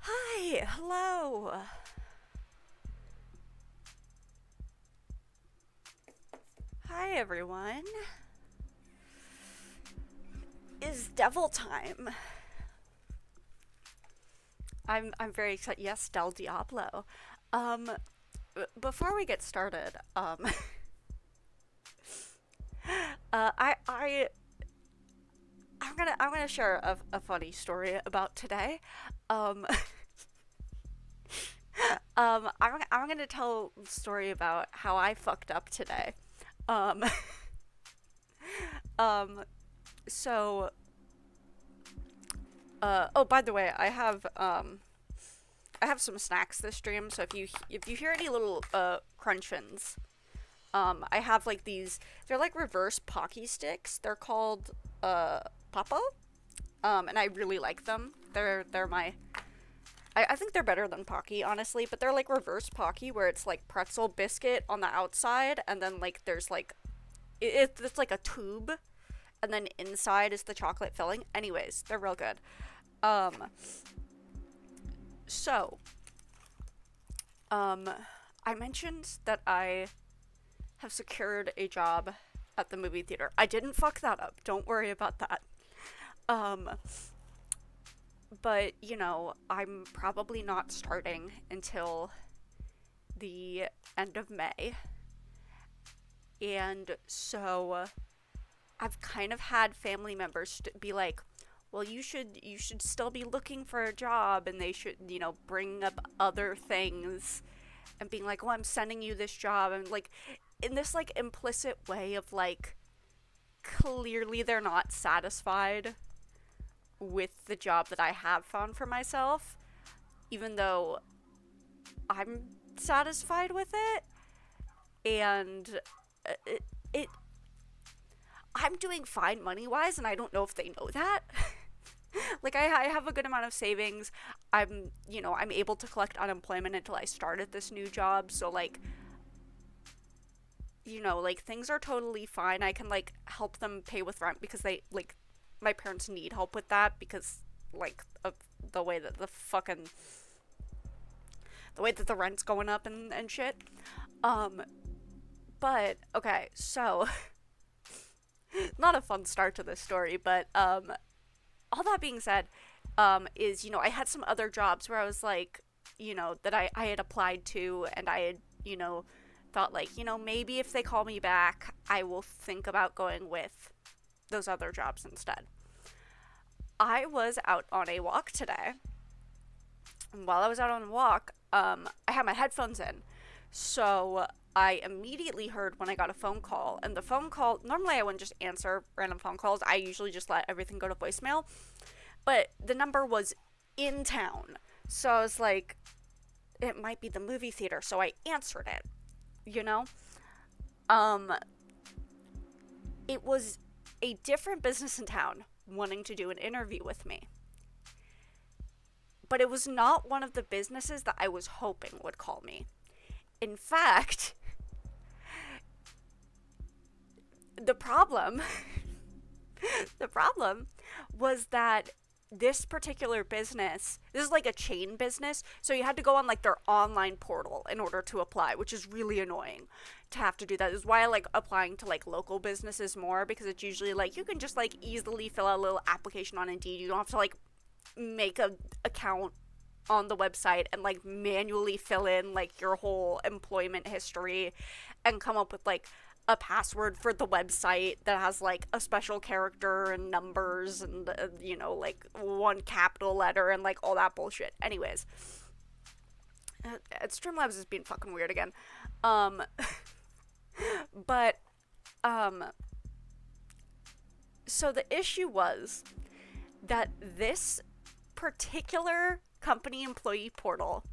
Hi, hello. Hi everyone. Is devil time. I'm very excited. Yes, Del Diablo. Um Before we get started, I I'm gonna share a funny story about today. Um I'm gonna tell a story about how I fucked up today. Um um so oh, by the way, I have some snacks this stream, so if you hear any little crunchins, I have like these. They're like reverse Pocky sticks. They're called Papo, and I really like them. They're my. I think they're better than Pocky, honestly, but they're like reverse Pocky, where it's like pretzel biscuit on the outside, and then like there's like it's like a tube, and then inside is the chocolate filling. Anyways, they're real good. Um, so um, I mentioned that I have secured a job at the movie theater. I didn't fuck that up. Don't worry about that. Um, but I'm probably not starting until the end of May. And so I've kind of had family members be like, "Well, you should still be looking for a job," and they should, bring up other things and being like, "Oh, I'm sending you this job," and like in this like implicit way of like clearly they're not satisfied with the job that I have found for myself, even though I'm satisfied with it. And it, it I'm doing fine money wise, and I don't know if they know that. Like I have a good amount of savings. I'm able to collect unemployment until I start at this new job. So like like things are totally fine. I can like help them pay with rent because they like my parents need help with that because like of the way that the way that the rent's going up and shit. Um but okay, so not a fun start to this story, but all that being said, is I had some other jobs where I was like, that I had applied to and I had, thought like, maybe if they call me back, I will think about going with those other jobs instead. I was out on a walk today. And while I was out on a walk, I had my headphones in. So I immediately heard when I got a phone call. And the phone call, normally I wouldn't just answer random phone calls. I usually just let everything go to voicemail. But the number was in town. So I was like, it might be the movie theater. So I answered it, you know? Um, it was a different business in town wanting to do an interview with me. But it was not one of the businesses that I was hoping would call me. In fact, the problem the problem was that this particular business, this is like a chain business, so you had to go on like their online portal in order to apply, which is really annoying to have to do that. This is why I like applying to like local businesses more, because it's usually like you can just like easily fill out a little application on Indeed. You don't have to like make a account on the website and like manually fill in like your whole employment history and come up with like a password for the website that has like a special character and numbers and like one capital letter and like all that bullshit. Anyways, Streamlabs is being fucking weird again. Um, but um, so the issue was that this particular company employee portal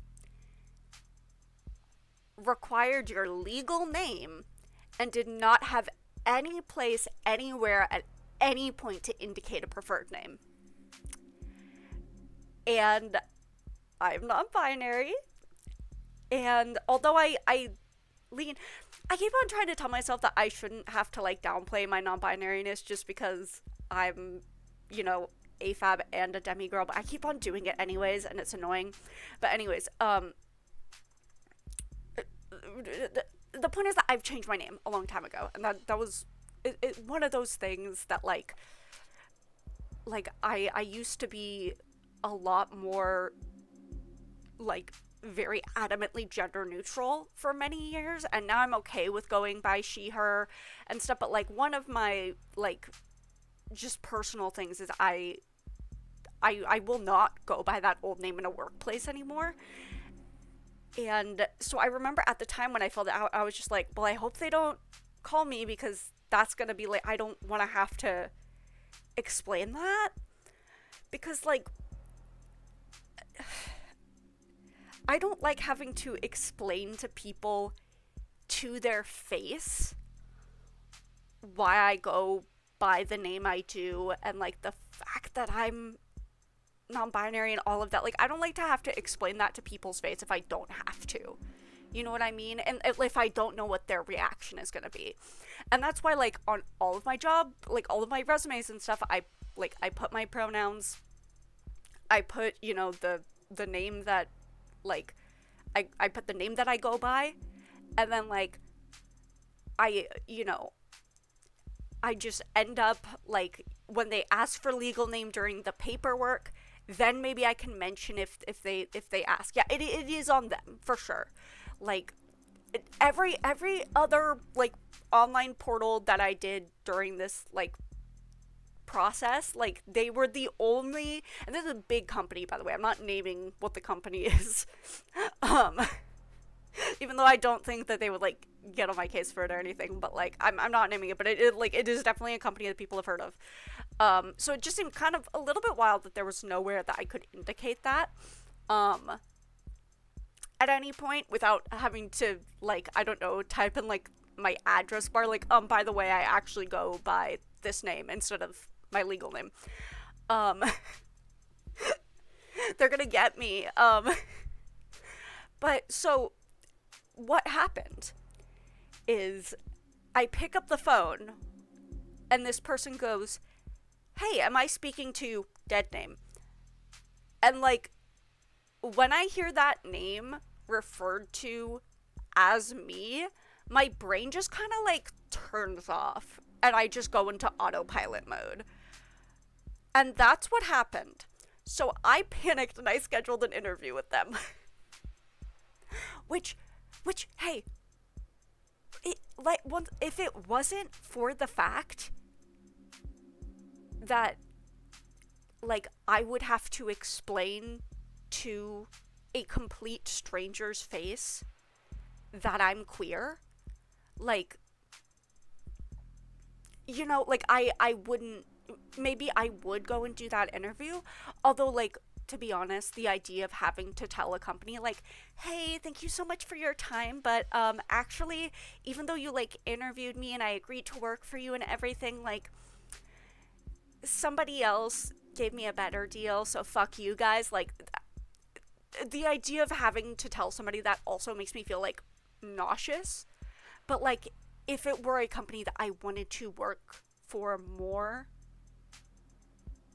required your legal name and did not have any place anywhere at any point to indicate a preferred name. And I'm non binary. And although I lean, I keep on trying to tell myself that I shouldn't have to like downplay my non binariness just because I'm, you know, AFAB and a demigirl, but I keep on doing it anyways, and it's annoying. But anyways, the point is that I've changed my name a long time ago, and that was one of those things that I used to be a lot more like very adamantly gender neutral for many years, and now I'm okay with going by she her and stuff. But like one of my like just personal things is I will not go by that old name in a workplace anymore. And so I remember at the time when I filled it out, I was just like, well, I hope they don't call me, because that's gonna be like, I don't want to have to explain that, because like I don't like having to explain to people to their face why I go by the name I do, and like the fact that I'm non-binary and all of that. Like, I don't like to have to explain that to people's face if I don't have to. You know what I mean? And if I don't know what their reaction is gonna be. And that's why, like, on all of my job, like all of my resumes and stuff, I put my pronouns. I put, you know, the name that like I put the name that I go by, and then like I you know, I just end up like when they ask for legal name during the paperwork, then maybe I can mention if they ask. Yeah, it is on them for sure. Like every other like online portal that I did during this like process, like they were the only, and this is a big company by the way, I'm not naming what the company is, um even though I don't think that they would like get on my case for it or anything, but like I'm not naming it, but it is definitely a company that people have heard of. So it just seemed kind of a little bit wild that there was nowhere that I could indicate that at any point without having to like, I don't know, type in like my address bar, like by the way, I actually go by this name instead of my legal name. um they're gonna get me. But so what happened is I pick up the phone and this person goes, hey, am I speaking to dead name? And like when I hear that name referred to as me, my brain just kind of like turns off and I just go into autopilot mode. And that's what happened. So I panicked and I scheduled an interview with them. which hey, if it wasn't for the fact that like I would have to explain to a complete stranger's face that I'm queer, like, you know, like I wouldn't, maybe I would go and do that interview, although like to be honest, the idea of having to tell a company like, hey, thank you so much for your time, but actually, even though you like interviewed me and I agreed to work for you and everything, like somebody else gave me a better deal, so fuck you guys. Like the idea of having to tell somebody that also makes me feel like nauseous. But like if it were a company that I wanted to work for more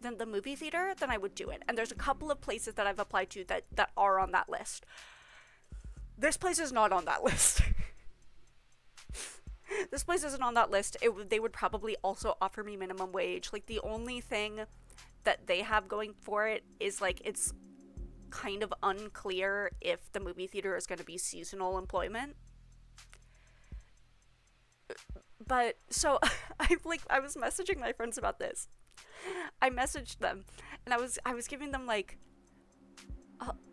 than the movie theater, then I would do it. And there's a couple of places that I've applied to that are on that list. This place is not on that list. This place isn't on that list. They would probably also offer me minimum wage. Like the only thing that they have going for it is like it's kind of unclear if the movie theater is going to be seasonal employment. But so I was messaging my friends about this. I messaged them and I was giving them like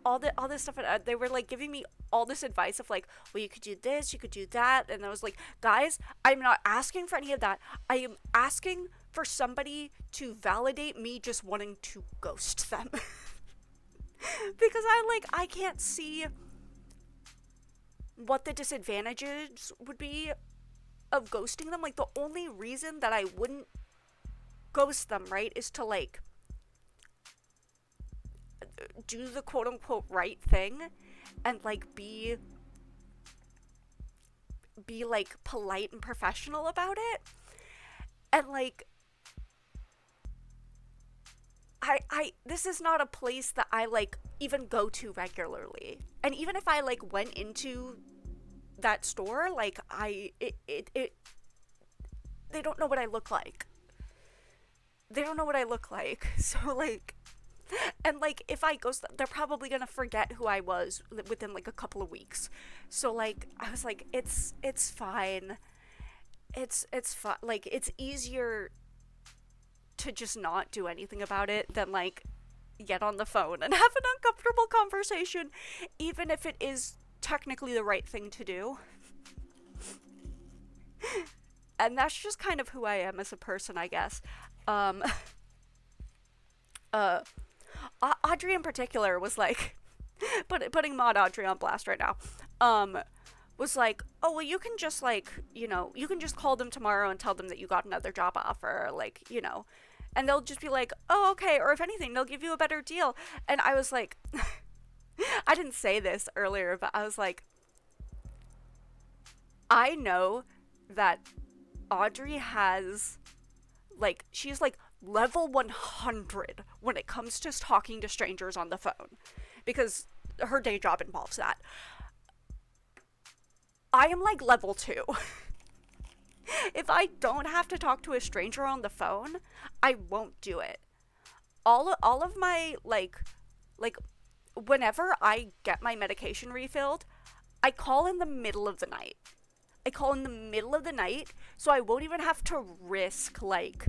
all this stuff, and they were like giving me all this advice of like, well, you could do this, you could do that, and I was like, guys, I'm not asking for any of that. I am asking for somebody to validate me just wanting to ghost them. Because I can't see what the disadvantages would be of ghosting them. Like the only reason that I wouldn't ghost them, right, is to like do the quote unquote right thing and like be like polite and professional about it. And like this is not a place that I like even go to regularly. And even if I like went into that store, like they don't know what I look like. They don't know what I look like. So like, and like if I go, they're probably gonna forget who I was within like a couple of weeks. So like I was like, it's fine. It's fine. Like it's easier to just not do anything about it than like get on the phone and have an uncomfortable conversation, even if it is technically the right thing to do. And that's just kind of who I am as a person, I guess. Um, uh, Audrey in particular was like, putting Maud Audrey on blast right now. Was like, oh well, you can just like, you can just call them tomorrow and tell them that you got another job offer, like, and they'll just be like, oh okay, or if anything, they'll give you a better deal. And I was like, I didn't say this earlier, but I was like, I know that Audrey has like she's like level 100 when it comes to talking to strangers on the phone because her day job involves that. I am like level 2. If I don't have to talk to a stranger on the phone, I won't do it. All of my like whenever I get my medication refilled, I call in the middle of the night. I call in the middle of the night so I won't even have to risk like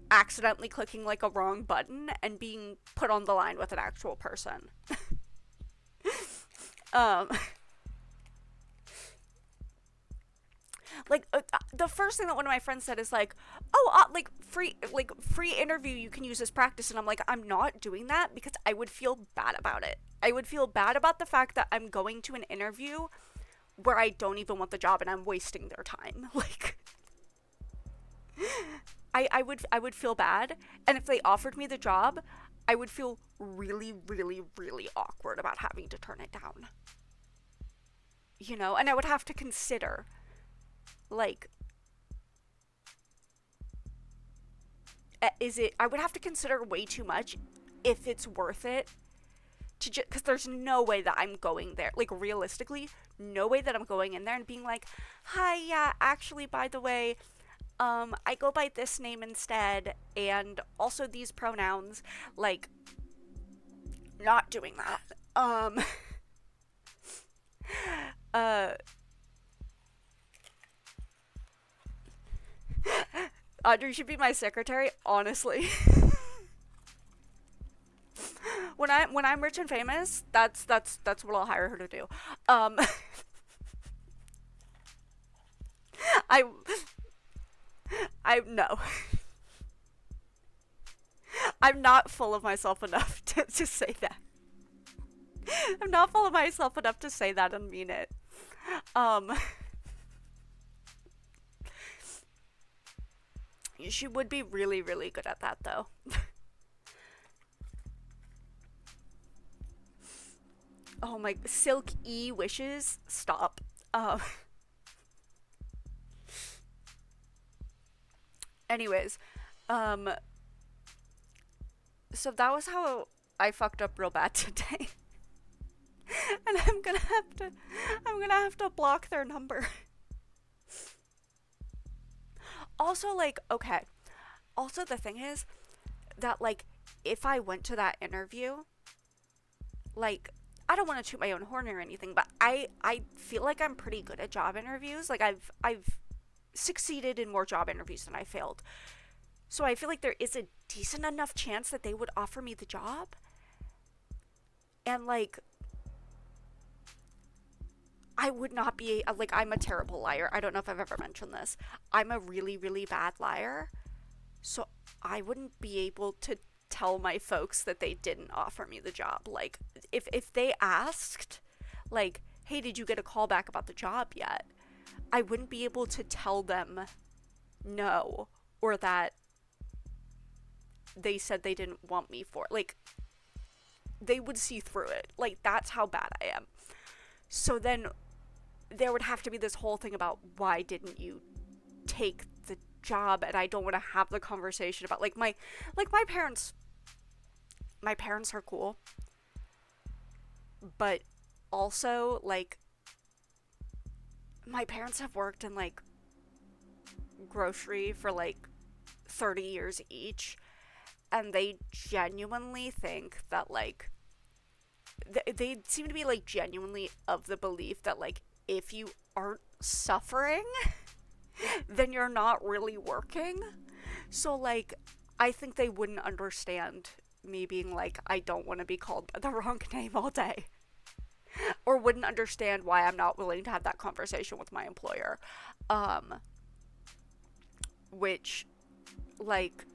accidentally clicking like a wrong button and being put on the line with an actual person. um like the first thing that one of my friends said is like, oh like free interview you can use as practice, and I'm like, I'm not doing that because I would feel bad about it. I would feel bad about the fact that I'm going to an interview where I don't even want the job and I'm wasting their time. Like I would feel bad, and if they offered me the job, I would feel really really really awkward about having to turn it down. And I would have to consider like is it I would have to consider way too much if it's worth it to just because there's no way that I'm going there, like realistically no way that I'm going in there and being like, hi, yeah, actually by the way, I go by this name instead and also these pronouns, like not doing that. uh Audrey should be my secretary, honestly. When I'm rich and famous, that's what I'll hire her to do. Um, I I no, I'm not full of myself enough to say that. I'm not full of myself enough to say that and mean it. Um, she would be really really good at that though. Oh my, Silk E wishes, stop. Anyways, um, so that was how I fucked up real bad today. And I'm gonna have to block their number. Also, like, okay. Also, the thing is that, like, if I went to that interview, like, I don't want to toot my own horn or anything, but I feel like I'm pretty good at job interviews. Like, I've succeeded in more job interviews than I failed. So I feel like there is a decent enough chance that they would offer me the job. And, like, I would not be, like, I'm a terrible liar. I don't know if I've ever mentioned this. I'm a really, really bad liar. So I wouldn't be able to tell my folks that they didn't offer me the job. Like, if they asked, like, hey, did you get a call back about the job yet? I wouldn't be able to tell them no, or that they said they didn't want me for it. Like, they would see through it. Like, that's how bad I am. So then there would have to be this whole thing about why didn't you take the job, and I don't want to have the conversation about like my parents my parents are cool, but also, like, my parents have worked in, like, grocery for, like, 30 years each, and they genuinely think that, like, they seem to be, like, genuinely of the belief that, like, if you aren't suffering, then you're not really working. So, like, I think they wouldn't understand me being like, I don't want to be called by the wrong name all day. Or wouldn't understand why I'm not willing to have that conversation with my employer. Um, which, like,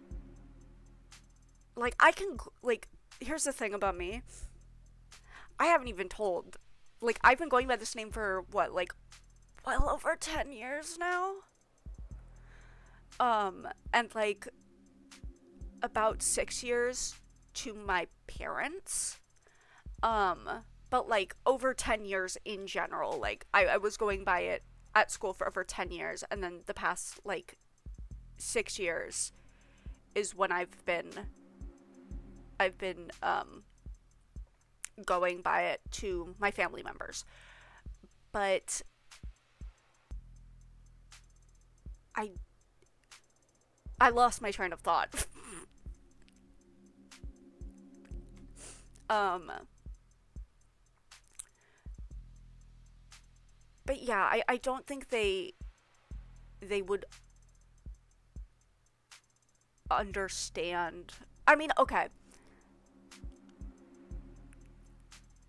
I can, like, here's the thing about me. I haven't even told, like, I've been going by this name for, what, like, well over 10 years now? And, like, about 6 years to my parents. But, like, over 10 years in general. Like, I was going by it at school for over 10 years, and then the past, like, 6 years is when I've been going by it to my family members. But I I lost my train of thought. um but yeah, I don't think they would understand. I mean, okay.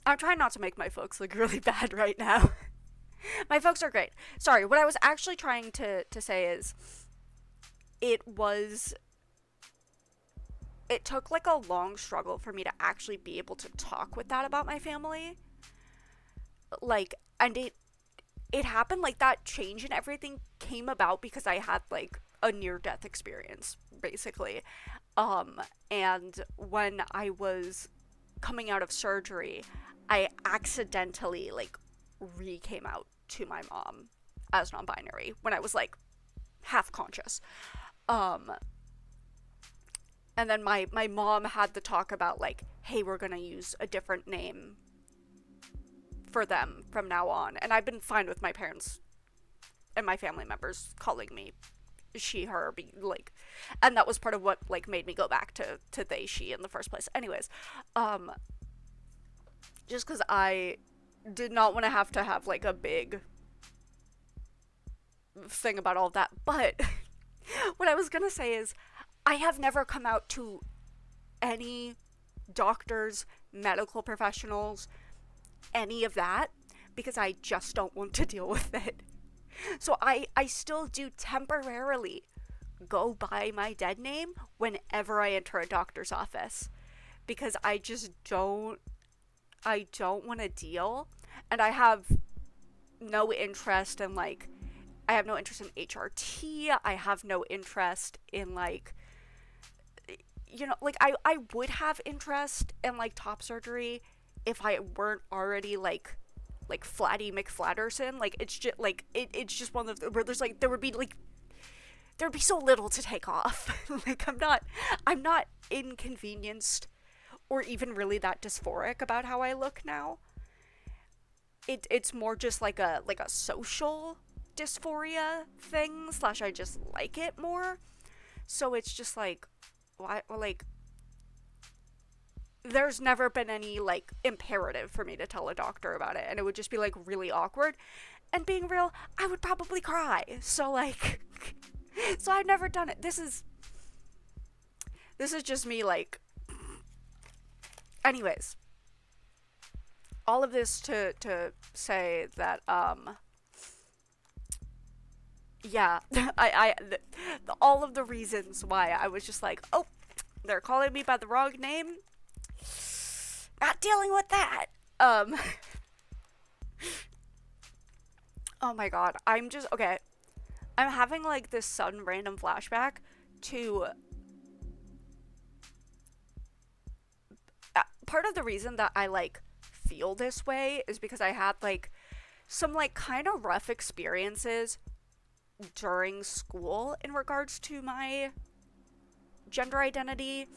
I'm trying not to make my folks look really bad right now. My folks are great. Sorry, what I was actually trying to say is it was it took like a long struggle for me to actually be able to talk with that about my family. Like, and it happened, like, that change and everything came about because I had, like, a near death experience, basically. Um and when I was coming out of surgery, I accidentally, like, re came out to my mom as non-binary when I was, like, half conscious. Um and then my mom had the talk about, like, hey, we're gonna use a different name for them from now on. And I've been fine with my parents and my family members calling me she, her, be like, and that was part of what, like, made me go back to they, she in the first place. Anyways, um, just because I did not want to have like a big thing about all of that. But what I was gonna say is, I have never come out to any doctors, medical professionals, any of that, because I just don't want to deal with it. So I still do temporarily go by my dead name whenever I enter a doctor's office, because I don't want to deal, and I have no interest in, like, I have no interest in HRT. I have no interest in, like, like, I would have interest in, like, top surgery if I weren't already, like Flatty McFlatterson. Like, it's just like it's just one of the where there's like there would be so little to take off. Like, I'm not inconvenienced or even really that dysphoric about how I look now. It's more just like a social dysphoria thing, slash I just like it more. So it's just like, why, like, there's never been any, like, imperative for me to tell a doctor about it, and it would just be, like, really awkward. And being real, I would probably cry. So, like, so I've never done it. This is just me, like, anyways, all of this to say that, yeah, all of the reasons why I was just like, oh, they're calling me by the wrong name, not dealing with that. Um, oh my god, okay. I'm having, like, this sudden random flashback to part of the reason that I, like, feel this way is because I had, like, some, like, kind of rough experiences during school in regards to my gender identity.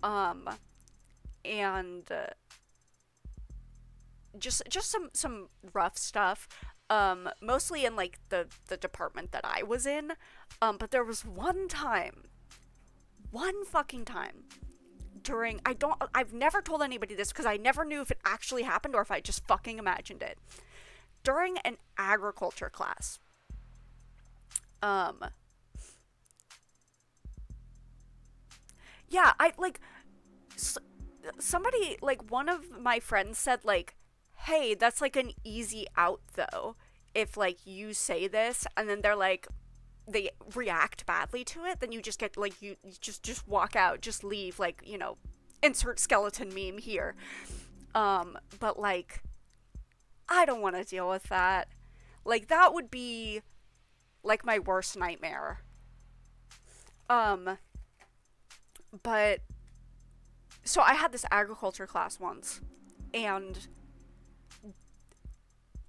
Um, and just some rough stuff. Mostly in like the department that I was in. But there was one fucking time during I've never told anybody this because I never knew if it actually happened or if I just fucking imagined it. During an agriculture class. Um yeah, I like somebody, like one of my friends said like, "Hey, that's like an easy out though. If like you say this and then they're like they react badly to it, then you just get like you just walk out, just leave, like, insert skeleton meme here." But like I don't want to deal with that. Like that would be like my worst nightmare. Um but so I had this agriculture class once, and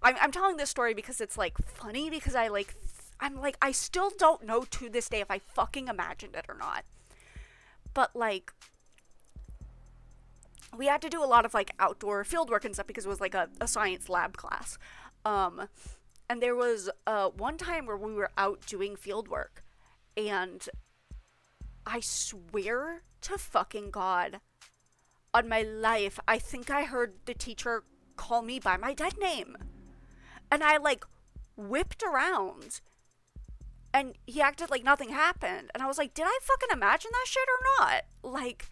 I'm telling this story because it's like funny because I'm like I still don't know to this day if I fucking imagined it or not. But like we had to do a lot of like outdoor field work and stuff because it was like a science lab class. Um and there was one time where we were out doing field work, and I swear to fucking God on my life, I think I heard the teacher call me by my dead name. And I like whipped around, and he acted like nothing happened. And I was like, did I fucking imagine that shit or not? Like,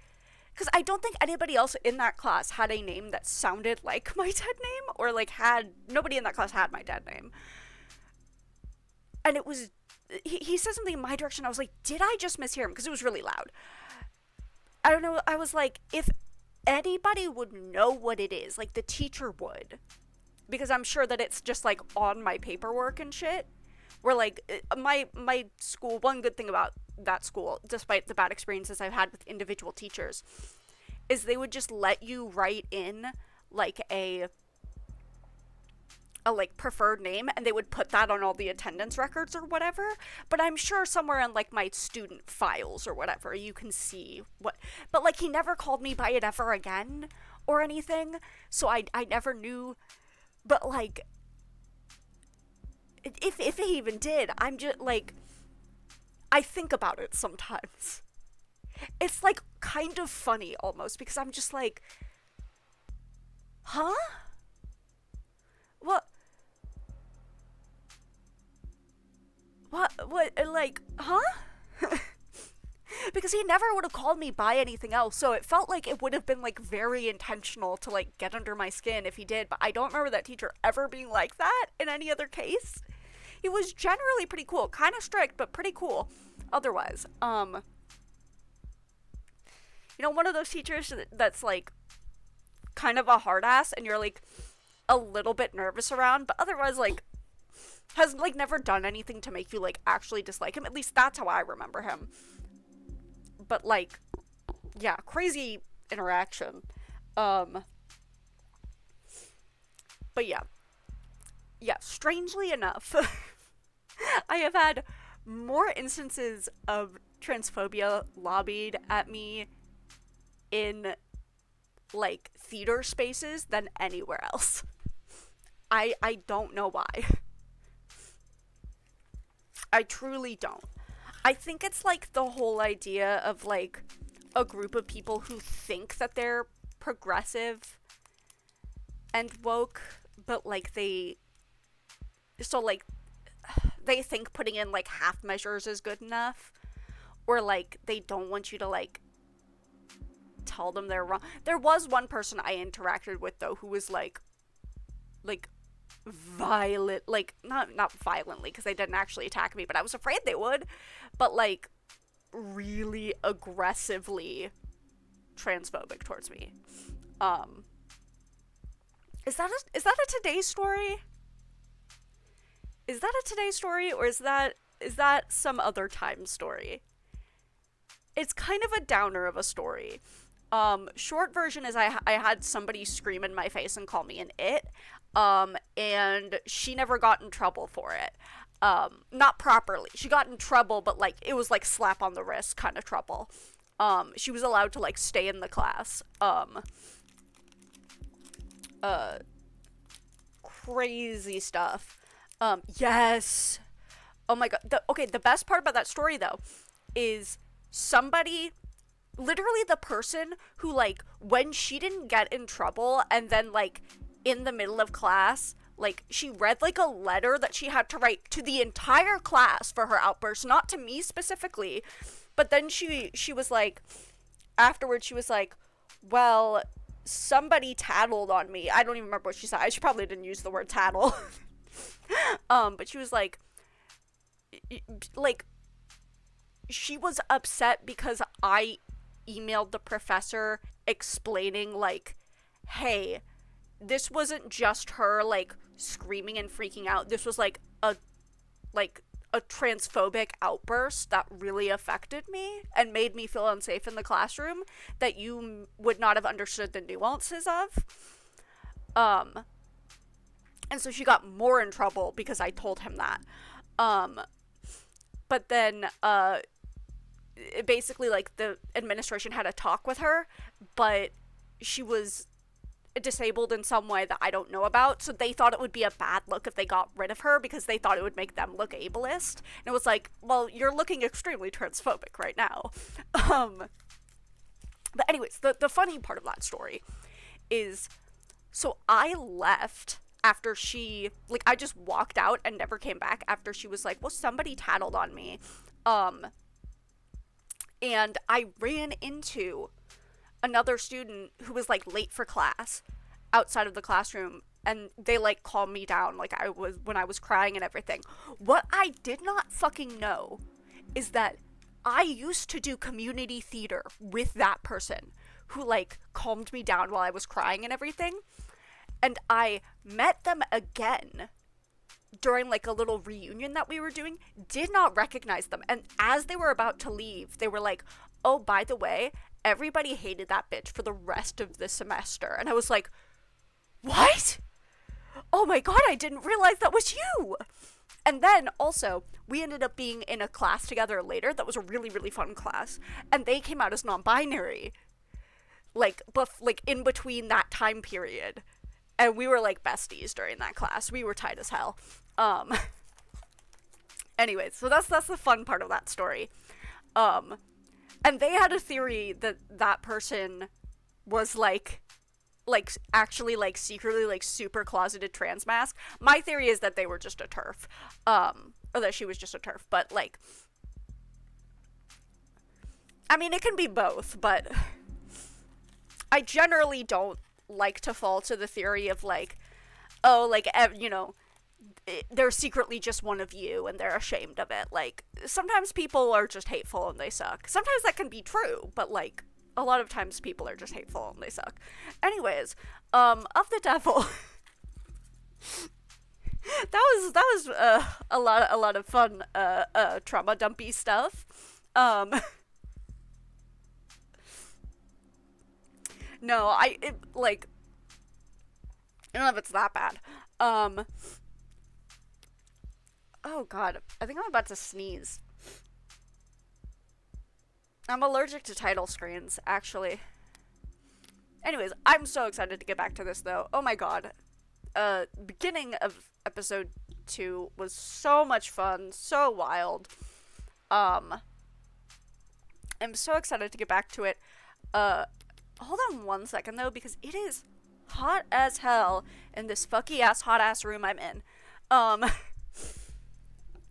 because I don't think anybody else in that class had a name that sounded like my dead name, or like nobody in that class had my dead name. And it was, he said something in my direction. I was like, did I just mishear him? Because it was really loud. I don't know. I was like, if anybody would know what it is, like the teacher would, because I'm sure that it's just like on my paperwork and shit. Where like my school, one good thing about that school, despite the bad experiences I've had with individual teachers, is they would just let you write in like a like preferred name, and they would put that on all the attendance records or whatever. But I'm sure somewhere in like my student files or whatever you can see what. But like he never called me by it ever again or anything, so I never knew. But like if he even did, I'm just like, I think about it sometimes. It's like kind of funny almost, because I'm just like, huh? What? What? Like, huh? Because he never would have called me by anything else, so it felt like it would have been like very intentional to like get under my skin if he did. But I don't remember that teacher ever being like that in any other case. He was generally pretty cool, kind of strict, but pretty cool otherwise. One of those teachers that's like kind of a hard ass, and you're like a little bit nervous around, but otherwise like has like never done anything to make you like actually dislike him. At least that's how I remember him. But like, yeah, crazy interaction. But yeah, strangely enough, I have had more instances of transphobia lobbied at me in like theater spaces than anywhere else. I don't know why. I truly don't. I think it's like the whole idea of like a group of people who think that they're progressive and woke, but like they think putting in like half measures is good enough, or like they don't want you to like tell them they're wrong. There was one person I interacted with though who was like violent, like not violently, because they didn't actually attack me, but I was afraid they would, but like really aggressively transphobic towards me. Is that a today's story? Is that a today story, or is that some other time story? It's kind of a downer of a story. Short version is I had somebody scream in my face and call me an it, and she never got in trouble for it. Not properly. She got in trouble, but like it was like slap on the wrist kind of trouble. She was allowed to like stay in the class. Uh, Crazy stuff. Yes. Oh my god. The best part about that story though is somebody, literally the person who, like, when she didn't get in trouble and then like in the middle of class, like, she read like a letter that she had to write to the entire class for her outburst, not to me specifically. But then she was like, afterwards she was like, well, somebody tattled on me. I don't even remember what she said. She probably didn't use the word tattle. But she was like she was upset because I emailed the professor explaining, like, hey, this wasn't just her like screaming and freaking out. This was like a transphobic outburst that really affected me and made me feel unsafe in the classroom that you would not have understood the nuances of. And so she got more in trouble because I told him that. But then basically, like, the administration had a talk with her, but she was disabled in some way that I don't know about, so they thought it would be a bad look if they got rid of her because they thought it would make them look ableist. And it was like, well, you're looking extremely transphobic right now. But anyways, the funny part of that story is, so I left after she, like, I just walked out and never came back after she was like, well, somebody tattled on me. And I ran into another student who was like late for class outside of the classroom, and they like calmed me down, like, I was, when I was crying and everything. What I did not fucking know is that I used to do community theater with that person who like calmed me down while I was crying and everything. And I met them again during like a little reunion that we were doing, did not recognize them. And as they were about to leave, they were like, oh, by the way, everybody hated that bitch for the rest of the semester. And I was like, what? Oh my god, I didn't realize that was you. And then also, we ended up being in a class together later that was a really, really fun class. And they came out as non-binary. Like, like in between that time period. And we were like besties during that class. We were tight as hell. Anyways, so that's the fun part of that story. And they had a theory that that person was like actually like secretly like super closeted trans mask. My theory is that they were just a TERF. Or that she was just a TERF, but like, I mean, it can be both, but I generally don't like to fall to the theory of like, oh, like, you know, they're secretly just one of you and they're ashamed of it. Like, sometimes people are just hateful and they suck. Sometimes that can be true, but like, a lot of times people are just hateful and they suck. Anyways, of the devil. that was a lot of fun trauma dumpy stuff. No, I don't know if it's that bad. Oh god, I think I'm about to sneeze. I'm allergic to title screens, actually. Anyways, I'm so excited to get back to this, though. Oh my god. Beginning of episode 2 was so much fun, so wild. I'm so excited to get back to it. Hold on one second, though, because it is hot as hell in this fucky ass hot ass room I'm in.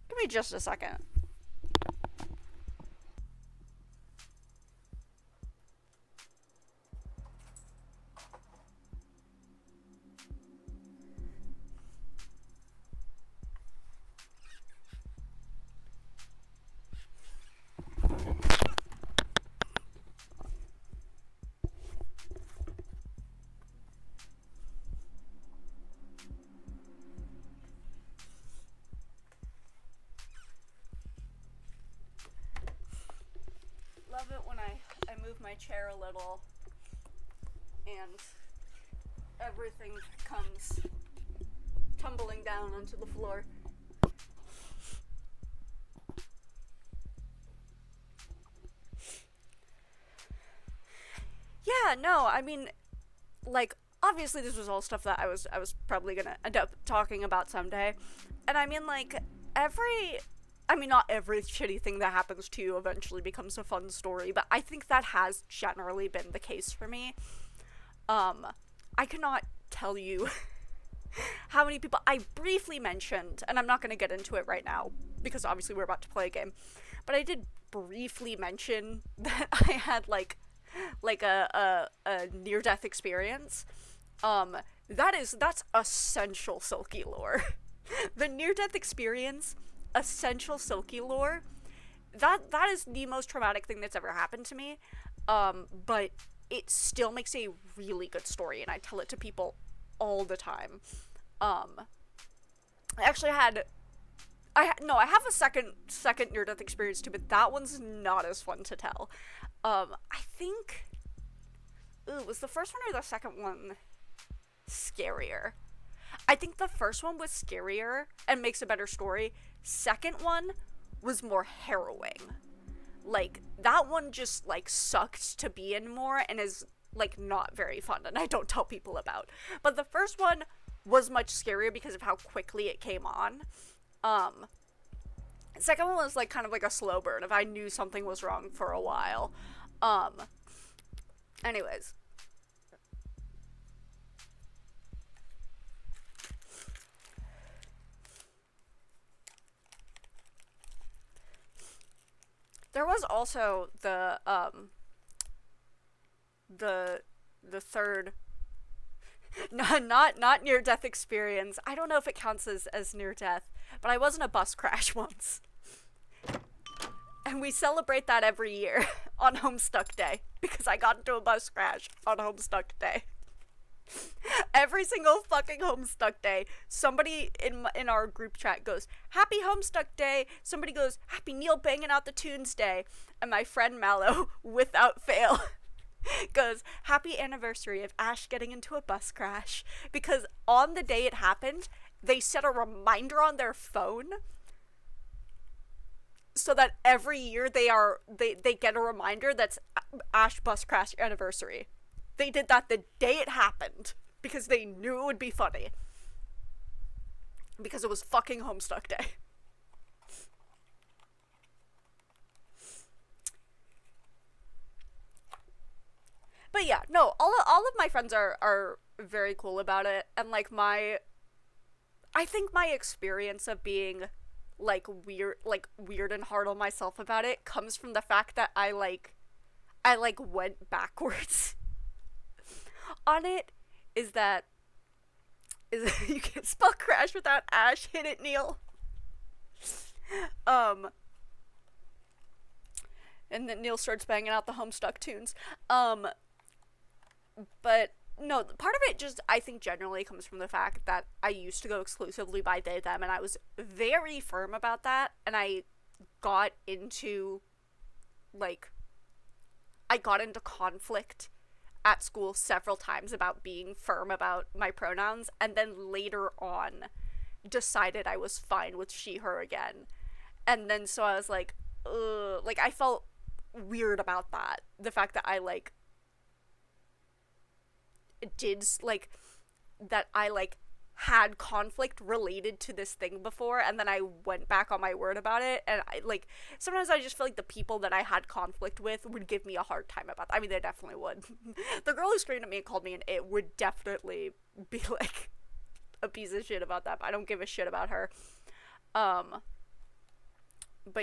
Give me just a second. Love it when I move my chair a little and everything comes tumbling down onto the floor. yeah, no, I mean, like, obviously this was all stuff that I was probably gonna end up talking about someday. And I mean, like, every I mean, not every shitty thing that happens to you eventually becomes a fun story, but I think that has generally been the case for me. Um, I cannot tell you how many people I briefly mentioned, and I'm not going to get into it right now because obviously we're about to play a game, but I did briefly mention that I had like a near death experience. Um, that's essential Silky lore. The near death experience, essential Silky lore. That is the most traumatic thing that's ever happened to me. But it still makes a really good story, and I tell it to people all the time. I actually had no, I have a second near death experience too, but that one's not as fun to tell. I think was the first one or the second one scarier? I think the first one was scarier and makes a better story. Second one was more harrowing. Like, that one just, like, sucked to be in more and is, like, not very fun, and I don't tell people about. But the first one was much scarier because of how quickly it came on. Second one was, like, kind of like a slow burn if I knew something was wrong for a while. Anyways. There was also the third not near death experience. I don't know if it counts as near death, but I was in a bus crash once. And we celebrate that every year on Homestuck Day because I got into a bus crash on Homestuck Day. Every single fucking Homestuck Day, somebody in our group chat goes, "Happy Homestuck Day." Somebody goes, "Happy Neil banging out the tunes day." And my friend Mallow, without fail, goes, "Happy anniversary of Ash getting into a bus crash." Because on the day it happened, they set a reminder on their phone so that every year they get a reminder that's Ash bus crash anniversary. They did that the day it happened because they knew it would be funny. Because it was fucking Homestuck Day. But yeah, no, all of my friends are very cool about it, and like I think my experience of being like weird and hard on myself about it comes from the fact that I went backwards on it. Is you can spell crash without Ash. Hit it, Neil. And then Neil starts banging out the Homestuck tunes. But no, part of it just, I think, generally comes from the fact that I used to go exclusively by they, them, and I was very firm about that, and I got into conflict at school several times about being firm about my pronouns, and then later on decided I was fine with she, her again. And then so I was like, ugh, like I felt weird about that. The fact that I did that I had conflict related to this thing before, and then I went back on my word about it, and I sometimes I just feel like the people that I had conflict with would give me a hard time about that. I mean, they definitely would. The girl who screamed at me and called me an it would definitely be like a piece of shit about that, but I don't give a shit about her. But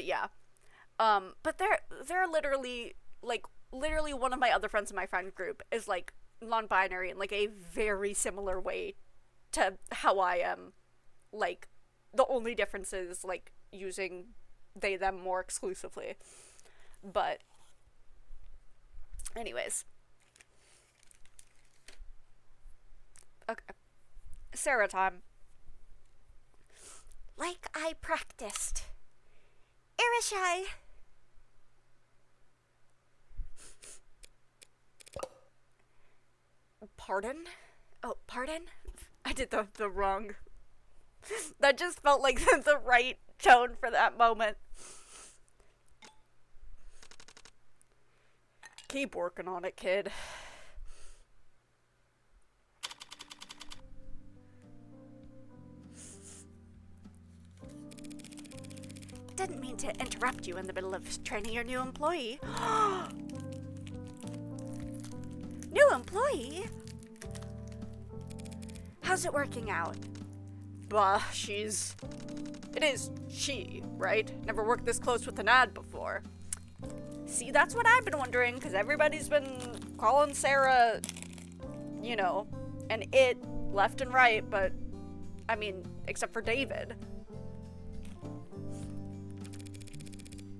yeah. But they're literally one of my other friends in my friend group is non-binary in a very similar way to how I am. The only difference is using they, them more exclusively. But anyways, okay, Sarah time. Like I practiced. Irishai. Pardon? Oh, pardon? I did the wrong. That just felt like the right tone for that moment. Keep working on it, kid. didn't mean to interrupt you in the middle of training your new employee. New employee? How's it working out? Bah, it is she, right? Never worked this close with an ad before. See, that's what I've been wondering, because everybody's been calling Sarah, you know, an it left and right, but, I mean, except for David.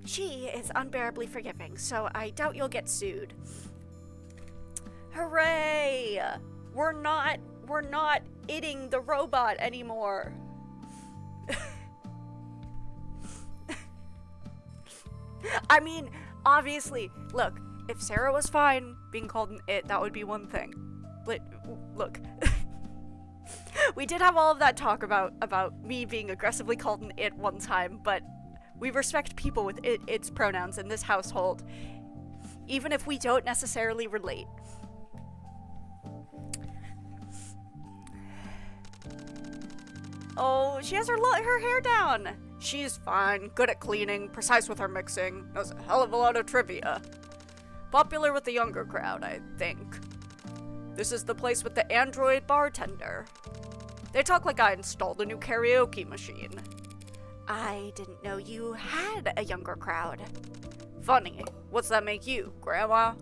She is unbearably forgiving, so I doubt you'll get sued. Hooray! We're not itting the robot anymore. I mean, obviously, look, if Sarah was fine being called an it, that would be one thing. But, look, we did have all of that talk about me being aggressively called an it one time, but we respect people with its pronouns in this household, even if we don't necessarily relate. Oh, she has her hair down. She's fine, good at cleaning, precise with her mixing, knows a hell of a lot of trivia. Popular with the younger crowd, I think. This is the place with the android bartender. They talk like I installed a new karaoke machine. I didn't know you had a younger crowd. Funny. What's that make you, Grandma?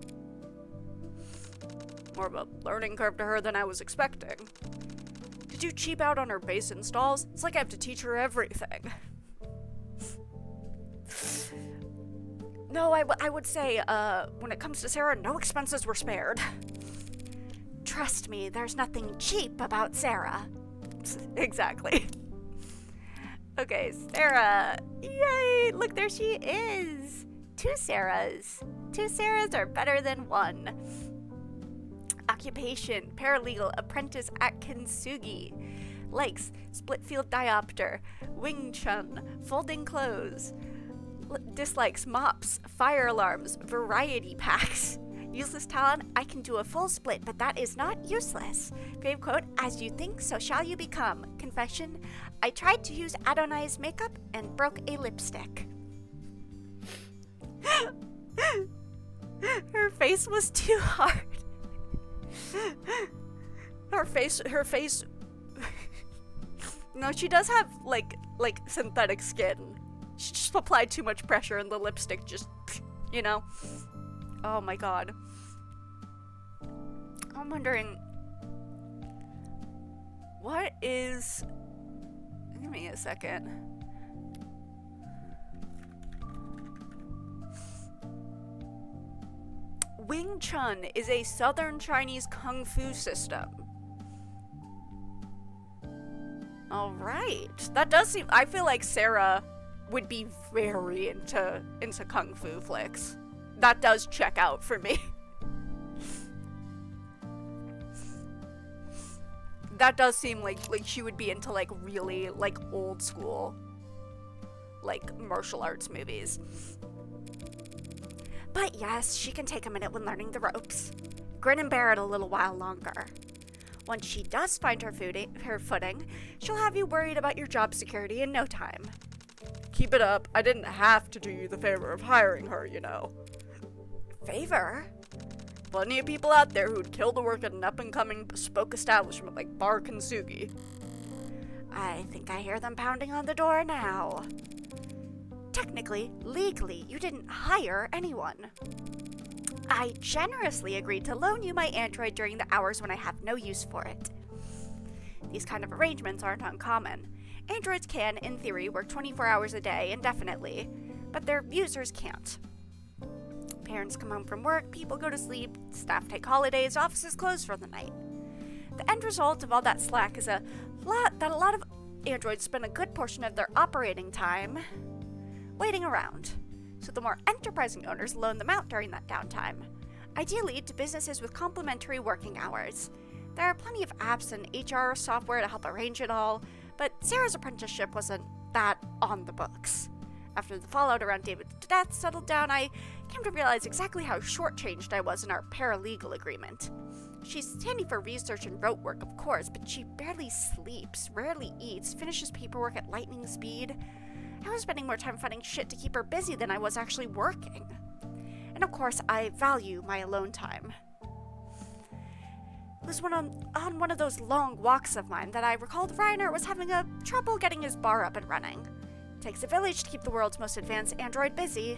More of a learning curve to her than I was expecting. Did you cheap out on her base installs? It's like I have to teach her everything. No, I would say, when it comes to Sarah, no expenses were spared. Trust me, there's nothing cheap about Sarah. Exactly. Okay, Sarah. Yay! Look, there she is. Two Sarahs. Two Sarahs are better than one. Occupation, paralegal, apprentice at Kintsugi. Likes, split field diopter, Wing Chun, folding clothes. Dislikes, mops, fire alarms, variety packs. Useless talent, I can do a full split, but that is not useless. Fave quote, as you think, so shall you become. Confession, I tried to use Adonai's makeup and broke a lipstick. Her face was too hard. Her face. No, she does have, like synthetic skin. She just applied too much pressure and the lipstick just, you know? Oh my god. I'm wondering, what is... Give me a second. Wing Chun is a southern Chinese kung fu system. Alright. That does seem... I feel like Sarah would be very into kung fu flicks. That does check out for me. That does seem like she would be into like really like old school like martial arts movies. But yes, she can take a minute when learning the ropes. Grin and bear it a little while longer. Once she does find her footing, she'll have you worried about your job security in no time. Keep it up. I didn't have to do you the favor of hiring her, you know. Favor? Plenty of people out there who'd kill to work at an up-and-coming bespoke establishment like Bar Kintsugi. I think I hear them pounding on the door now. Technically, legally, you didn't hire anyone. I generously agreed to loan you my android during the hours when I have no use for it. These kind of arrangements aren't uncommon. Androids can, in theory, work 24 hours a day indefinitely, but their users can't. Parents come home from work, people go to sleep, staff take holidays, offices close for the night. The end result of all that slack is a lot of androids spend a good portion of their operating time waiting around. So the more enterprising owners loan them out during that downtime, ideally to businesses with complementary working hours. There are plenty of apps and HR software to help arrange it all, but Sarah's apprenticeship wasn't that on the books. After the fallout around David's death settled down, I came to realize exactly how shortchanged I was in our paralegal agreement. She's handy for research and rote work, of course, but she barely sleeps, rarely eats, finishes paperwork at lightning speed. I was spending more time finding shit to keep her busy than I was actually working. And of course, I value my alone time. It was on one of those long walks of mine that I recalled Reiner was having trouble getting his bar up and running. It takes a village to keep the world's most advanced android busy.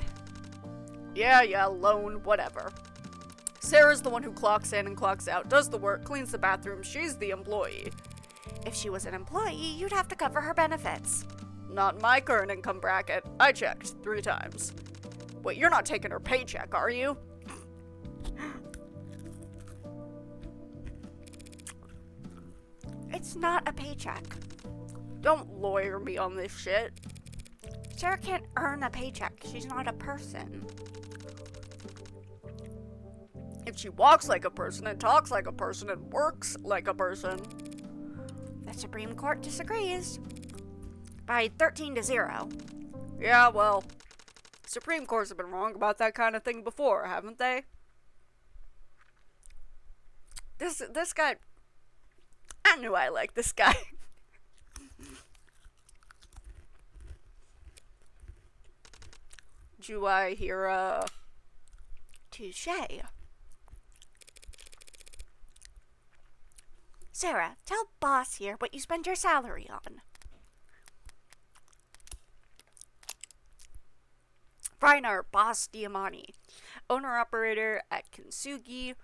Yeah, lone, whatever. Sarah's the one who clocks in and clocks out, does the work, cleans the bathroom, she's the employee. If she was an employee, you'd have to cover her benefits. Not my current income bracket. I checked 3 times. Wait, you're not taking her paycheck, are you? It's not a paycheck. Don't lawyer me on this shit. Sarah can't earn a paycheck. She's not a person. If she walks like a person and talks like a person and works like a person. The Supreme Court disagrees. By 13-0. Yeah, well, Supreme Courts have been wrong about that kind of thing before, haven't they? This guy... I knew I liked this guy. Do I hear a... Touché. Sarah, tell boss here what you spend your salary on. Reiner, boss Diamani, owner-operator at Kintsugi,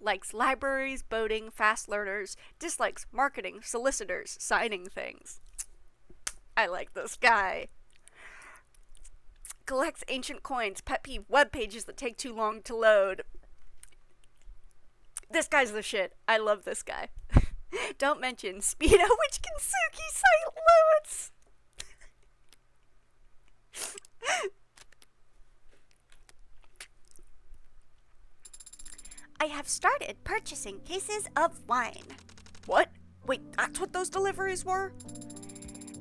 likes libraries, boating, fast learners, dislikes marketing, solicitors, signing things. I like this guy. Collects ancient coins, pet peeve web pages that take too long to load. This guy's the shit. I love this guy. Don't mention Speedo, which Kintsugi site loads. I have started purchasing cases of wine. What? Wait, that's what those deliveries were?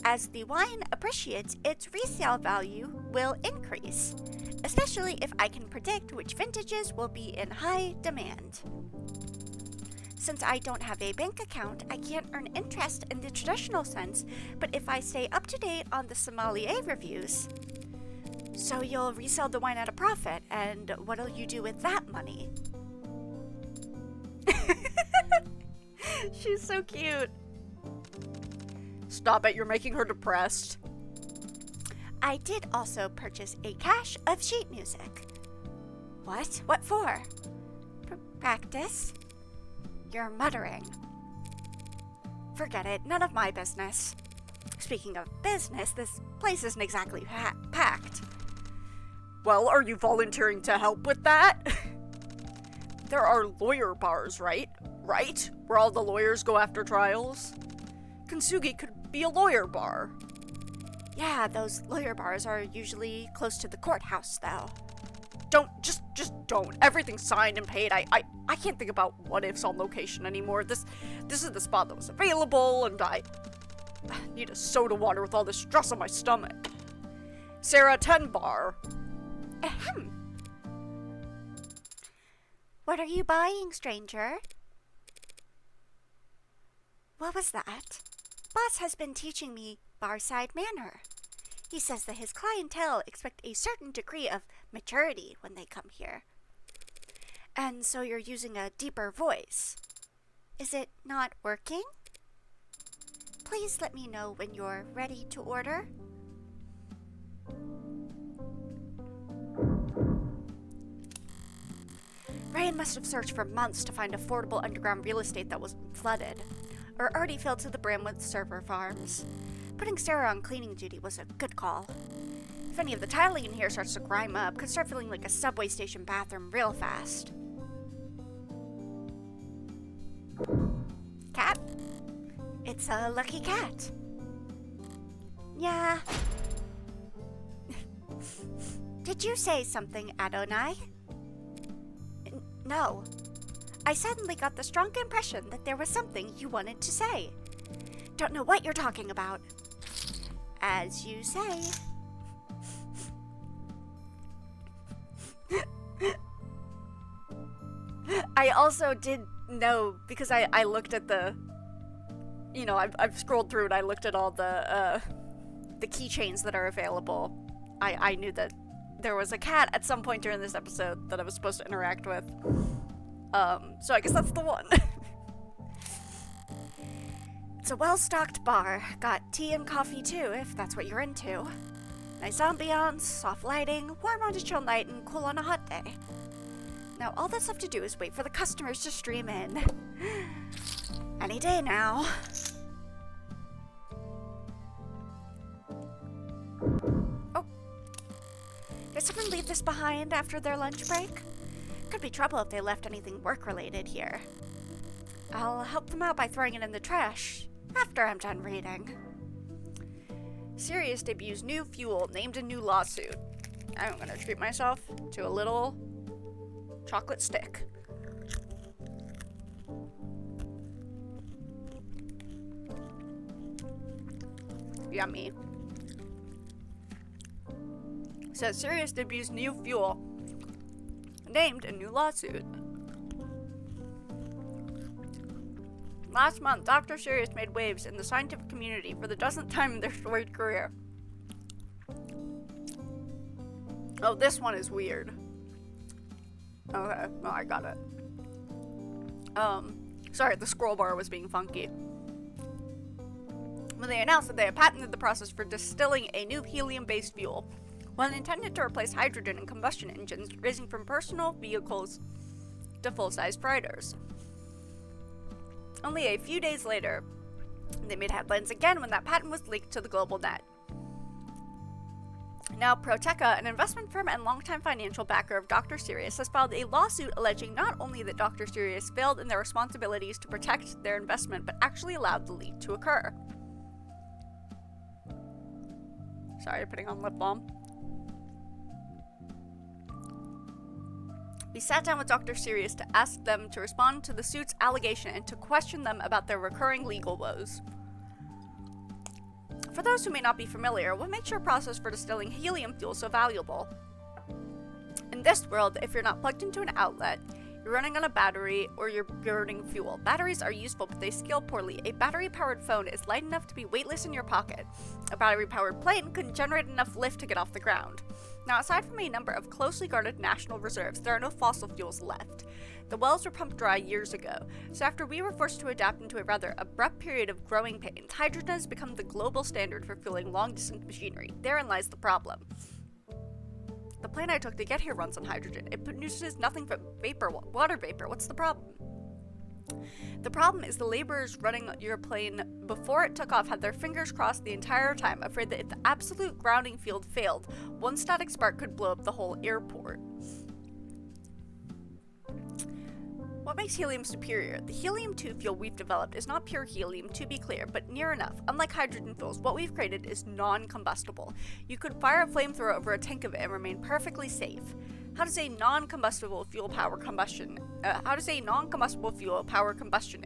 As the wine appreciates, its resale value will increase, especially if I can predict which vintages will be in high demand. Since I don't have a bank account, I can't earn interest in the traditional sense, but if I stay up to date on the sommelier reviews... So you'll resell the wine at a profit, and what'll you do with that money? She's so cute. Stop it, you're making her depressed. I did also purchase a cache of sheet music. What? What for? Practice? You're muttering. Forget it, none of my business. Speaking of business, this place isn't exactly packed. Well, are you volunteering to help with that? There are lawyer bars, right? Right? Where all the lawyers go after trials? Kintsugi could be a lawyer bar. Yeah, those lawyer bars are usually close to the courthouse, though. Just don't. Everything's signed and paid. I can't think about what ifs on location anymore. This is the spot that was available, and I need a soda water with all this stress on my stomach. Sarah, 10 bar. Ahem. What are you buying, stranger? What was that? Boss has been teaching me barside manner. He says that his clientele expect a certain degree of maturity when they come here. And so you're using a deeper voice. Is it not working? Please let me know when you're ready to order. Ryan must have searched for months to find affordable underground real estate that wasn't flooded, or already filled to the brim with server farms. Putting Sarah on cleaning duty was a good call. If any of the tiling in here starts to grime up, could start feeling like a subway station bathroom real fast. Cat? It's a lucky cat. Yeah. Did you say something, Adonai? No. I suddenly got the strong impression that there was something you wanted to say. Don't know what you're talking about. As you say. I also did know, because I looked at the, I've scrolled through and I looked at all the the keychains that are available. I knew that there was a cat at some point during this episode that I was supposed to interact with. So I guess that's the one. It's a well-stocked bar. Got tea and coffee too, if that's what you're into. Nice ambiance, soft lighting, warm on a chill night, and cool on a hot day. Now all that's left to do is wait for the customers to stream in. Any day now. Oh. Did someone leave this behind after their lunch break? Could be trouble if they left anything work-related here. I'll help them out by throwing it in the trash after I'm done reading. Sirius debuts new fuel named a new lawsuit. I'm gonna treat myself to a little chocolate stick. Yummy. Says Sirius debuts new fuel named a new lawsuit. Last month, Dr. Sirius made waves in the scientific community for the dozenth time in their storied career. Oh, this one is weird. Okay, no, I got it. Sorry, the scroll bar was being funky. When they announced that they had patented the process for distilling a new helium-based fuel, one intended to replace hydrogen in combustion engines, ranging from personal vehicles to full-size freighters. Only a few days later, they made headlines again when that patent was leaked to the global net. Now, Proteca, an investment firm and longtime financial backer of Dr. Sirius, has filed a lawsuit alleging not only that Dr. Sirius failed in their responsibilities to protect their investment, but actually allowed the leak to occur. Sorry, putting on lip balm. We sat down with Dr. Sirius to ask them to respond to the suit's allegation and to question them about their recurring legal woes. For those who may not be familiar, what makes your process for distilling helium fuel so valuable? In this world, if you're not plugged into an outlet, you're running on a battery, or you're burning fuel. Batteries are useful, but they scale poorly. A battery-powered phone is light enough to be weightless in your pocket. A battery-powered plane can generate enough lift to get off the ground. Now, aside from a number of closely guarded national reserves, there are no fossil fuels left. The wells were pumped dry years ago, so after we were forced to adapt into a rather abrupt period of growing pains, hydrogen has become the global standard for fueling long-distance machinery. Therein lies the problem. The plane I took to get here runs on hydrogen. It produces nothing but water vapor. What's the problem? The problem is the laborers running your plane before it took off had their fingers crossed the entire time, afraid that if the absolute grounding field failed, one static spark could blow up the whole airport. What makes helium superior? The helium-2 fuel we've developed is not pure helium, to be clear, but near enough. Unlike hydrogen fuels, what we've created is non-combustible. You could fire a flamethrower over a tank of it and remain perfectly safe. How does a non-combustible fuel power combustion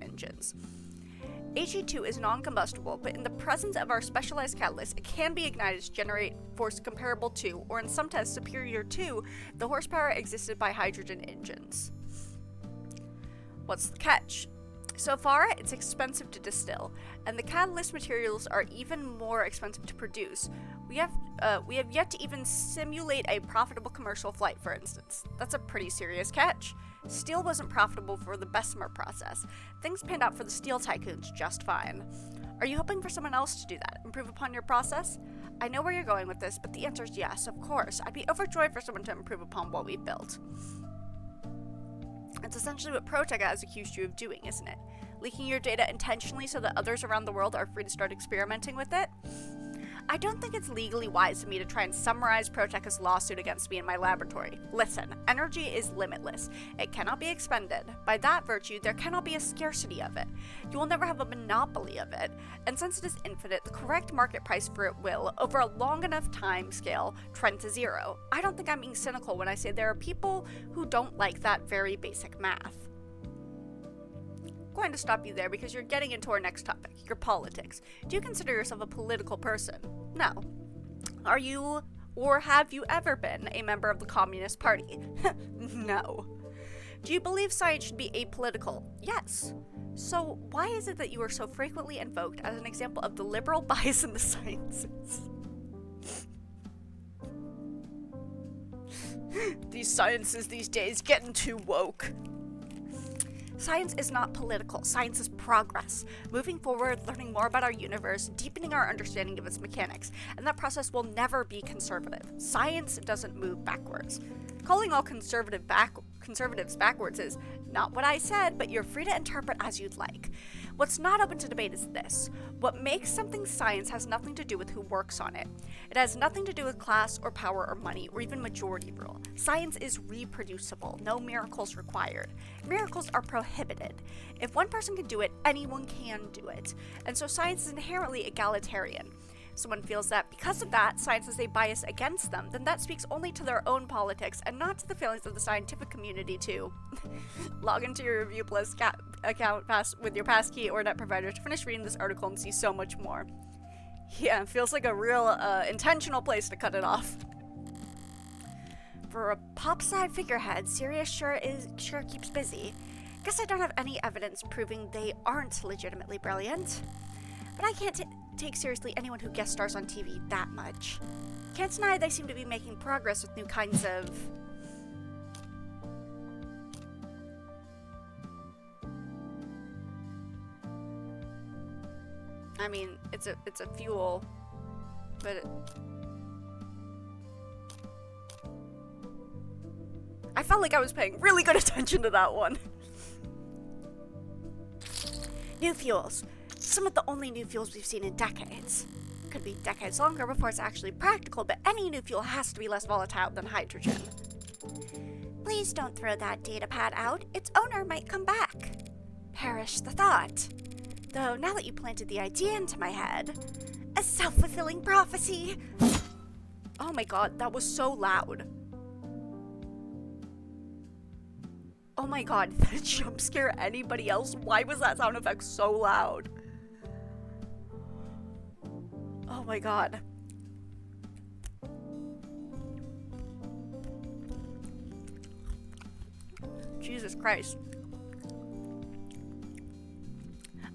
engines? He2 is non-combustible, but in the presence of our specialized catalyst, it can be ignited to generate force comparable to, or in some tests superior to, the horsepower existed by hydrogen engines. What's the catch? So far, it's expensive to distill, and the catalyst materials are even more expensive to produce. We have yet to even simulate a profitable commercial flight, for instance. That's a pretty serious catch. Steel wasn't profitable for the Bessemer process. Things panned out for the steel tycoons just fine. Are you hoping for someone else to do that? Improve upon your process? I know where you're going with this, but the answer is yes, of course. I'd be overjoyed for someone to improve upon what we've built. It's essentially what Proteca has accused you of doing, isn't it? Leaking your data intentionally so that others around the world are free to start experimenting with it? I don't think it's legally wise of me to try and summarize Proteca's lawsuit against me in my laboratory. Listen, energy is limitless. It cannot be expended. By that virtue, there cannot be a scarcity of it. You will never have a monopoly of it. And since it is infinite, the correct market price for it will, over a long enough time scale, trend to zero. I don't think I'm being cynical when I say there are people who don't like that very basic math. I'm going to stop you there because you're getting into our next topic, your politics. Do you consider yourself a political person? No. Are you, or have you ever been, a member of the Communist Party? No. Do you believe science should be apolitical? Yes. So why is it that you are so frequently invoked as an example of the liberal bias in the sciences? These sciences these days getting too woke. Science is not political. Science is progress. Moving forward, learning more about our universe, deepening our understanding of its mechanics, and that process will never be conservative. Science doesn't move backwards. Calling all conservatives backwards is not what I said, but you're free to interpret as you'd like. What's not open to debate is this. What makes something science has nothing to do with who works on it. It has nothing to do with class or power or money or even majority rule. Science is reproducible. No miracles required. Miracles are prohibited. If one person can do it, anyone can do it. And so science is inherently egalitarian. Someone feels that because of that, science has a bias against them, then that speaks only to their own politics and not to the feelings of the scientific community too. Log into your Review Plus account with your passkey or net provider to finish reading this article and see so much more. Yeah, it feels like a real intentional place to cut it off. For a pop-side figurehead, Sirius sure keeps busy. Guess I don't have any evidence proving they aren't legitimately brilliant. But I can't take seriously anyone who guest stars on TV that much. Can't deny they seem to be making progress with new kinds of... I mean, it's a fuel, but I felt like I was paying really good attention to that one. New fuels. Some of the only new fuels we've seen in decades. Could be decades longer before it's actually practical, but any new fuel has to be less volatile than hydrogen. Please don't throw that datapad out. Its owner might come back. Perish the thought. Though now that you planted the idea into my head, a self-fulfilling prophecy. Oh my god, that was so loud. Oh my god, did that jump scare anybody else? Why was that sound effect so loud? Oh my god. Jesus Christ.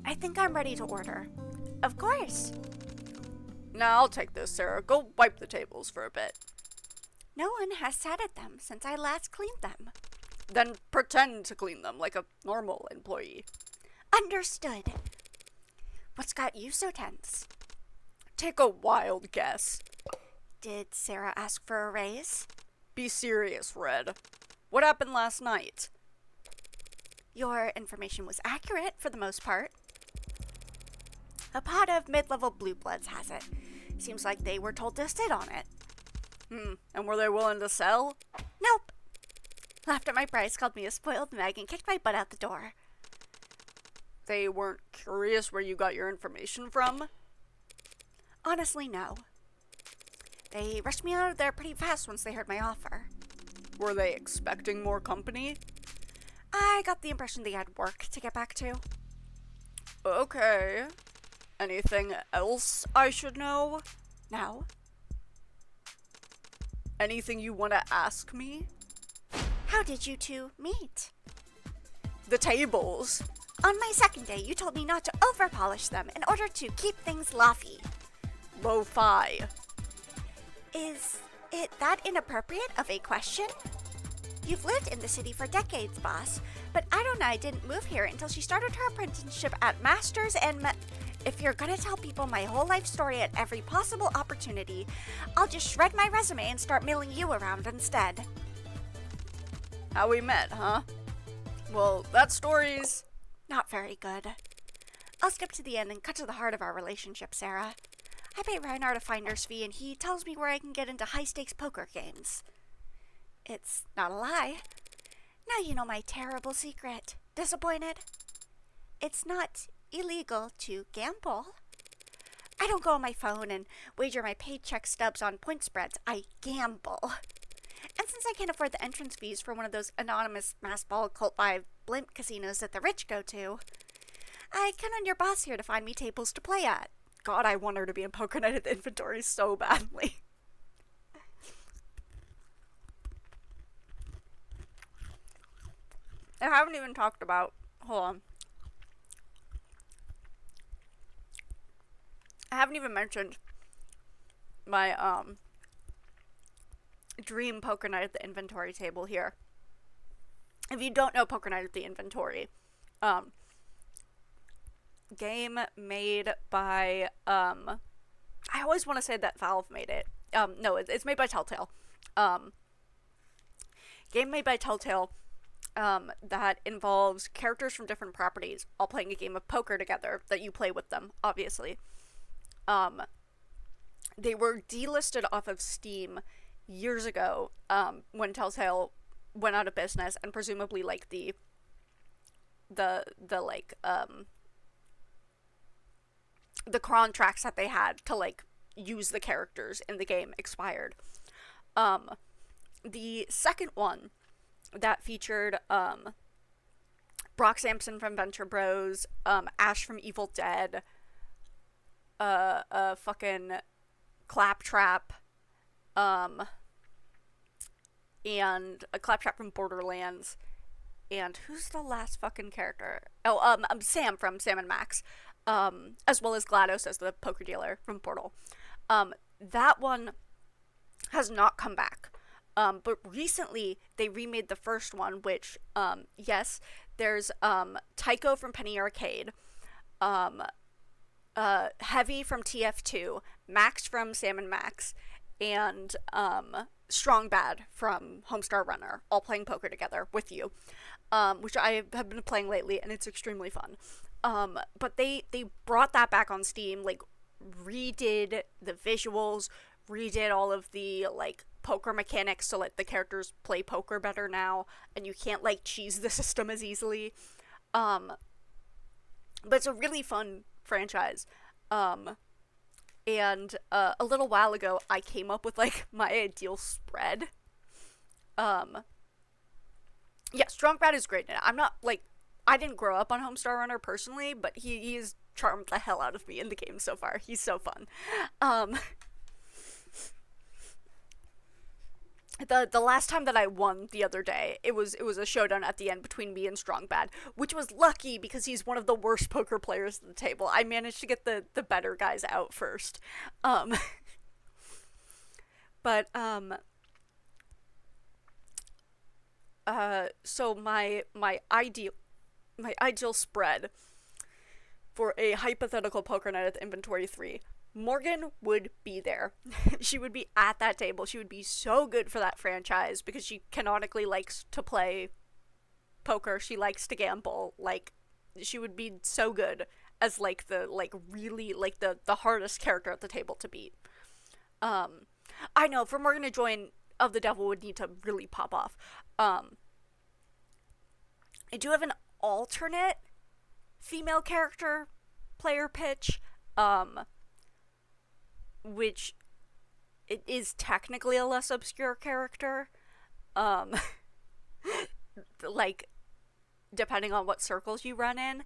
I think I'm ready to order. Of course. Nah, I'll take this, Sarah. Go wipe the tables for a bit. No one has sat at them since I last cleaned them. Then pretend to clean them like a normal employee. Understood. What's got you so tense? Take a wild guess. Did Sarah ask for a raise? Be serious, Red. What happened last night? Your information was accurate for the most part. A pot of mid-level blue bloods has it. Seems like they were told to sit on it. And were they willing to sell? Nope. Laughed at my price, called me a spoiled meg, and kicked my butt out the door. They weren't curious where you got your information from? Honestly, no. They rushed me out of there pretty fast once they heard my offer. Were they expecting more company? I got the impression they had work to get back to. Okay. Anything else I should know? No. Anything you want to ask me? How did you two meet? The tables. On my second day, you told me not to over-polish them in order to keep things lofi. Lo-fi. Is it that inappropriate of a question? You've lived in the city for decades, boss, but Adonai didn't move here until she started her apprenticeship at Masters and If you're gonna tell people my whole life story at every possible opportunity, I'll just shred my resume and start mailing you around instead. How we met, huh? Well, that story's not very good. I'll skip to the end and cut to the heart of our relationship, Sarah. I pay Reinhardt a finder's fee and he tells me where I can get into high-stakes poker games. It's not a lie. Now you know my terrible secret. Disappointed? It's not illegal to gamble. I don't go on my phone and wager my paycheck stubs on point spreads. I gamble. And since I can't afford the entrance fees for one of those anonymous mass ball cult vibe blimp casinos that the rich go to, I count on your boss here to find me tables to play at. God, I want her to be in Poker Night at the Inventory so badly. I haven't even talked about... Hold on. I haven't even mentioned my, dream poker night at the inventory table here. If you don't know Poker Night at the Inventory, um, game made by, I always want to say that Valve made it. No, it's made by Telltale. Um, Game made by Telltale, that involves characters from different properties all playing a game of poker together that you play with them, obviously. Um, they were delisted off of Steam years ago, when Telltale went out of business, and presumably like the like the contracts that they had to like use the characters in the game expired. Um, the second one that featured Brock Sampson from Venture Bros, Ash from Evil Dead, fucking Claptrap, and a Claptrap from Borderlands, and who's the last fucking character? Oh, Sam from Sam and Max, as well as GLaDOS as the poker dealer from Portal. That one has not come back. But recently they remade the first one, which, yes, there's, Tycho from Penny Arcade, Heavy from TF2, Max from Sam and Max, and, Strong Bad from Homestar Runner, all playing poker together with you, which I have been playing lately, and it's extremely fun. But they brought that back on Steam, like, redid the visuals, redid all of the, like, poker mechanics to let the characters play poker better now, and you can't, like, cheese the system as easily. But it's a really fun franchise. And a little while ago, I came up with, like, my ideal spread. Yeah, Strong Bad is great. I'm not, like, I didn't grow up on Homestar Runner personally, but he has charmed the hell out of me in the game so far. He's so fun. The last time that I won the other day, it was a showdown at the end between me and Strong Bad, which was lucky because he's one of the worst poker players at the table. I managed to get the better guys out first. But so my ideal spread for a hypothetical poker night at the Inventory 3. Morgan would be there. She would be at that table. She would be so good for that franchise because she canonically likes to play poker. She likes to gamble. Like, she would be so good as, like, the, like, really, like, the hardest character at the table to beat. I know, for Morgan to join, Of the Devil would need to really pop off. I do have an alternate female character player pitch, which it is technically a less obscure character, like, depending on what circles you run in,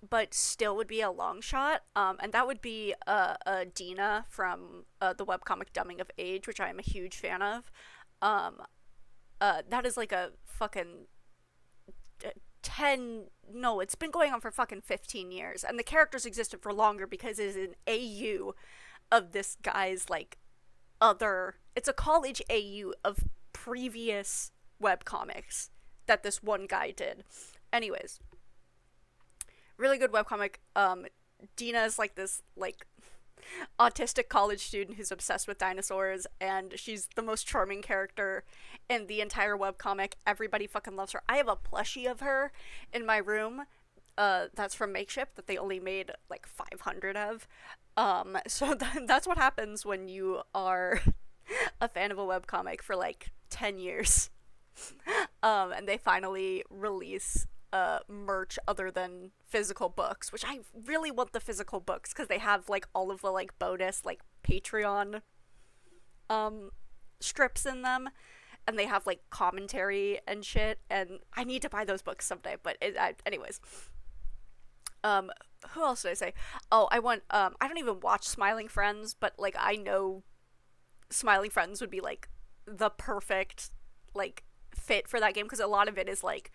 but still would be a long shot, and that would be, Dina from, the webcomic Dumbing of Age, which I am a huge fan of. That is like a fucking it's been going on for fucking 15 years, and the characters existed for longer because it is an AU of this guy's, like, it's a college AU of previous webcomics that this one guy did. Anyways, really good webcomic. Dina is, like, this, like, autistic college student who's obsessed with dinosaurs, and she's the most charming character in the entire webcomic. Everybody fucking loves her. I have a plushie of her in my room, that's from Makeshift, that they only made, like, 500 of. So that's what happens when you are a fan of a webcomic for, like, 10 years. And they finally release merch other than physical books, which I really want the physical books because they have, like, all of the, like, bonus, like, Patreon strips in them, and they have, like, commentary and shit, and I need to buy those books someday. But anyways, who else did I say? Oh, I don't even watch Smiling Friends, but, like, I know Smiling Friends would be, like, the perfect, like, fit for that game, because a lot of it is, like,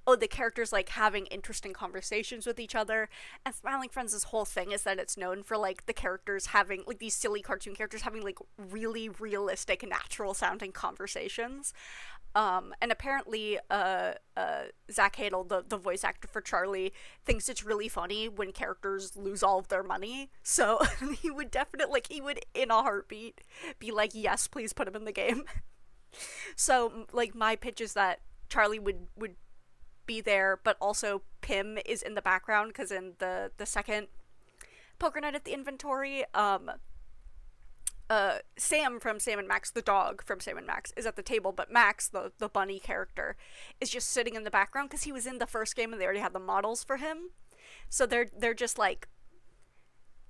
oh, the characters like having interesting conversations with each other. And Smiling Friends' whole thing is that it's known for like the characters having like these silly cartoon characters having like really realistic, natural sounding conversations. And apparently, Zach Hadel, the voice actor for Charlie, thinks it's really funny when characters lose all of their money. So he would definitely, like, he would in a heartbeat be like, yes, please put him in the game. So, like, my pitch is that Charlie would be there, but also Pim is in the background, because in the second Poker Night at the Inventory, Sam from Sam and Max, the dog from Sam and Max, is at the table, but Max, the bunny character, is just sitting in the background because he was in the first game and they already had the models for him. So they're just like,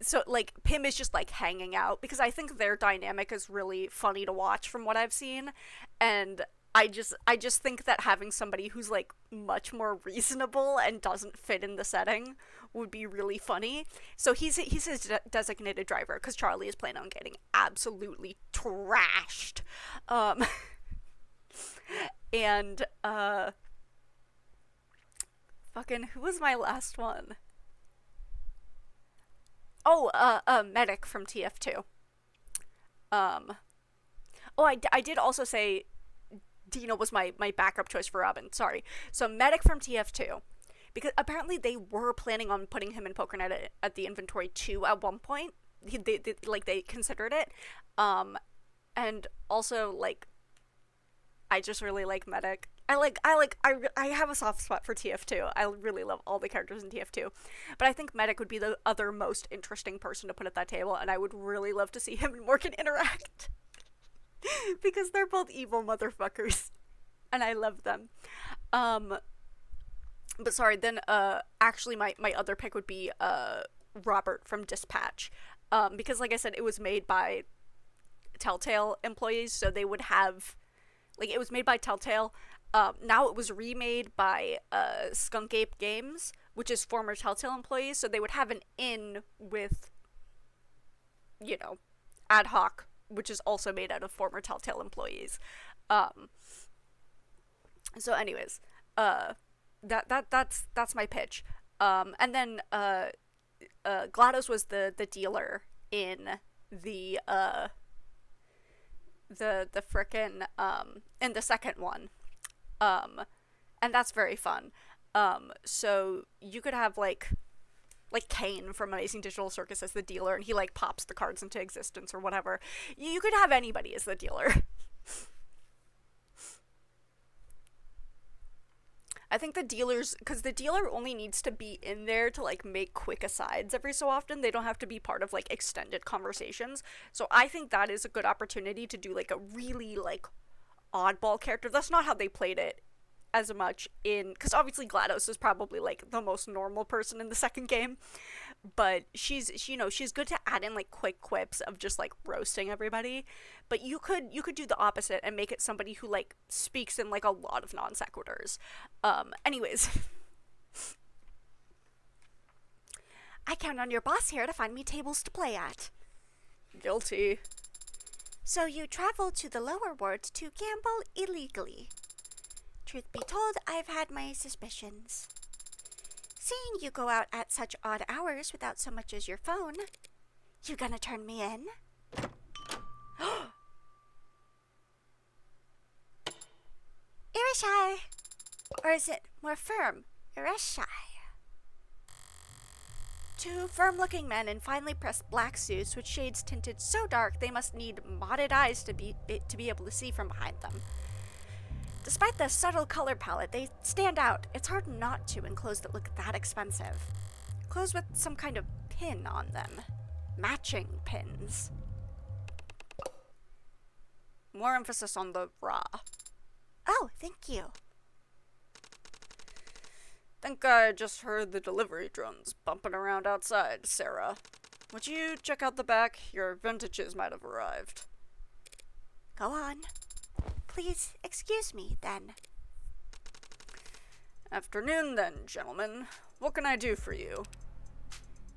so like Pim is just like hanging out, because I think their dynamic is really funny to watch from what I've seen, and I just think that having somebody who's like much more reasonable and doesn't fit in the setting would be really funny. So he's his designated driver, because Charlie is planning on getting absolutely trashed. Um, and fucking who was my last one? Oh, Medic from TF2. Um, oh, I did also say Dina was my backup choice for Robin. Sorry. So Medic from TF2, because apparently they were planning on putting him in Poker Night at the Inventory 2 at one point. They considered it. And also, like, I just really like Medic. I have a soft spot for TF2. I really love all the characters in TF2. But I think Medic would be the other most interesting person to put at that table, and I would really love to see him and Morgan interact. Because they're both evil motherfuckers. And I love them. But sorry, then actually my other pick would be Robert from Dispatch. Because like I said, it was made by Telltale employees, so they would have, like, it was made by Telltale. Now it was remade by Skunk Ape Games, which is former Telltale employees, so they would have an in with, you know, Ad Hoc, which is also made out of former Telltale employees. So anyways, that's my pitch. And then GLaDOS was the dealer in the frickin' in the second one. And that's very fun. So you could have like Kane from Amazing Digital Circus as the dealer, and he like pops the cards into existence or whatever. You could have anybody as the dealer. I think the dealers, because the dealer only needs to be in there to like make quick asides every so often. They don't have to be part of like extended conversations. So I think that is a good opportunity to do like a really like oddball character. That's not how they played it as much in, because obviously GLaDOS is probably like the most normal person in the second game, but she's good to add in like quick quips of just like roasting everybody. But you could do the opposite and make it somebody who like speaks in like a lot of non sequiturs. Anyways, I count on your boss here to find me tables to play at. Guilty. So you travel to the lower wards to gamble illegally. Truth be told, I've had my suspicions. Seeing you go out at such odd hours without so much as your phone, you gonna turn me in? Irishai! Or is it more firm? Irishai. Two firm-looking men in finely pressed black suits with shades tinted so dark they must need modded eyes to be able to see from behind them. Despite the subtle color palette, they stand out. It's hard not to in clothes that look that expensive. Clothes with some kind of pin on them. Matching pins. More emphasis on the raw. Oh, thank you. Think I just heard the delivery drones bumping around outside, Sarah. Would you check out the back? Your vintages might have arrived. Go on. Please excuse me, then. Afternoon, then, gentlemen. What can I do for you?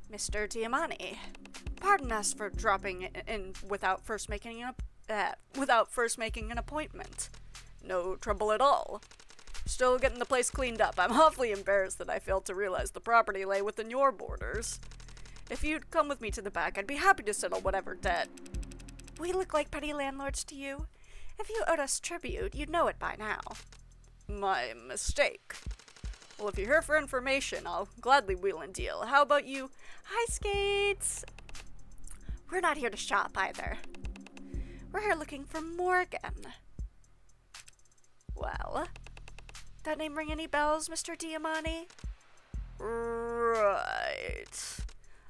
Mr. Diamani, pardon us for dropping in without first making an appointment. No trouble at all. Still getting the place cleaned up. I'm awfully embarrassed that I failed to realize the property lay within your borders. If you'd come with me to the back, I'd be happy to settle whatever debt. We look like petty landlords to you. If you owed us tribute, you'd know it by now. My mistake. Well, if you're here for information, I'll gladly wheel and deal. How about you? Hi, Skates! We're not here to shop, either. We're here looking for Morgan. Well, that name ring any bells, Mr. Diamante? Right.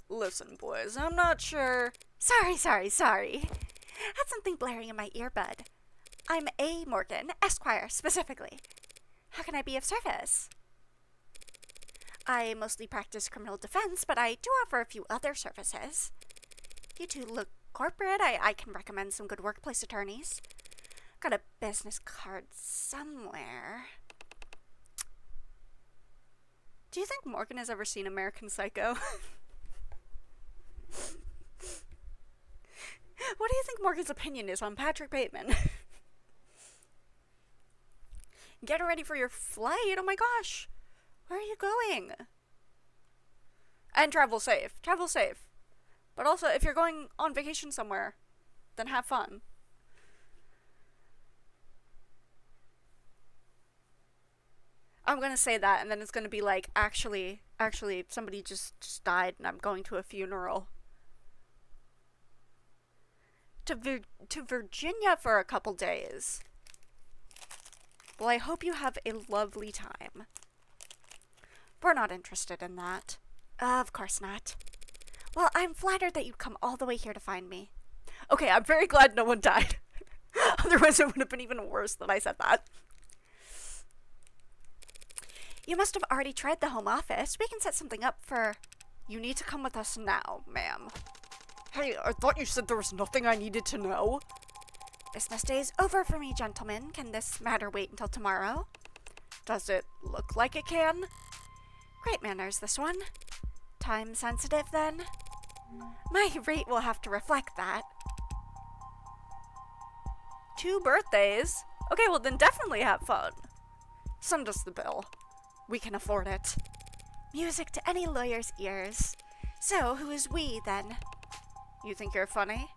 Listen, boys, I'm not sure... Sorry. Had something blaring in my earbud. I'm A. Morgan, Esquire, specifically. How can I be of service? I mostly practice criminal defense, but I do offer a few other services. You two look corporate. I can recommend some good workplace attorneys. Got a business card somewhere. Do you think Morgan has ever seen American Psycho? What do you think Morgan's opinion is on Patrick Bateman? Getting ready for your flight? Oh my gosh. Where are you going? And travel safe. Travel safe. But also, if you're going on vacation somewhere, then have fun. I'm gonna say that, and then it's gonna be like, actually, somebody just died, and I'm going to a funeral. To Virginia for a couple days. Well, I hope you have a lovely time. We're not interested in that. Of course not. Well, I'm flattered that you'd come all the way here to find me. Okay, I'm very glad no one died. Otherwise, it would have been even worse that I said that. You must have already tried the home office. We can set something up for... You need to come with us now, ma'am. Hey, I thought you said there was nothing I needed to know. Business day is over for me, gentlemen. Can this matter wait until tomorrow? Does it look like it can? Great manners, this one. Time sensitive, then? My rate will have to reflect that. 2 birthdays? Okay, well then definitely have fun. Send us the bill. We can afford it. Music to any lawyer's ears. So, who is we, then? You think you're funny?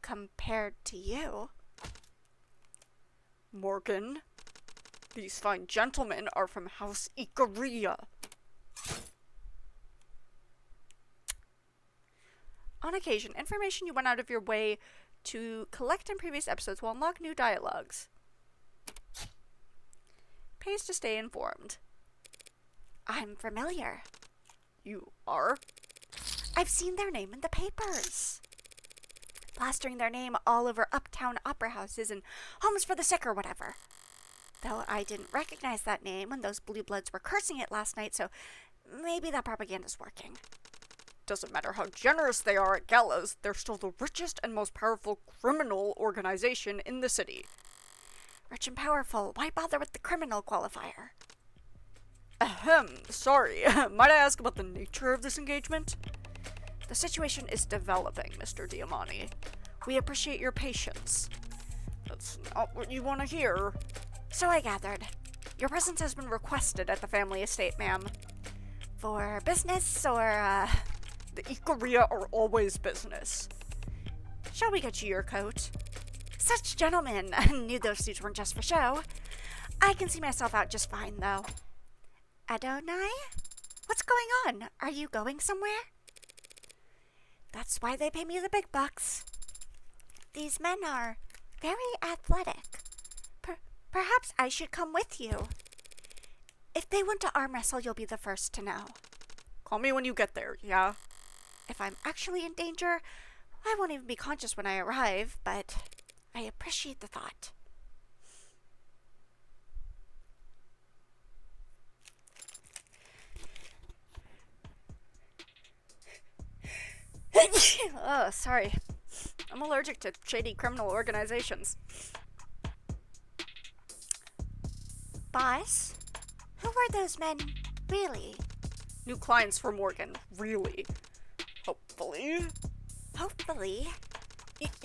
Compared to you. Morgan, these fine gentlemen are from House Ikaria. On occasion, information you went out of your way to collect in previous episodes will unlock new dialogues. Pays to stay informed. I'm familiar. You are? I've seen their name in the papers. Plastering their name all over uptown opera houses and homes for the sick or whatever. Though I didn't recognize that name when those blue bloods were cursing it last night, so maybe that propaganda's working. Doesn't matter how generous they are at galas, they're still the richest and most powerful criminal organization in the city. Rich and powerful, why bother with the criminal qualifier? Ahem, sorry. Might I ask about the nature of this engagement? The situation is developing, Mr. Diamante. We appreciate your patience. That's not what you want to hear. So I gathered. Your presence has been requested at the family estate, ma'am. For business, or, The Ikaria are always business. Shall we get you your coat? Such gentlemen. I knew those suits weren't just for show. I can see myself out just fine, though. Adonai? What's going on? Are you going somewhere? That's why they pay me the big bucks. These men are very athletic. Perhaps I should come with you. If they want to arm wrestle, you'll be the first to know. Call me when you get there, yeah? If I'm actually in danger, I won't even be conscious when I arrive, but I appreciate the thought. Oh, sorry. I'm allergic to shady criminal organizations. Boss? Who were those men, really? New clients for Morgan, really. Hopefully. Hopefully?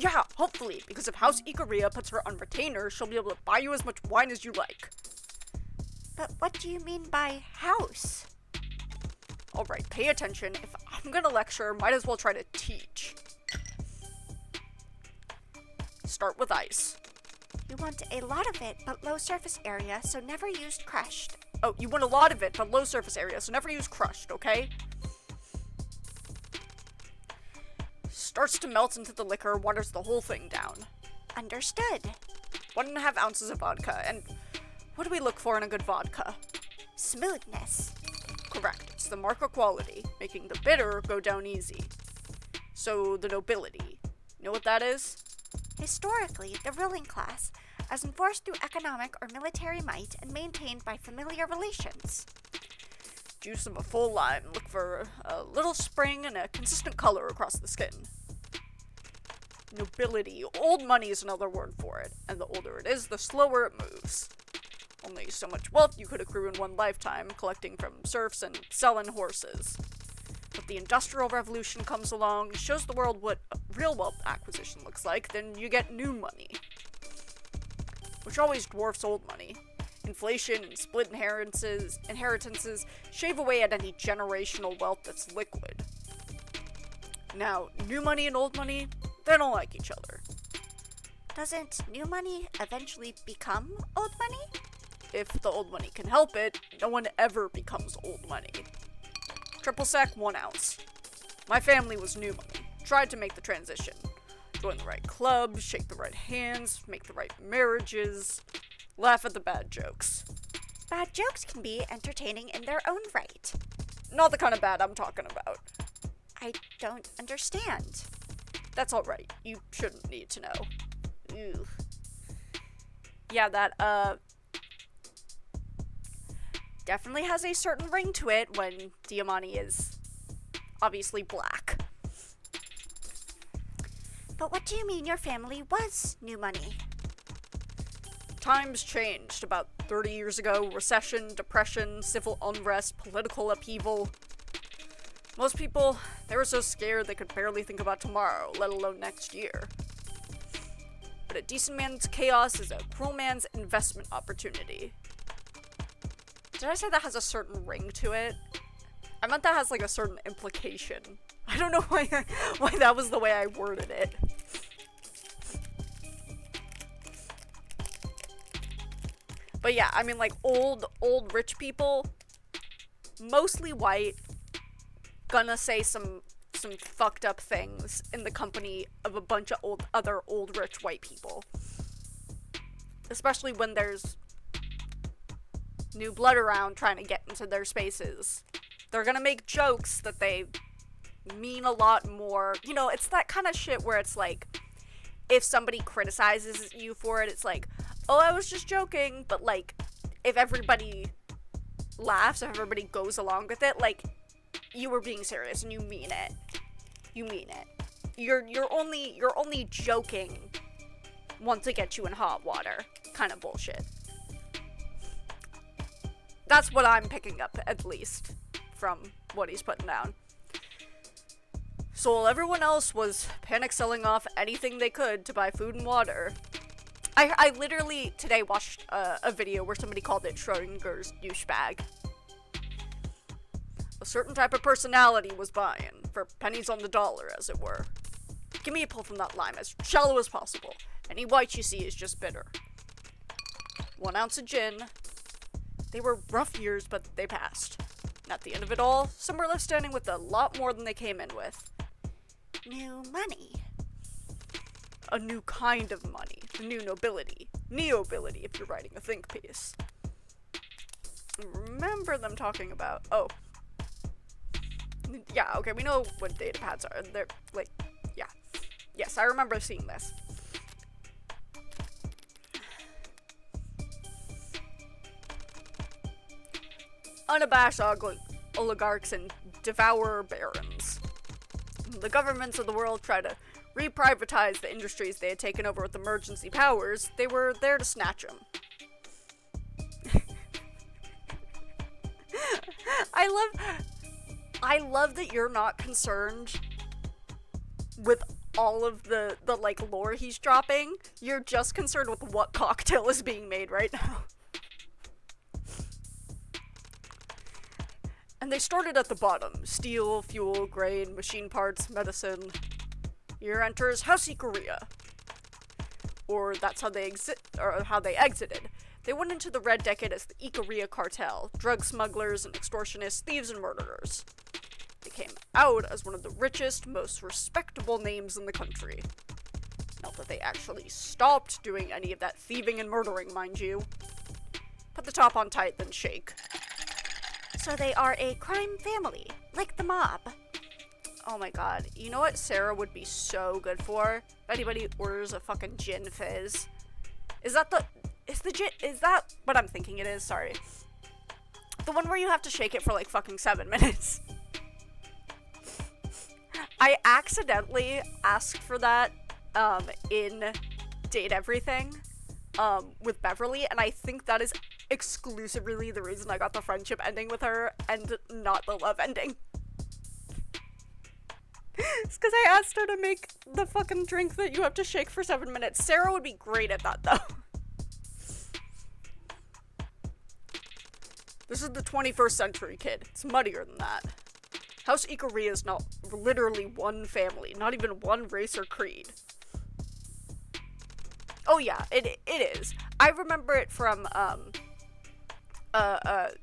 Yeah, hopefully, because if House Ikaria puts her on retainer, she'll be able to buy you as much wine as you like. But what do you mean by house? Alright, pay attention. If I'm gonna lecture, might as well try to teach. Start with ice. You want a lot of it, but low surface area, so never used crushed. Oh, you want a lot of it, but low surface area, so never use crushed, okay? Starts to melt into the liquor, waters the whole thing down. Understood. 1.5 ounces of vodka, and what do we look for in a good vodka? Smoothness. Correct, it's the mark of quality, making the bitter go down easy. So, the nobility. You know what that is? Historically, the ruling class, as enforced through economic or military might and maintained by familiar relations. Juice of a full lime, look for a little spring and a consistent color across the skin. Nobility. Old money is another word for it, and the older it is, the slower it moves. Only so much wealth you could accrue in one lifetime, collecting from serfs and selling horses. But the Industrial Revolution comes along, shows the world what real wealth acquisition looks like, then you get new money. Which always dwarfs old money. Inflation and split inheritances shave away at any generational wealth that's liquid. Now, new money and old money, they don't like each other. Doesn't new money eventually become old money? If the old money can help it, no one ever becomes old money. Triple sec, 1 ounce. My family was new money. Tried to make the transition. Join the right clubs, shake the right hands, make the right marriages, laugh at the bad jokes. Bad jokes can be entertaining in their own right. Not the kind of bad I'm talking about. I don't understand. That's alright. You shouldn't need to know. Ew. Yeah, that, definitely has a certain ring to it when Diamani is obviously black. But what do you mean your family was new money? Times changed about 30 years ago. Recession, depression, civil unrest, political upheaval. Most people, they were so scared they could barely think about tomorrow, let alone next year. But a decent man's chaos is a cruel man's investment opportunity. Did I say that has a certain ring to it? I meant that has like a certain implication. I don't know why that was the way I worded it. But yeah, I mean like old rich people, mostly white, gonna say some fucked up things in the company of a bunch of other old rich white people. Especially when there's new blood around trying to get into their spaces. They're gonna make jokes that they mean a lot more. You know, it's that kind of shit where it's like, if somebody criticizes you for it, it's like, oh, I was just joking, but like, if everybody laughs, if everybody goes along with it, like, you were being serious and you mean it. You mean it. You're only joking once to get you in hot water kind of bullshit. That's what I'm picking up, at least, from what he's putting down. So while everyone else was panic selling off anything they could to buy food and water, I literally today watched a video where somebody called it Schrodinger's douchebag. A certain type of personality was buying, for pennies on the dollar, as it were. Give me a pull from that lime, as shallow as possible. Any white you see is just bitter. 1 ounce of gin. They were rough years, but they passed. And at the end of it all, some were left standing with a lot more than they came in with. New money. A new kind of money. A new nobility. Neo-bility, if you're writing a think piece. Remember them talking about... Oh. Yeah, okay, we know what data pads are. They're, like, yeah. Yes, I remember seeing this. Unabashed oligarchs and devourer barons. The governments of the world try to re-privatize the industries they had taken over with emergency powers. They were there to snatch them. I love that you're not concerned with all of the like lore he's dropping. You're just concerned with what cocktail is being made right now. And they started at the bottom. Steel, fuel, grain, machine parts, medicine. Here enters House Ikaria. Or that's how they exited. They went into the Red Decade as the Ikaria Cartel, drug smugglers and extortionists, thieves and murderers. They came out as one of the richest, most respectable names in the country. Not that they actually stopped doing any of that thieving and murdering, mind you. Put the top on tight, then shake. So they are a crime family, like the mob. Oh my god. You know what Sarah would be so good for? If anybody orders a fucking gin fizz. Is that what I'm thinking it is? Sorry. The one where you have to shake it for like fucking 7 minutes. I accidentally asked for that, in Date Everything, with Beverly, and I think that is exclusively the reason I got the friendship ending with her, and not the love ending. It's because I asked her to make the fucking drink that you have to shake for 7 minutes. Sarah would be great at that, though. This is the 21st century, kid. It's muddier than that. House Ikaria is not literally one family, not even one race or creed. Oh yeah, it is. I remember it from, that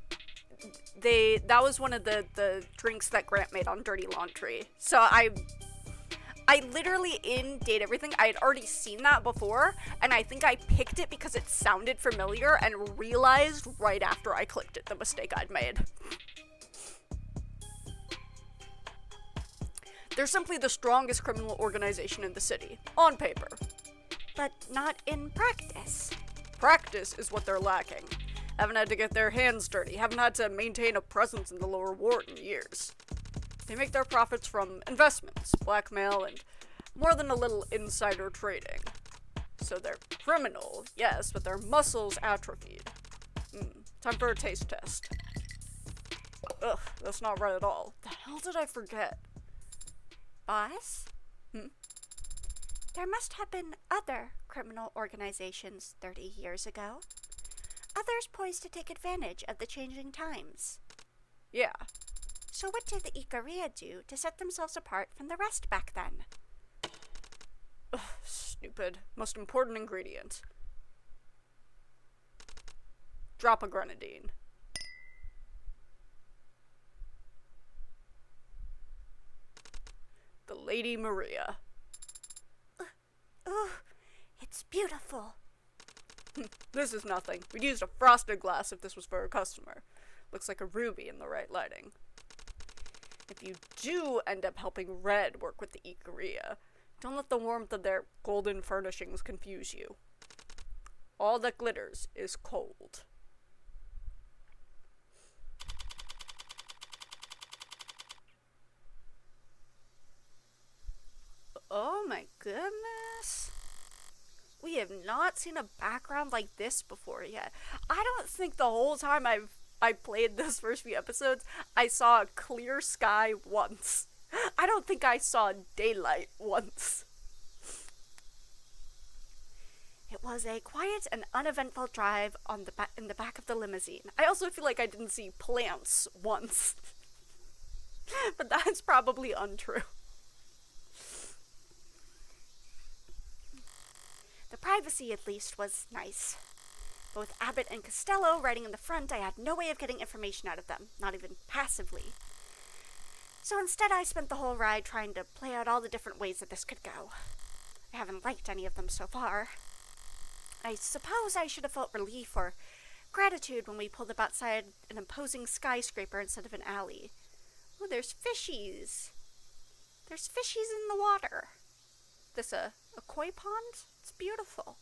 was one of the drinks that Grant made on Dirty Laundry. So I literally, in Date Everything, I had already seen that before, and I think I picked it because it sounded familiar and realized right after I clicked it the mistake I'd made. They're simply the strongest criminal organization in the city, on paper. But not in practice. Practice is what they're lacking. Haven't had to get their hands dirty, haven't had to maintain a presence in the lower ward in years. They make their profits from investments, blackmail, and more than a little insider trading. So they're criminal, yes, but their muscles atrophied. Time for a taste test. Ugh, that's not right at all. The hell did I forget? Boss? There must have been other criminal organizations 30 years ago. Others poised to take advantage of the changing times. Yeah. So what did the Ikaria do to set themselves apart from the rest back then? Ugh, stupid. Most important ingredient. Drop a grenadine. The Lady Maria. It's beautiful. This is nothing. We'd used a frosted glass if this was for a customer. Looks like a ruby in the right lighting. If you do end up helping Red work with the Ikaria, don't let the warmth of their golden furnishings confuse you. All that glitters is cold. Oh my goodness. We have not seen a background like this before yet. I don't think the whole time I played those first few episodes, I saw a clear sky once. I don't think I saw daylight once. It was a quiet and uneventful drive in the back of the limousine. I also feel like I didn't see plants once. But that's probably untrue. The privacy, at least, was nice. But with Abbott and Costello riding in the front, I had no way of getting information out of them, not even passively. So instead, I spent the whole ride trying to play out all the different ways that this could go. I haven't liked any of them so far. I suppose I should have felt relief or gratitude when we pulled up outside an imposing skyscraper instead of an alley. Oh, there's fishies. There's fishies in the water. This a koi pond? It's beautiful.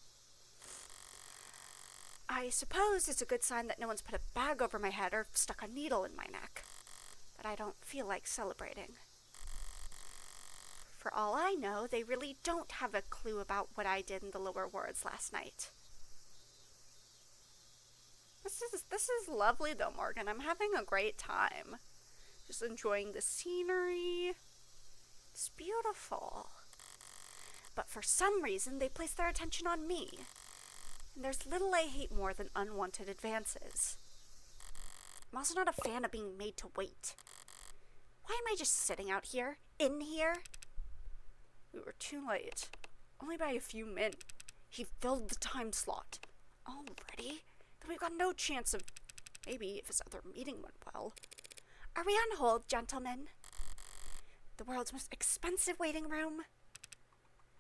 I suppose it's a good sign that no one's put a bag over my head or stuck a needle in my neck. But I don't feel like celebrating. For all I know, they really don't have a clue about what I did in the lower wards last night. This is lovely though, Morgan. I'm having a great time. Just enjoying the scenery. It's beautiful. But for some reason, they place their attention on me. And there's little I hate more than unwanted advances. I'm also not a fan of being made to wait. Why am I just sitting out here? In here? We were too late. Only by a few minutes. He filled the time slot. Already? Then we've got no chance of... Maybe if his other meeting went well. Are we on hold, gentlemen? The world's most expensive waiting room?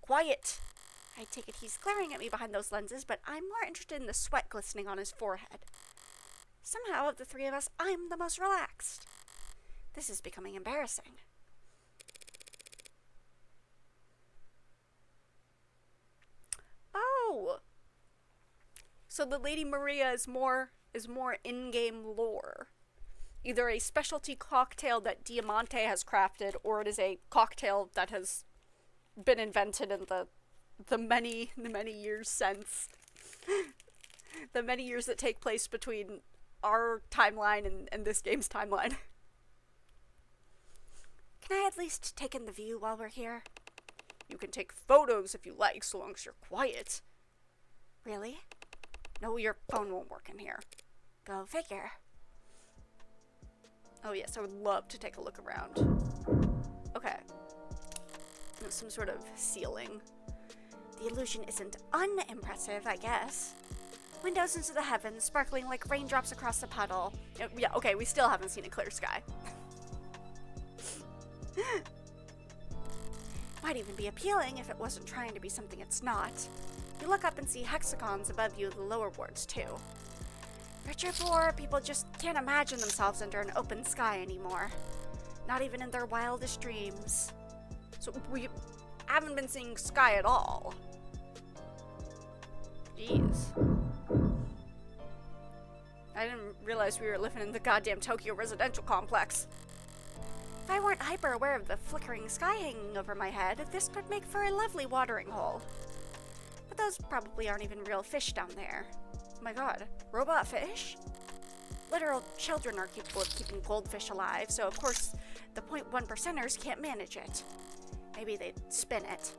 Quiet! I take it he's glaring at me behind those lenses, but I'm more interested in the sweat glistening on his forehead. Somehow, of the three of us, I'm the most relaxed. This is becoming embarrassing. Oh! So the Lady Maria is more in-game lore. Either a specialty cocktail that Diamante has crafted, or it is a cocktail that has been invented in the many years since. The many years that take place between our timeline and this game's timeline. Can I at least take in the view while we're here? You can take photos if you like, so long as you're quiet. Really? No, your phone won't work in here. Go figure. Oh yes, I would love to take a look around. Okay. There's some sort of ceiling. The illusion isn't unimpressive, I guess. Windows into the heavens, sparkling like raindrops across a puddle. Yeah, okay, we still haven't seen a clear sky. Might even be appealing if it wasn't trying to be something it's not. You look up and see hexagons above you in the lower wards, too. Rich or poor, people just can't imagine themselves under an open sky anymore. Not even in their wildest dreams. So we haven't been seeing sky at all. Jeez. I didn't realize we were living in the goddamn Tokyo residential complex. If I weren't hyper aware of the flickering sky hanging over my head, this could make for a lovely watering hole. But those probably aren't even real fish down there. Oh my god, robot fish? Literal children are capable of keeping goldfish alive, so of course the 0.1%ers can't manage it. Maybe they'd spin it.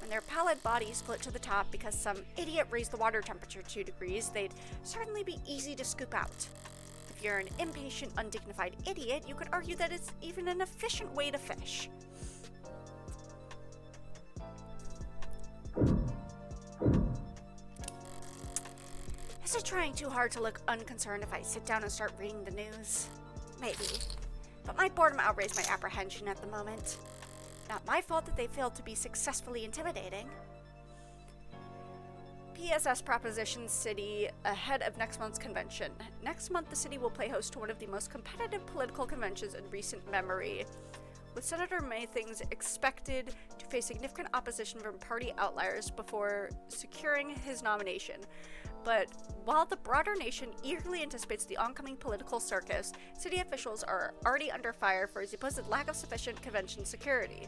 When their pallid bodies float to the top because some idiot raised the water temperature 2 degrees, they'd certainly be easy to scoop out. If you're an impatient, undignified idiot, you could argue that it's even an efficient way to fish. Is it trying too hard to look unconcerned if I sit down and start reading the news? Maybe. But my boredom outweighs my apprehension at the moment. Not my fault that they failed to be successfully intimidating. PSS propositions City ahead of next month's convention. Next month, the city will play host to one of the most competitive political conventions in recent memory, with Senator Maythings expected to face significant opposition from party outliers before securing his nomination. But while the broader nation eagerly anticipates the oncoming political circus, city officials are already under fire for a supposed lack of sufficient convention security.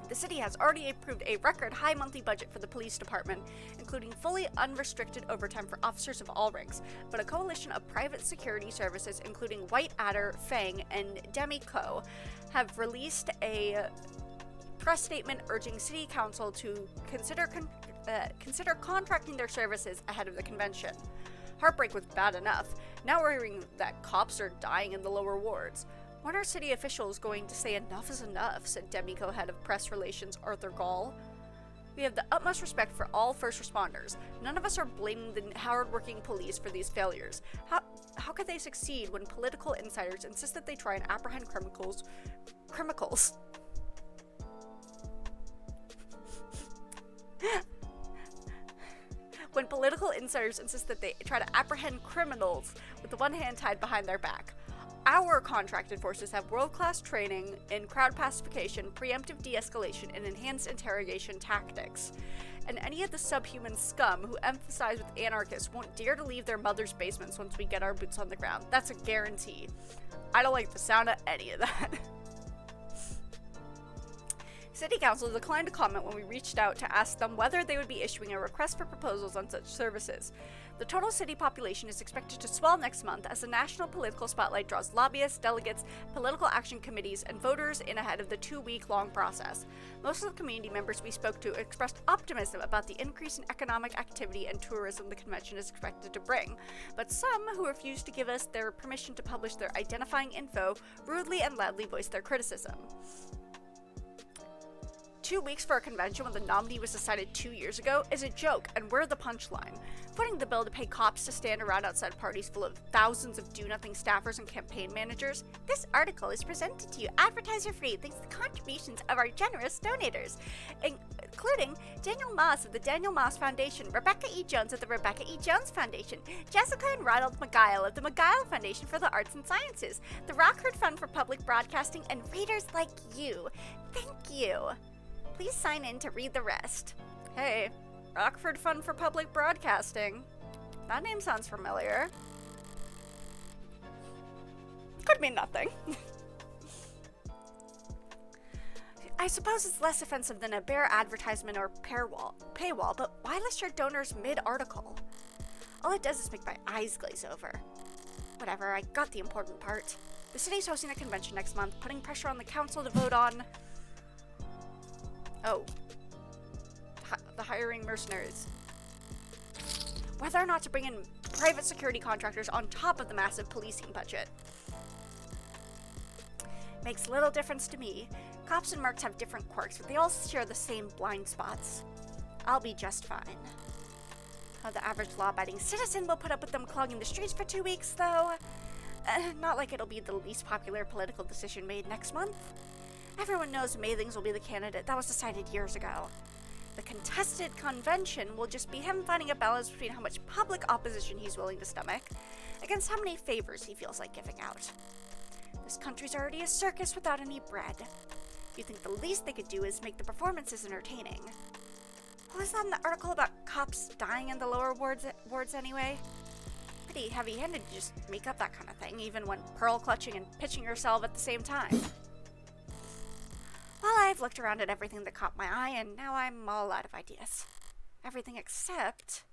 The city has already approved a record high monthly budget for the police department, including fully unrestricted overtime for officers of all ranks, but a coalition of private security services, including White Adder, Fang, and Demico, have released a press statement urging city council to consider contracting their services ahead of the convention. Heartbreak was bad enough. Now we're hearing that cops are dying in the lower wards. When are city officials going to say enough is enough, said Demico head of press relations Arthur Gall. We have the utmost respect for all first responders. None of us are blaming the hard-working police for these failures. How could they succeed when political insiders insist that they try and apprehend criminals? When political insiders insist that they try to apprehend criminals with the one hand tied behind their back. Our contracted forces have world-class training in crowd pacification, preemptive de-escalation, and enhanced interrogation tactics. And any of the subhuman scum who emphasize with anarchists won't dare to leave their mother's basements once we get our boots on the ground. That's a guarantee. I don't like the sound of any of that. City Council declined to comment when we reached out to ask them whether they would be issuing a request for proposals on such services. The total city population is expected to swell next month as the national political spotlight draws lobbyists, delegates, political action committees, and voters in ahead of the 2-week-long process. Most of the community members we spoke to expressed optimism about the increase in economic activity and tourism the convention is expected to bring, but some, who refused to give us their permission to publish their identifying info, rudely and loudly voiced their criticism. 2 weeks for a convention when the nominee was decided 2 years ago is a joke, and we're the punchline. Footing the bill to pay cops to stand around outside parties full of thousands of do-nothing staffers and campaign managers. This article is presented to you advertiser-free thanks to the contributions of our generous donators, including Daniel Moss of the Daniel Moss Foundation, Rebecca E. Jones of the Rebecca E. Jones Foundation, Jessica and Ronald McGuile of the McGuile Foundation for the Arts and Sciences, the Rockford Fund for Public Broadcasting, and readers like you. Thank you. Please sign in to read the rest. Hey, Rockford Fund for Public Broadcasting. That name sounds familiar. Could mean nothing. I suppose it's less offensive than a bare advertisement or paywall, but why list your donors mid-article? All it does is make my eyes glaze over. Whatever, I got the important part. The city's hosting a convention next month, putting pressure on the council to vote on... the hiring mercenaries. Whether or not to bring in private security contractors on top of the massive policing budget. Makes little difference to me. Cops and mercs have different quirks, but they all share the same blind spots. I'll be just fine. The average law-abiding citizen will put up with them clogging the streets for 2 weeks, though. Not like it'll be the least popular political decision made next month. Everyone knows Maylings will be the candidate. That was decided years ago. The contested convention will just be him finding a balance between how much public opposition he's willing to stomach against how many favors he feels like giving out. This country's already a circus without any bread. You think the least they could do is make the performances entertaining. What was that in the article about cops dying in the lower wards anyway? Pretty heavy-handed to just make up that kind of thing, even when pearl clutching and pitching yourself at the same time. Well, I've looked around at everything that caught my eye, and now I'm all out of ideas. Everything except...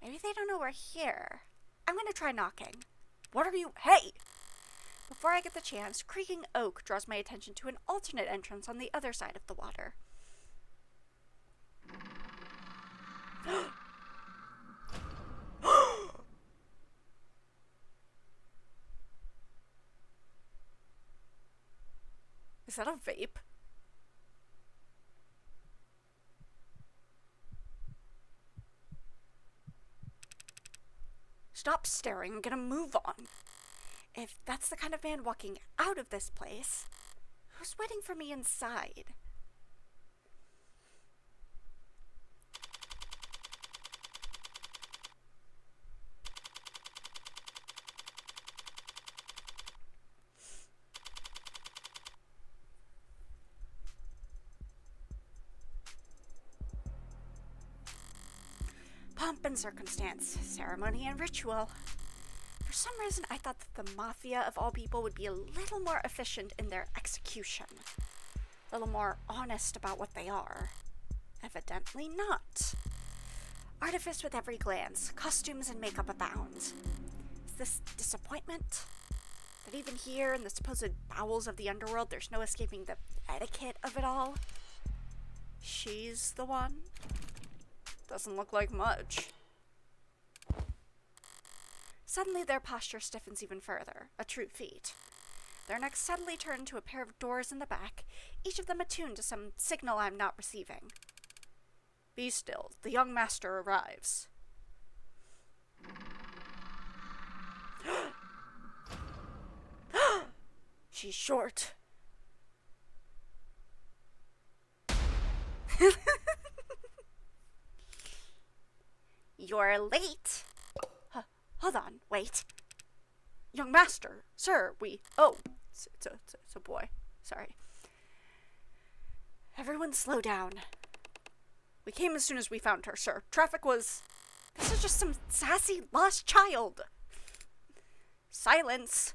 maybe they don't know we're here. I'm gonna try knocking. What are you... Hey! Before I get the chance, creaking oak draws my attention to an alternate entrance on the other side of the water. Is that a vape? Stop staring, I'm gonna move on. If that's the kind of man walking out of this place, who's waiting for me inside? Pomp and circumstance, ceremony and ritual. For some reason, I thought that the Mafia, of all people, would be a little more efficient in their execution. A little more honest about what they are. Evidently not. Artifice with every glance, costumes and makeup abound. Is this disappointment? That even here, in the supposed bowels of the underworld, there's no escaping the etiquette of it all? She's the one? Doesn't look like much. Suddenly their posture stiffens even further, a true feat. Their necks suddenly turn to a pair of doors in the back, each of them attuned to some signal I'm not receiving. Be still, the young master arrives. She's short. You're late. Hold on, wait. Young master, sir, oh, it's a boy. Sorry. Everyone slow down. We came as soon as we found her, sir. This is just some sassy lost child. Silence.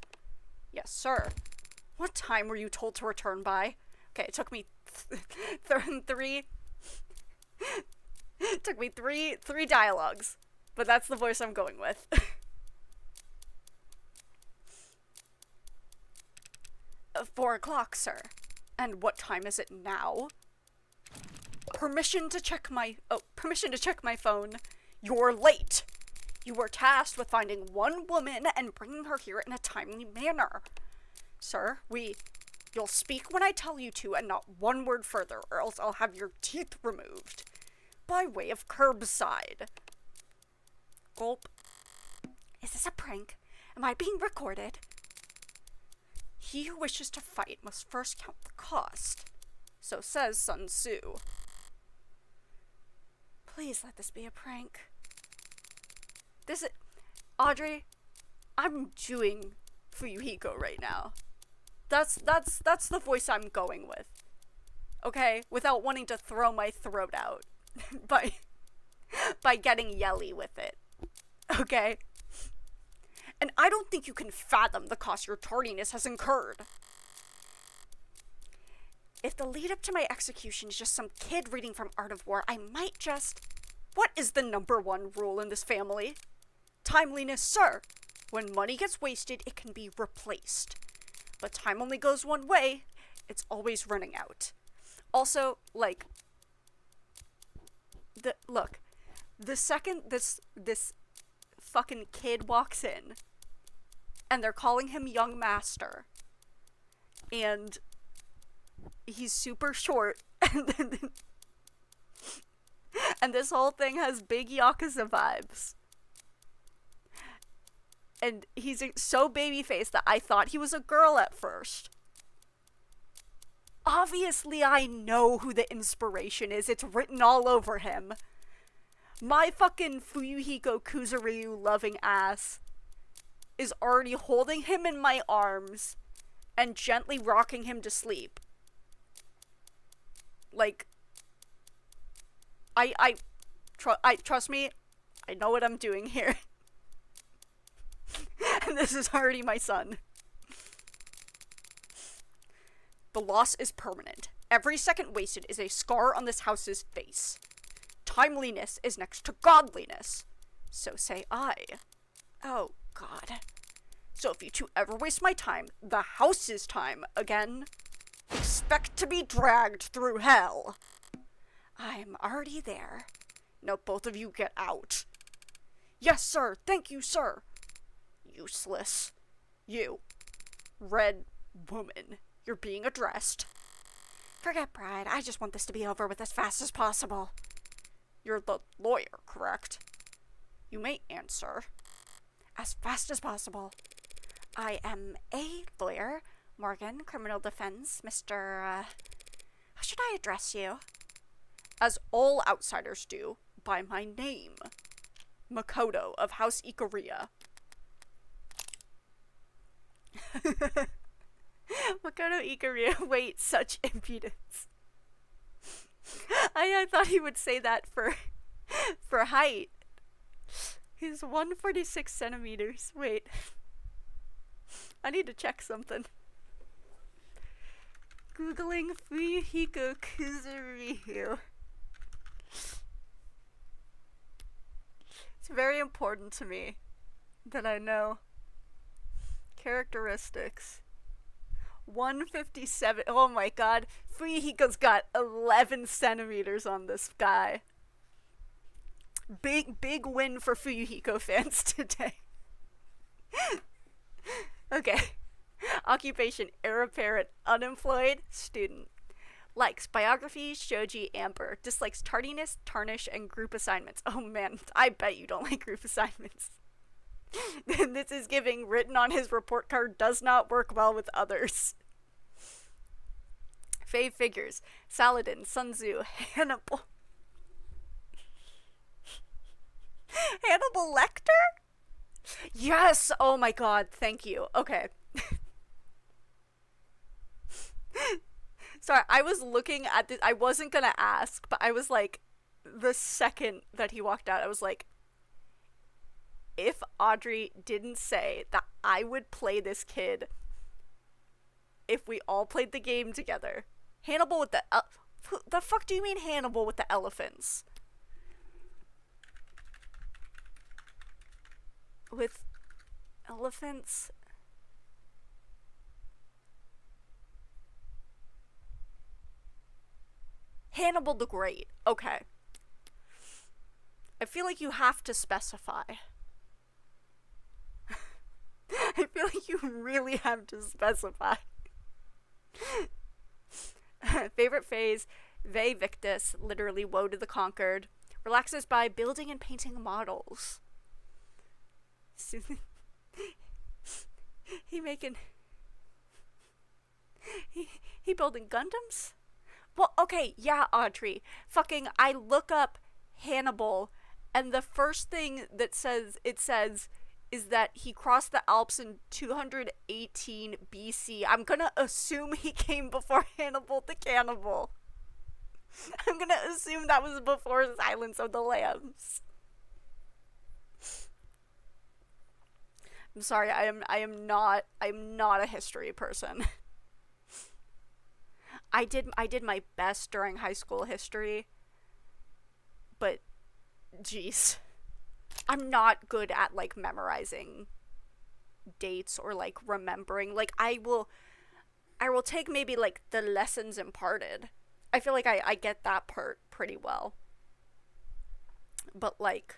Yes, sir. What time were you told to return by? Okay, it took me three. It took me three dialogues, but that's the voice I'm going with. 4 o'clock, sir. And what time is it now? Permission to check my phone. You're late. You were tasked with finding one woman and bringing her here in a timely manner. Sir, you'll speak when I tell you to and not one word further, or else I'll have your teeth removed. By way of curbside. Gulp. Is this a prank? Am I being recorded? He who wishes to fight must first count the cost. So says Sun Tzu. Please let this be a prank. Audrey, I'm doing Fuyuhiko right now. That's the voice I'm going with. Okay? Without wanting to throw my throat out by getting yelly with it. Okay? And I don't think you can fathom the cost your tardiness has incurred. If the lead up to my execution is just some kid reading from Art of War, I might just... What is the number one rule in this family? Timeliness, sir. When money gets wasted, it can be replaced. But time only goes one way. It's always running out. Also, like... The second this fucking kid walks in, and they're calling him Young Master, and he's super short, and this whole thing has big Yakuza vibes, and he's so baby-faced that I thought he was a girl at first. Obviously I know who the inspiration is, it's written all over him. My fucking Fuyuhiko Kuzuryu loving ass is already holding him in my arms and gently rocking him to sleep. Like, I trust me, I know what I'm doing here. And this is already my son. The loss is permanent. Every second wasted is a scar on this house's face. Timeliness is next to godliness. So say I. Oh, God. So if you two ever waste my time, the house's time again, expect to be dragged through hell. I'm already there. Now both of you get out. Yes, sir. Thank you, sir. Useless. You. Red woman. You're being addressed. Forget pride. I just want this to be over with as fast as possible. You're the lawyer, correct? You may answer. As fast as possible. I am a lawyer. Morgan, criminal defense. Mr. How should I address you? As all outsiders do, by my name. Makoto of House Ikaria. Makoto Ikaria, wait, such impudence. I thought he would say that for height. He's 146 centimeters. Wait. I need to check something. Googling Fuyuhiko Kuzuryu. It's very important to me that I know characteristics. 157. Oh my god. Fuyuhiko's got 11 centimeters on this guy. Big win for Fuyuhiko fans today. Okay. Occupation, heir apparent, unemployed, student. Likes biographies, shoji, amber. Dislikes tardiness, tarnish, and group assignments. Oh man, I bet you don't like group assignments. This is giving written on his report card does not work well with others. Fave figures. Saladin, Sun Tzu, Hannibal. Hannibal Lecter? Yes! Oh my god, thank you. Okay. Sorry, I was looking at this. I wasn't gonna ask, but I was like, the second that he walked out, I was like, if Audrey didn't say that I would play this kid if we all played the game together, Hannibal with the fuck do you mean Hannibal with the elephants? With elephants? Hannibal the Great. Okay. I feel like you have to specify. I feel like you really have to specify. Favorite phase, Vae Victis, literally woe to the conquered. Relaxes by building and painting models. He building Gundams? Well, okay, yeah, Audrey. Fucking, I look up Hannibal, and the first thing that it says is that he crossed the Alps in 218 BC. I'm gonna assume he came before Hannibal the Cannibal. I'm gonna assume that was before Silence of the Lambs. I'm sorry, I am not a history person. I did my best during high school history, but jeez. I'm not good at like memorizing dates or like remembering. Like I will take maybe like the lessons imparted. I feel like I get that part pretty well. But like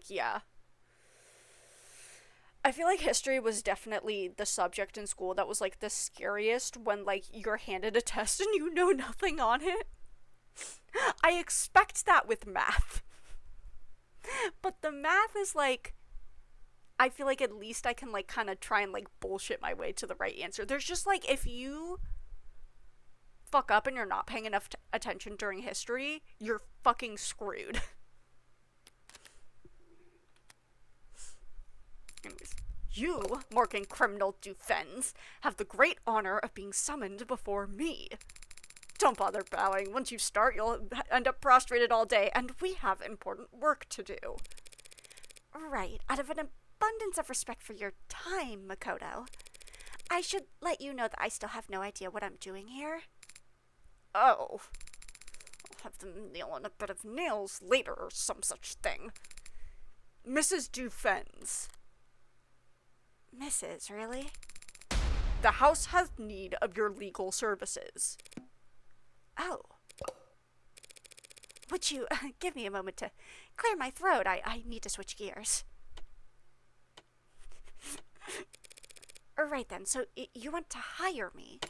yeah. I feel like history was definitely the subject in school that was like the scariest when like you're handed a test and you know nothing on it. I expect that with math. But the math is like, I feel like at least I can like kind of try and like bullshit my way to the right answer. There's just like, if you fuck up and you're not paying enough attention during history, you're fucking screwed. Anyways, you, Morgan Criminal Dufens, have the great honor of being summoned before me. Don't bother bowing. Once you start, you'll end up prostrated all day, and we have important work to do. Right. Out of an abundance of respect for your time, Makoto, I should let you know that I still have no idea what I'm doing here. Oh. I'll have them kneel on a bed of nails later or some such thing. Mrs. Dufens. Mrs., really? The house has need of your legal services. Oh. Would you give me a moment to clear my throat? I need to switch gears. Right then, so you want to hire me?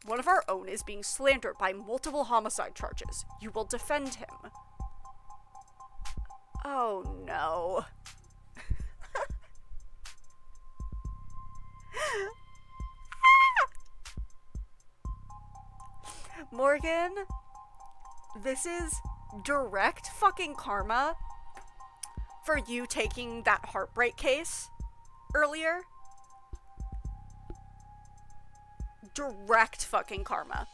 One of our own is being slandered by multiple homicide charges. You will defend him. Oh no. Morgan, this is direct fucking karma for you taking that heartbreak case earlier. Direct fucking karma.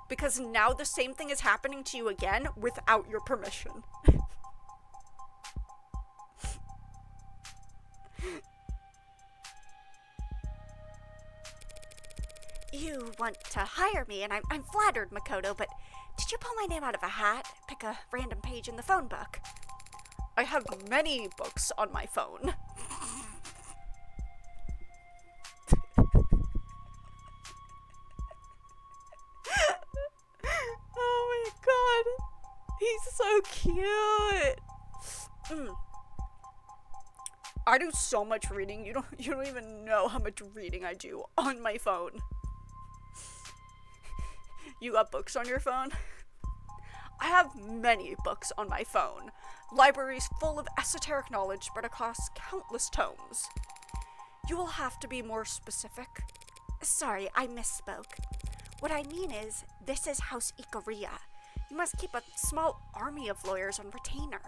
Because now the same thing is happening to you again without your permission. You want to hire me, and I'm flattered, Makoto, but did you pull my name out of a hat? Pick a random page in the phone book? I have many books on my phone. Oh my god. He's so cute. I do so much reading. You don't even know how much reading I do on my phone. You got books on your phone? I have many books on my phone. Libraries full of esoteric knowledge spread across countless tomes. You will have to be more specific. Sorry, I misspoke. What I mean is, this is House Ikaria. You must keep a small army of lawyers on retainer.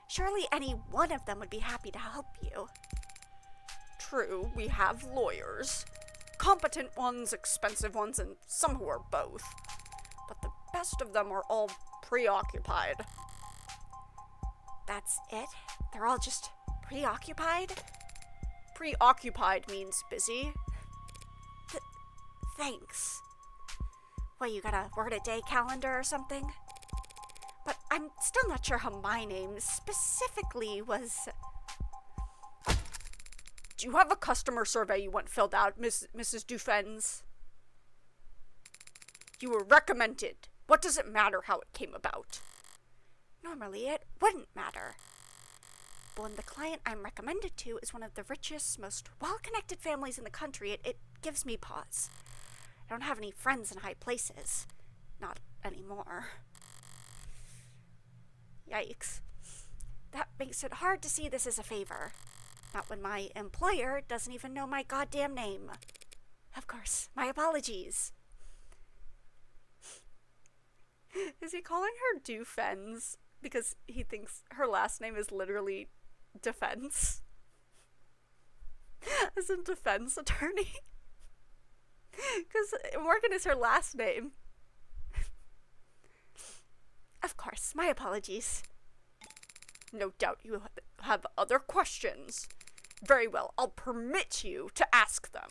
Surely any one of them would be happy to help you. True, we have lawyers. Competent ones, expensive ones, and some who are both. But the best of them are all preoccupied. That's it? They're all just preoccupied? Preoccupied means busy. Thanks. What, you got a word-a-day calendar or something? But I'm still not sure how my name specifically was... Do you have a customer survey you want filled out, Mrs. Dufens? You were recommended. What does it matter how it came about? Normally, it wouldn't matter. But when the client I'm recommended to is one of the richest, most well-connected families in the country, it gives me pause. I don't have any friends in high places. Not anymore. Yikes. That makes it hard to see this as a favor. Not when my employer doesn't even know my goddamn name. Of course, my apologies. Is he calling her Dufens because he thinks her last name is literally defense? As in defense attorney? Because Morgan is her last name. Of course, my apologies. No doubt you have other questions. Very well, I'll permit you to ask them.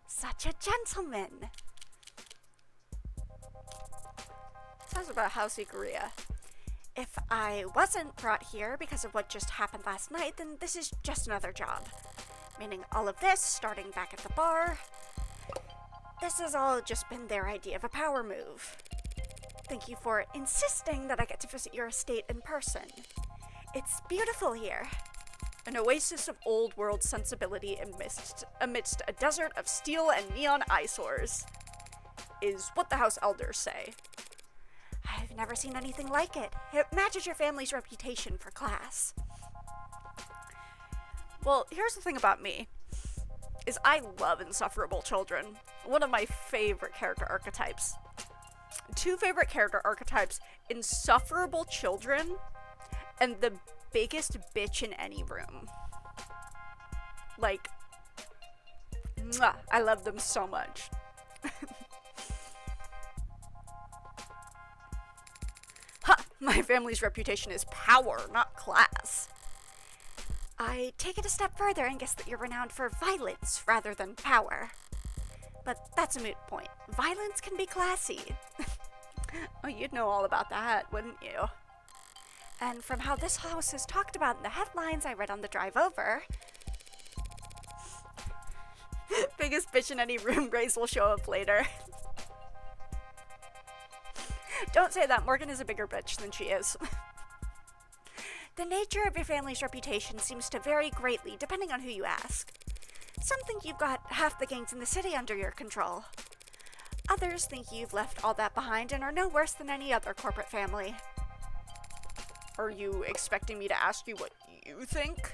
Such a gentleman. Sounds about House Ikaria. If I wasn't brought here because of what just happened last night, then this is just another job. Meaning all of this, starting back at the bar, this has all just been their idea of a power move. Thank you for insisting that I get to visit your estate in person. It's beautiful here. An oasis of old world sensibility amidst a desert of steel and neon eyesores, is what the house elders say. I've never seen anything like it. It matches your family's reputation for class. Well, here's the thing about me, is I love insufferable children. One of my favorite character archetypes. Two favorite character archetypes, insufferable children and the biggest bitch in any room. Like, mwah, I love them so much. Ha! My family's reputation is power, not class. I take it a step further and guess that you're renowned for violence rather than power. But that's a moot point. Violence can be classy. Oh, you'd know all about that, wouldn't you? And from how this house is talked about in the headlines I read on the drive over... Biggest bitch in any room, Grace will show up later. Don't say that, Morgan is a bigger bitch than she is. The nature of your family's reputation seems to vary greatly depending on who you ask. Some think you've got half the gangs in the city under your control. Others think you've left all that behind and are no worse than any other corporate family. Are you expecting me to ask you what you think?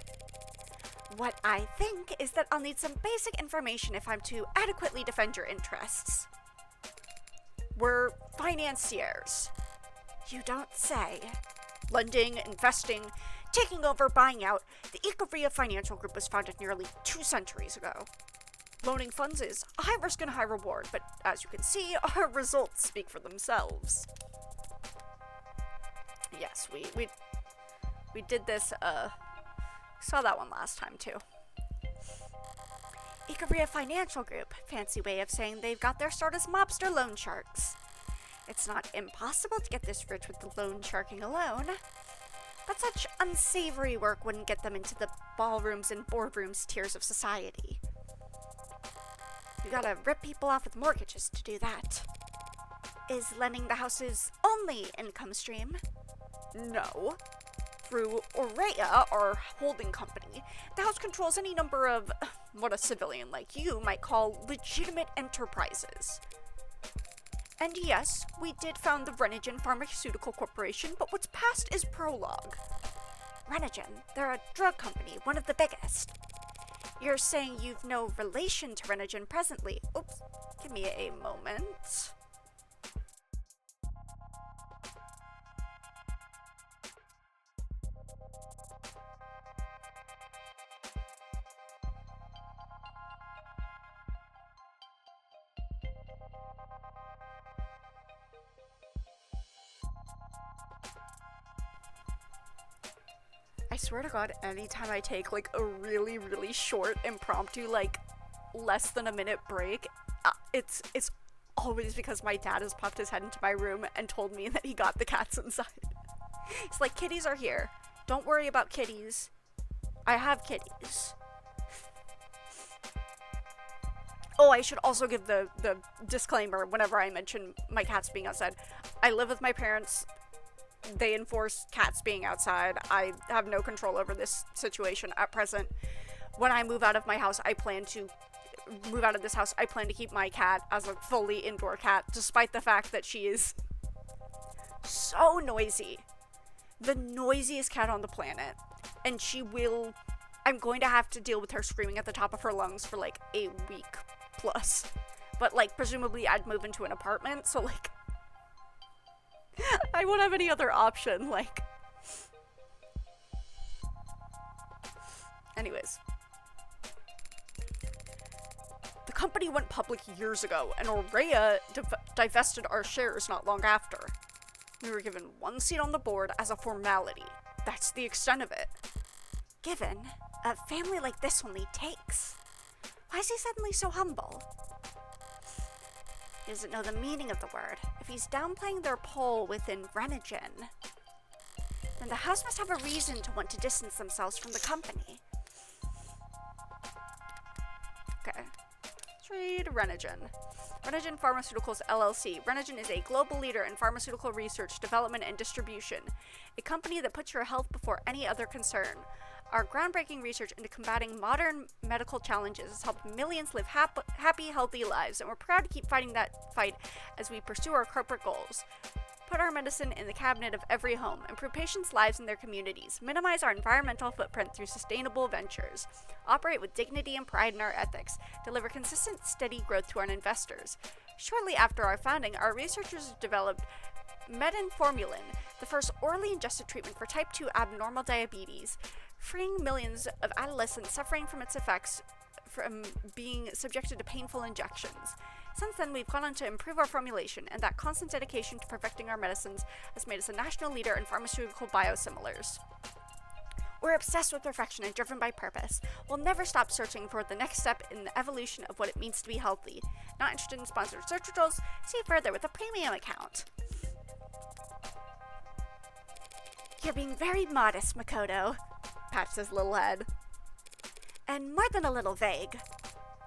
What I think is that I'll need some basic information if I'm to adequately defend your interests. We're financiers. You don't say. Lending, investing, taking over, buying out. The Ikaria Financial Group was founded nearly 2 centuries ago. Loaning funds is a high risk and high reward, but as you can see, our results speak for themselves. Yes, we did this, saw that one last time too. Ikaria Financial Group, fancy way of saying they've got their start as mobster loan sharks. It's not impossible to get this rich with the loan sharking alone, but such unsavory work wouldn't get them into the ballrooms and boardrooms tiers of society. You gotta rip people off with mortgages to do that. Is lending the house's only income stream? No. Through Aurea, our holding company, the house controls any number of what a civilian like you might call legitimate enterprises. And yes, we did found the Renogen Pharmaceutical Corporation, but what's past is prologue. Renogen, they're a drug company, one of the biggest. You're saying you've no relation to Renogen presently. Oops, give me a moment. I swear to God, anytime I take like a really, really short, impromptu, like less than a minute break, it's always because my dad has popped his head into my room and told me that he got the cats inside. It's like, kitties are here. Don't worry about kitties. I have kitties. Oh, I should also give the disclaimer whenever I mention my cats being outside. I live with my parents. They enforce cats being outside. I have no control over this situation at present. When I move out of my house, I plan to keep my cat as a fully indoor cat, despite the fact that she is so noisy. The noisiest cat on the planet. And I'm going to have to deal with her screaming at the top of her lungs for like a week plus. But like, presumably I'd move into an apartment, so like, I won't have any other option, like. Anyways. The company went public years ago, and Aurea divested our shares not long after. We were given one seat on the board as a formality. That's the extent of it. Given, a family like this only takes. Why is he suddenly so humble? He doesn't know the meaning of the word. If he's downplaying their pull within Renogen, then the house must have a reason to want to distance themselves from the company. Okay. Let's read Renogen. Renogen Pharmaceuticals LLC. Renogen is a global leader in pharmaceutical research, development, and distribution. A company that puts your health before any other concern. Our groundbreaking research into combating modern medical challenges has helped millions live happy, healthy lives, and we're proud to keep fighting that fight as we pursue our corporate goals. Put our medicine in the cabinet of every home, improve patients' lives in their communities, minimize our environmental footprint through sustainable ventures, operate with dignity and pride in our ethics, deliver consistent, steady growth to our investors. Shortly after our founding, our researchers developed Metformin, the first orally ingested treatment for type 2 abnormal diabetes, freeing millions of adolescents suffering from its effects from being subjected to painful injections. Since then, we've gone on to improve our formulation, and that constant dedication to perfecting our medicines has made us a national leader in pharmaceutical biosimilars. We're obsessed with perfection and driven by purpose. We'll never stop searching for the next step in the evolution of what it means to be healthy. Not interested in sponsored search results? See further with a premium account. You're being very modest, Makoto. Pats his little head. And more than a little vague.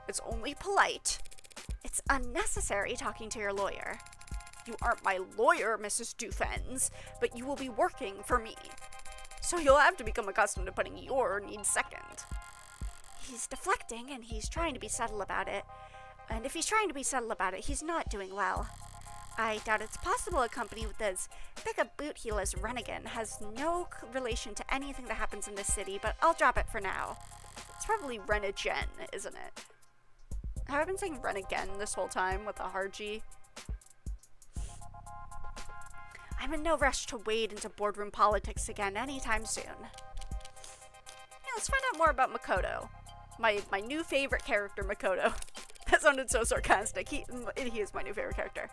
It's only polite. It's unnecessary talking to your lawyer. You aren't my lawyer, Mrs. Dufens, but you will be working for me. So you'll have to become accustomed to putting your needs second. He's deflecting, and he's trying to be subtle about it. And if he's trying to be subtle about it, he's not doing well. I doubt it's possible a company with as big a boot heel as Renogen has no relation to anything that happens in this city, but I'll drop it for now. It's probably Renogen, isn't it? Have I been saying Renogen this whole time with a hard G? I'm in no rush to wade into boardroom politics again anytime soon. Yeah, let's find out more about Makoto. My new favorite character, Makoto. That sounded so sarcastic. He is my new favorite character.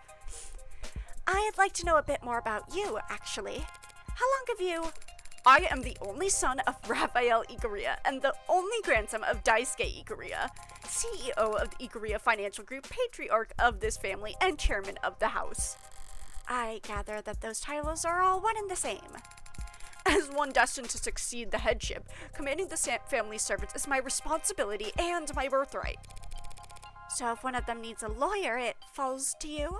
I'd like to know a bit more about you, actually. How long have you... I am the only son of Raphael Ikaria and the only grandson of Daisuke Ikaria, CEO of the Ikaria Financial Group, patriarch of this family, and chairman of the house. I gather that those titles are all one and the same. As one destined to succeed the headship, commanding the family's servants is my responsibility and my birthright. So if one of them needs a lawyer, it falls to you?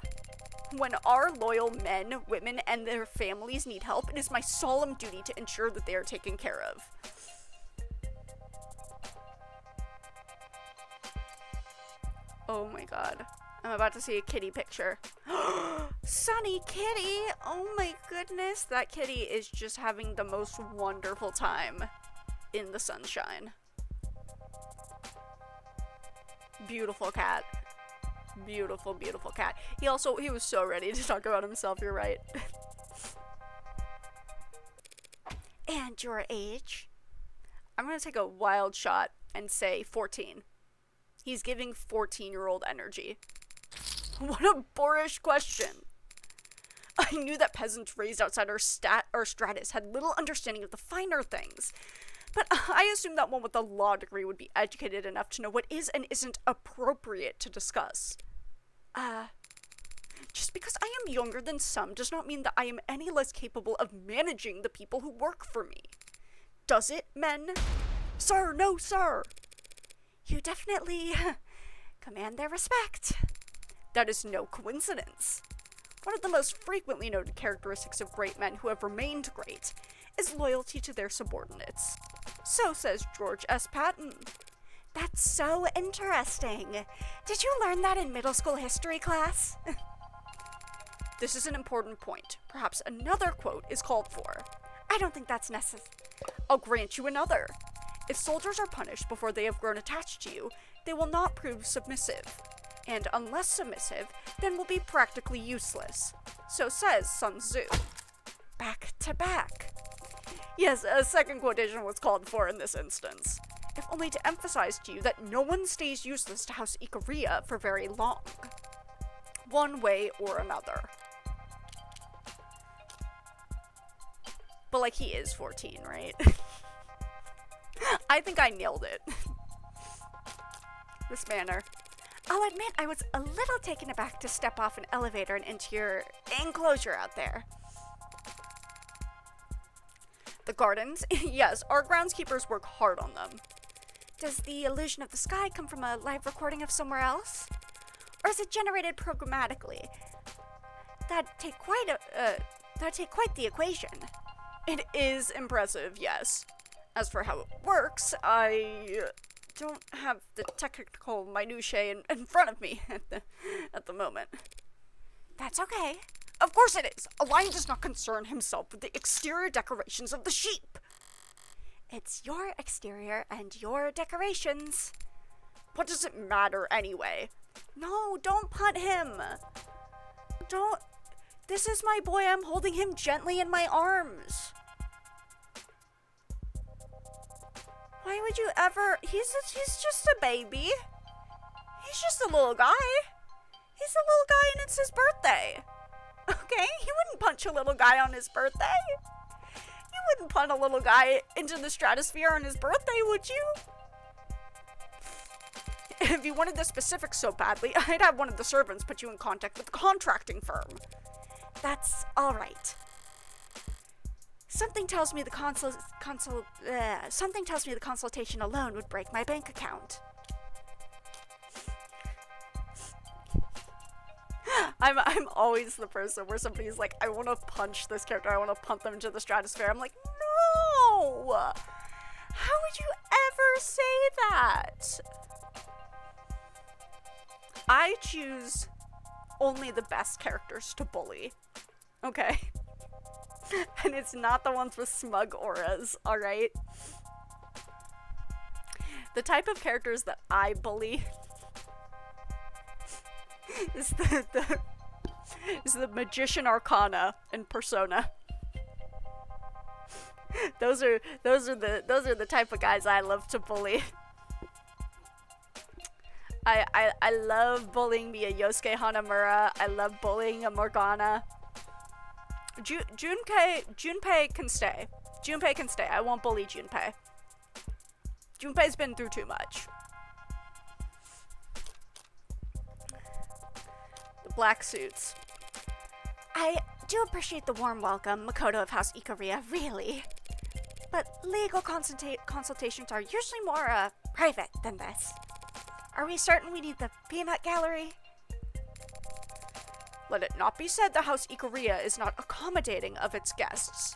When our loyal men, women, and their families need help, it is my solemn duty to ensure that they are taken care of. Oh my god. I'm about to see a kitty picture. Sunny Kitty! Oh my goodness. That kitty is just having the most wonderful time in the sunshine. Beautiful cat. Beautiful, beautiful cat. He was so ready to talk about himself, you're right. And your age? I'm gonna take a wild shot and say 14. He's giving 14-year-old energy. What a boorish question. I knew that peasants raised outside our stratus had little understanding of the finer things, but I assumed that one with a law degree would be educated enough to know what is and isn't appropriate to discuss. Just because I am younger than some does not mean that I am any less capable of managing the people who work for me. Does it, men? Sir, no, sir. You definitely command their respect. That is no coincidence. One of the most frequently noted characteristics of great men who have remained great is loyalty to their subordinates. So says George S. Patton. That's so interesting. Did you learn that in middle school history class? This is an important point. Perhaps another quote is called for. I don't think that's necessary. I'll grant you another. If soldiers are punished before they have grown attached to you, they will not prove submissive. And unless submissive, then will be practically useless. So says Sun Tzu. Back to back. Yes, a second quotation was called for in this instance, if only to emphasize to you that no one stays useless to House Ikaria for very long. One way or another. But, like, he is 14, right? I think I nailed it. This manner. I'll admit I was a little taken aback to step off an elevator and into your enclosure out there. The gardens? Yes, our groundskeepers work hard on them. Does the illusion of the sky come from a live recording of somewhere else? Or is it generated programmatically? That'd take quite the equation. It is impressive, yes. As for how it works, I don't have the technical minutiae in front of me at the moment. That's okay. Of course it is. A lion does not concern himself with the exterior decorations of the sheep. It's your exterior and your decorations. What does it matter anyway? No, don't punt him. Don't. This is my boy. I'm holding him gently in my arms. Why would you ever? He's just a baby. He's just a little guy. He's a little guy and it's his birthday. Okay? You wouldn't punch a little guy on his birthday. You wouldn't punt a little guy into the stratosphere on his birthday, would you? If you wanted the specifics so badly, I'd have one of the servants put you in contact with the contracting firm. That's all right. Something tells me the consultation alone would break my bank account. I'm always the person where somebody's like, I want to punch this character, I want to punt them into the stratosphere. I'm like, no! How would you ever say that? I choose only the best characters to bully. Okay? And it's not the ones with smug auras, alright? The type of characters that I bully is the Magician Arcana and Persona. Those are the type of guys I love to bully. I love bullying me a Yosuke Hanamura. I love bullying a Morgana. Junpei can stay. Junpei can stay. I won't bully Junpei. Junpei's been through too much. The black suits. I do appreciate the warm welcome, Makoto of House Ikaria, really. But legal consultations are usually more, private than this. Are we certain we need the peanut gallery? Let it not be said the House Ikaria is not accommodating of its guests.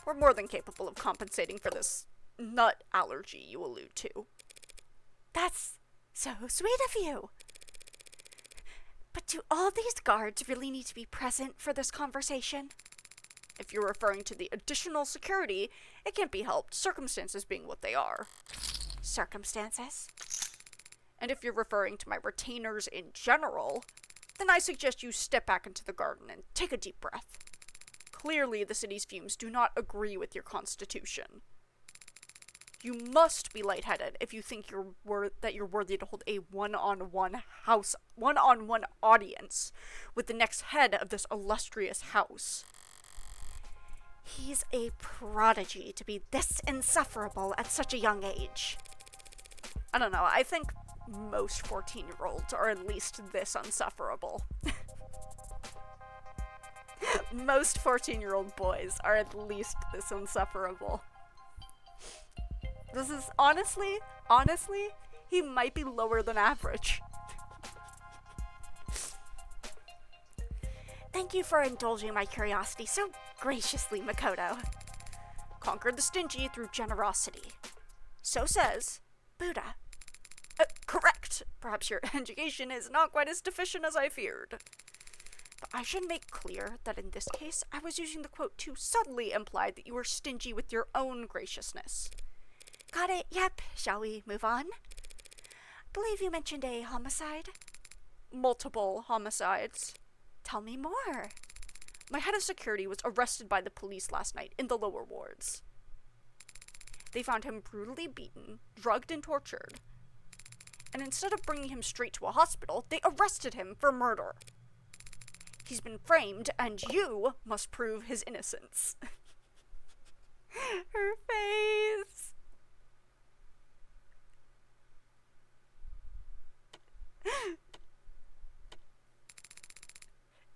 We're more than capable of compensating for this nut allergy you allude to. That's so sweet of you. But do all these guards really need to be present for this conversation? If you're referring to the additional security, it can't be helped, circumstances being what they are. Circumstances? And if you're referring to my retainers in general, then I suggest you step back into the garden and take a deep breath. Clearly, the city's fumes do not agree with your constitution. You must be lightheaded if you think that you're worthy to hold a one-on-one audience with the next head of this illustrious house. He's a prodigy to be this insufferable at such a young age. I don't know, I think most 14-year-olds are at least this insufferable. Most 14-year-old boys are at least this insufferable. This is honestly, he might be lower than average. Thank you for indulging my curiosity so graciously, Makoto. Conquer the stingy through generosity. So says Buddha. Correct. Perhaps your education is not quite as deficient as I feared. But I should make clear that in this case, I was using the quote to subtly imply that you were stingy with your own graciousness. Got it, yep. Shall we move on? I believe you mentioned a homicide? Multiple homicides. Tell me more. My head of security was arrested by the police last night in the lower wards. They found him brutally beaten, drugged, and tortured. And instead of bringing him straight to a hospital, they arrested him for murder. He's been framed, and you must prove his innocence. Her face.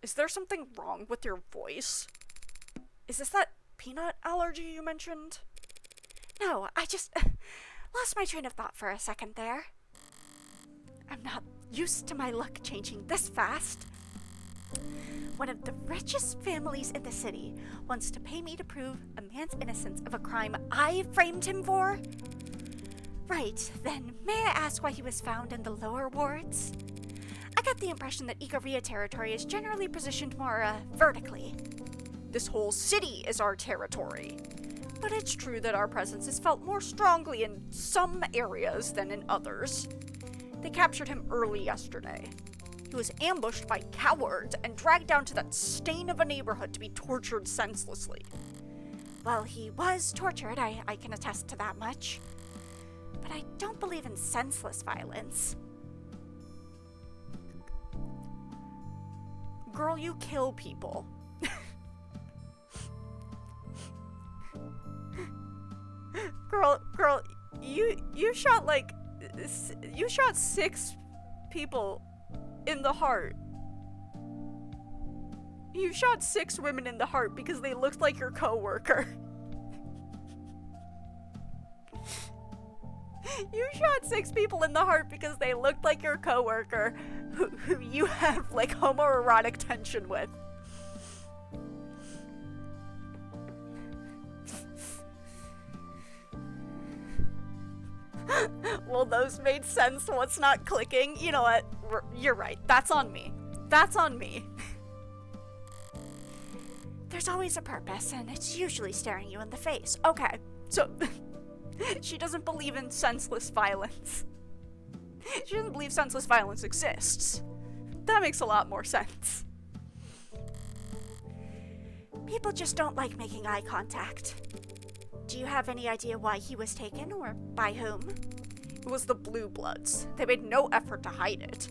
Is there something wrong with your voice? Is this that peanut allergy you mentioned? No, I just lost my train of thought for a second there. I'm not used to my luck changing this fast. One of the richest families in the city wants to pay me to prove a man's innocence of a crime I framed him for? Right, then may I ask why he was found in the lower wards? I get the impression that Ikaria territory is generally positioned more, vertically. This whole city is our territory. But it's true that our presence is felt more strongly in some areas than in others. They captured him early yesterday. He was ambushed by cowards and dragged down to that stain of a neighborhood to be tortured senselessly. Well, he was tortured, I can attest to that much. But I don't believe in senseless violence. Girl, you kill people. Girl, you shot you shot 6 people in the heart. You shot 6 women in the heart because they looked like your coworker. You shot 6 people in the heart because they looked like your coworker who you have homoerotic tension with. Well, those made sense. What's not clicking? You know what? You're right. That's on me. That's on me. There's always a purpose, and it's usually staring you in the face. Okay, so she doesn't believe in senseless violence. She doesn't believe senseless violence exists. That makes a lot more sense. People just don't like making eye contact. Do you have any idea why he was taken, or by whom? It was the Blue Bloods. They made no effort to hide it.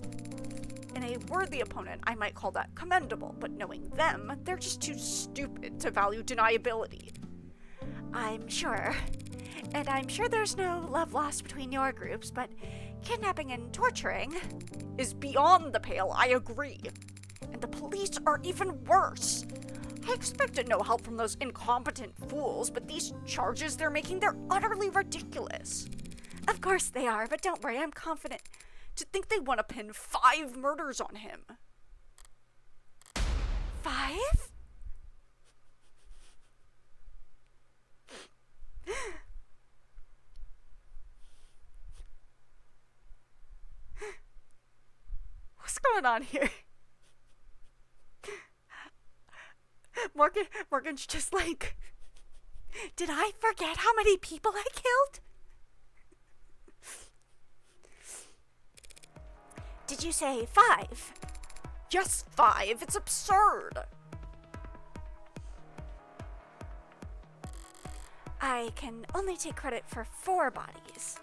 In a worthy opponent, I might call that commendable, but knowing them, they're just too stupid to value deniability. I'm sure. And I'm sure there's no love lost between your groups, but kidnapping and torturing is beyond the pale, I agree. And the police are even worse. I expected no help from those incompetent fools, but these charges they're making, they're utterly ridiculous. Of course they are, but don't worry, I'm confident. To think they want to pin 5 murders on him. 5? What's going on here? Morgan's just like, did I forget how many people I killed? Did you say 5? Yes, 5. It's absurd. I can only take credit for 4 bodies.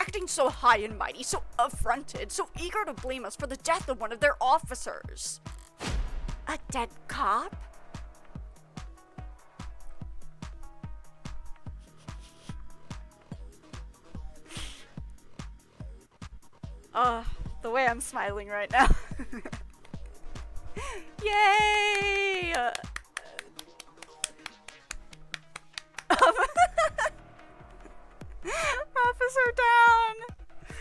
Acting so high and mighty, so affronted, so eager to blame us for the death of one of their officers. A dead cop? The way I'm smiling right now. Yay! Officer down!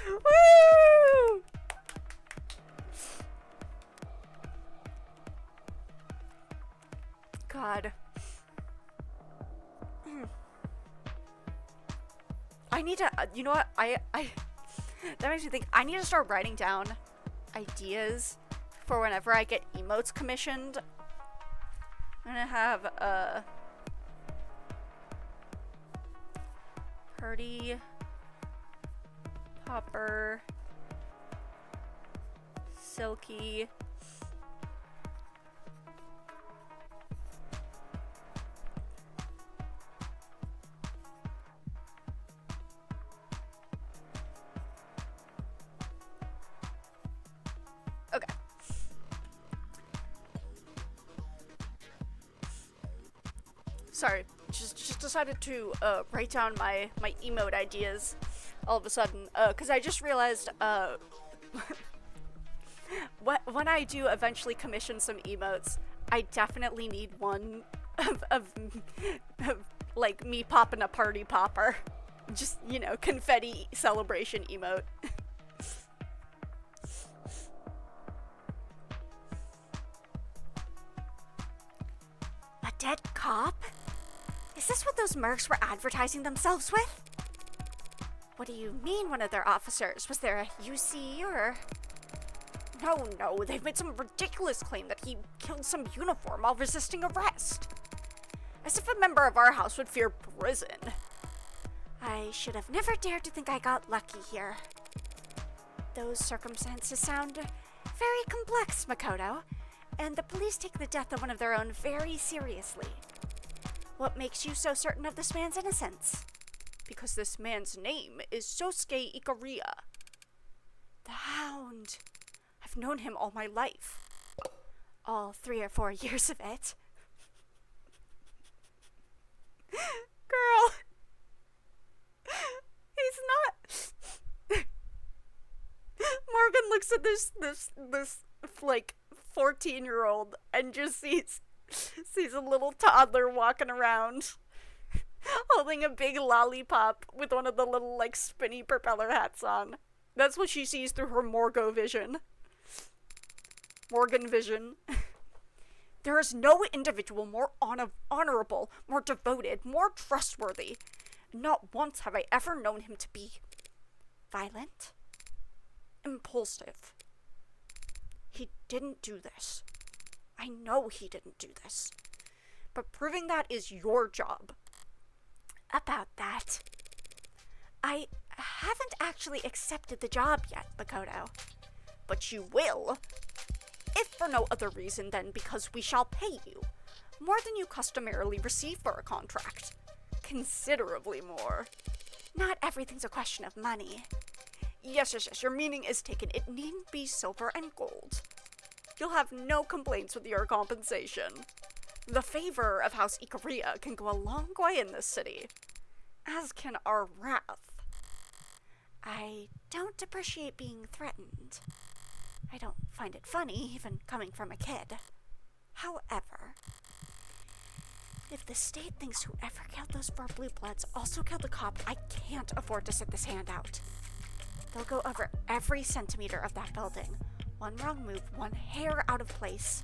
Woo! God. I need to, you know what, that makes me think, I need to start writing down ideas for whenever I get emotes commissioned. I'm gonna have, Purdy, Popper, Silky, okay. Sorry, just decided to write down my emote ideas all of a sudden, because I just realized when I do eventually commission some emotes, I definitely need one of like me popping a party popper, just, you know, confetti celebration emote. A dead cop? Is this what those mercs were advertising themselves with? What do you mean, one of their officers? Was there a UC or... No, they've made some ridiculous claim that he killed some uniform while resisting arrest. As if a member of our house would fear prison. I should have never dared to think I got lucky here. Those circumstances sound very complex, Makoto, and the police take the death of one of their own very seriously. What makes you so certain of this man's innocence? Because this man's name is Sosuke Ikaria. The Hound. I've known him all my life. All 3 or 4 years of it. Girl. He's not. Morgan looks at this like 14-year-old and just sees a little toddler walking around holding a big lollipop with one of the little like spinny propeller hats on. That's what she sees through her Morgan vision. There is no individual more honorable, more devoted, more trustworthy. Not once have I ever known him to be violent, impulsive. He didn't do this. I know he didn't do this. But proving that is your job. About that, I haven't actually accepted the job yet, Makoto. But you will. If for no other reason than because we shall pay you more than you customarily receive for a contract. Considerably more. Not everything's a question of money. Yes, your meaning is taken. It needn't be silver and gold. You'll have no complaints with your compensation. The favor of House Ikaria can go a long way in this city, as can our wrath. I don't appreciate being threatened. I don't find it funny, even coming from a kid. However, if the state thinks whoever killed those 4 Blue Bloods also killed the cop, I can't afford to sit this hand out. They'll go over every centimeter of that building. One wrong move, one hair out of place.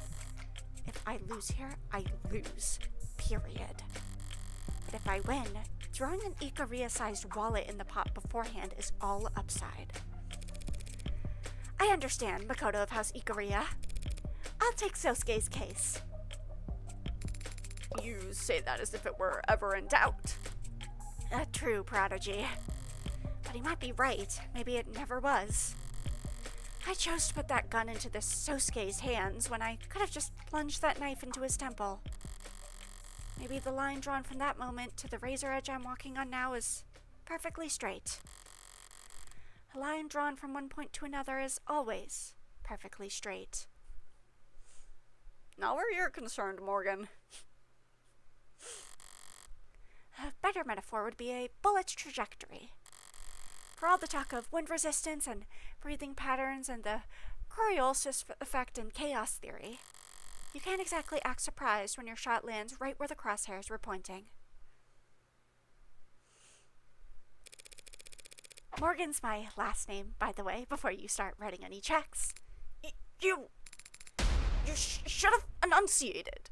If I lose here, I lose. Period. But if I win, throwing an Ikaria-sized wallet in the pot beforehand is all upside. I understand, Makoto of House Ikaria. I'll take Sosuke's case. You say that as if it were ever in doubt. A true prodigy. But he might be right. Maybe it never was. I chose to put that gun into this Sosuke's hands when I could have just plunged that knife into his temple. Maybe the line drawn from that moment to the razor edge I'm walking on now is perfectly straight. A line drawn from one point to another is always perfectly straight. Not where you're concerned, Morgan. A better metaphor would be a bullet's trajectory. For all the talk of wind resistance and breathing patterns and the Coriolis effect and chaos theory, you can't exactly act surprised when your shot lands right where the crosshairs were pointing. Morgan's my last name, by the way, before you start writing any checks. You should have enunciated.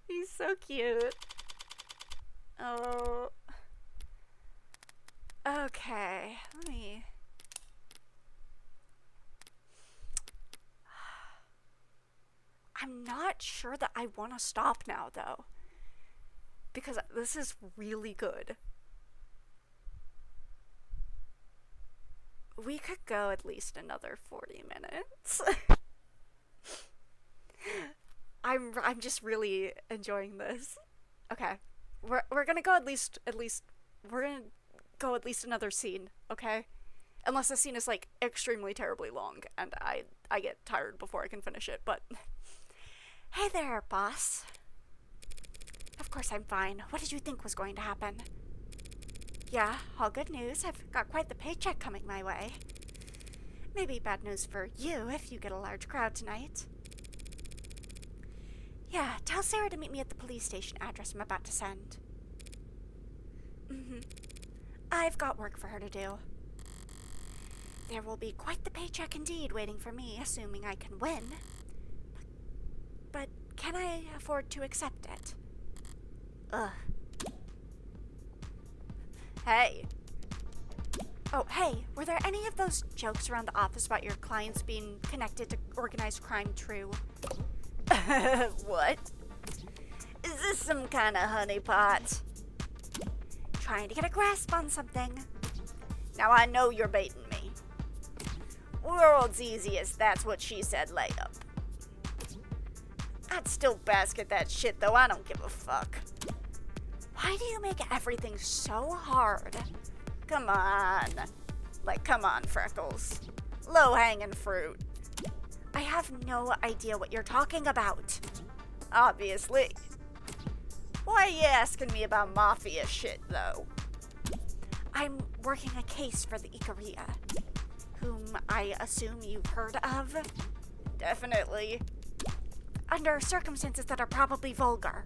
He's so cute. Oh. Okay, let me... I'm not sure that I want to stop now, though. Because this is really good. We could go at least another 40 minutes. I'm just really enjoying this. Okay. We're gonna go at least we're gonna go at least another scene, okay? Unless the scene is like extremely terribly long and I get tired before I can finish it, but hey there, boss. Of course I'm fine. What did you think was going to happen? Yeah, all good news. I've got quite the paycheck coming my way. Maybe bad news for you if you get a large crowd tonight. Yeah, tell Sarah to meet me at the police station address I'm about to send. I've got work for her to do. There will be quite the paycheck indeed waiting for me, assuming I can win. But can I afford to accept it? Ugh. Hey. Oh, hey, were there any of those jokes around the office about your clients being connected to organized crime true? What? Is this some kind of honeypot? Trying to get a grasp on something. Now I know you're baiting me. World's easiest, that's what she said layup. I'd still basket that shit though, I don't give a fuck. Why do you make everything so hard? Come on. Like, come on, Freckles. Low-hanging fruit. I have no idea what you're talking about. Obviously. Why are you asking me about mafia shit, though? I'm working a case for the Ikaria, whom I assume you've heard of. Definitely. Under circumstances that are probably vulgar.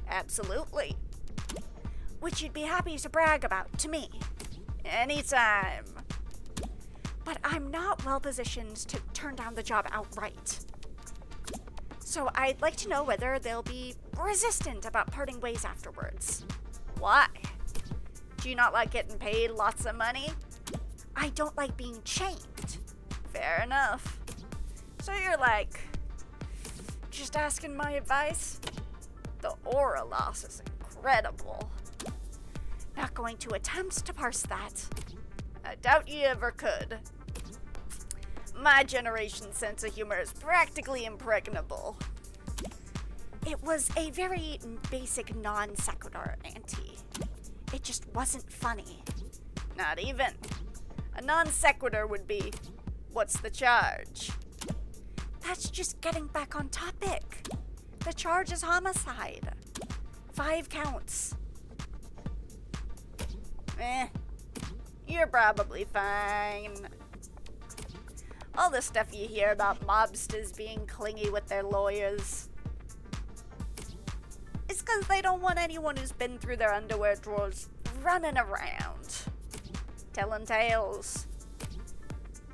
Absolutely. Which you'd be happy to brag about to me. Anytime. But I'm not well positioned to turn down the job outright. So I'd like to know whether they'll be resistant about parting ways afterwards. Why? Do you not like getting paid lots of money? I don't like being chained. Fair enough. So you're like, just asking my advice? The aura loss is incredible. Not going to attempt to parse that. I doubt you ever could. My generation's sense of humor is practically impregnable. It was a very basic non sequitur, Auntie. It just wasn't funny. Not even. A non sequitur would be, what's the charge? That's just getting back on topic. The charge is homicide. 5 counts. You're probably fine. All the stuff you hear about mobsters being clingy with their lawyers, it's because they don't want anyone who's been through their underwear drawers running around, telling tales.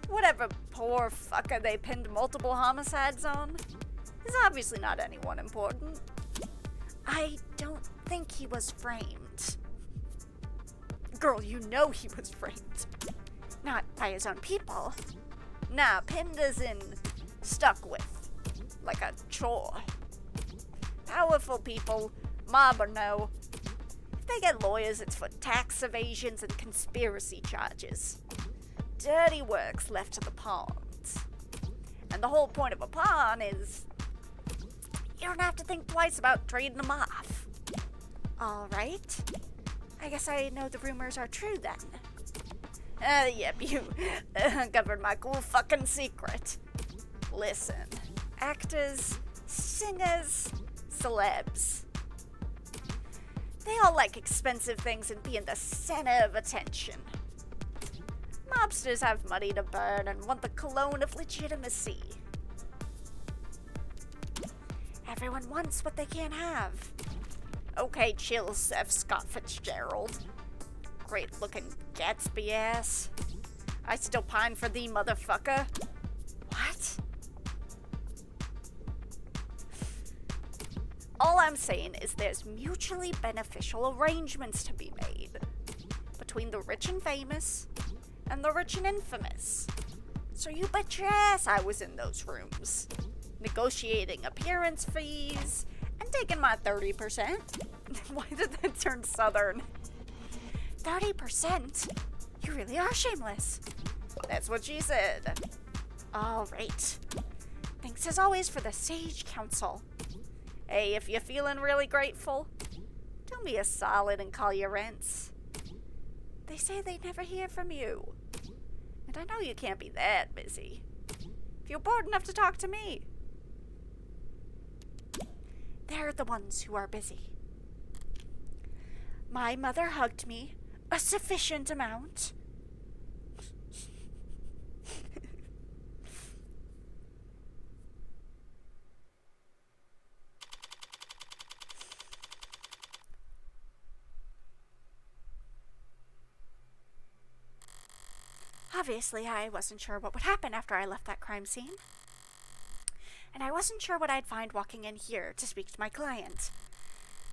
Whatever poor fucker they pinned multiple homicides on is obviously not anyone important. I don't think he was framed. Girl, you know he was framed. Not by his own people. Nah, pinned as in stuck with. Like a chore. Powerful people, mob or no, if they get lawyers, it's for tax evasions and conspiracy charges. Dirty work's left to the pawns. And the whole point of a pawn is you don't have to think twice about trading them off. All right. I guess I know the rumors are true then. Yep, you uncovered my cool fucking secret. Listen, actors, singers, celebs. They all like expensive things and be in the center of attention. Mobsters have money to burn and want the cologne of legitimacy. Everyone wants what they can't have. Okay, chill, F. Scott Fitzgerald. Great-looking Gatsby ass. I still pine for thee, motherfucker. What? All I'm saying is there's mutually beneficial arrangements to be made between the rich and famous and the rich and infamous. So you bet your ass I was in those rooms, negotiating appearance fees and taking my 30%. Why did that turn southern? 30%? You really are shameless. That's what she said. All right. Thanks as always for the sage counsel. Hey, if you're feeling really grateful, do me a solid and call your rents. They say they never hear from you. And I know you can't be that busy. If you're bored enough to talk to me. They're the ones who are busy. My mother hugged me a sufficient amount. Obviously, I wasn't sure what would happen after I left that crime scene. And I wasn't sure what I'd find walking in here to speak to my client.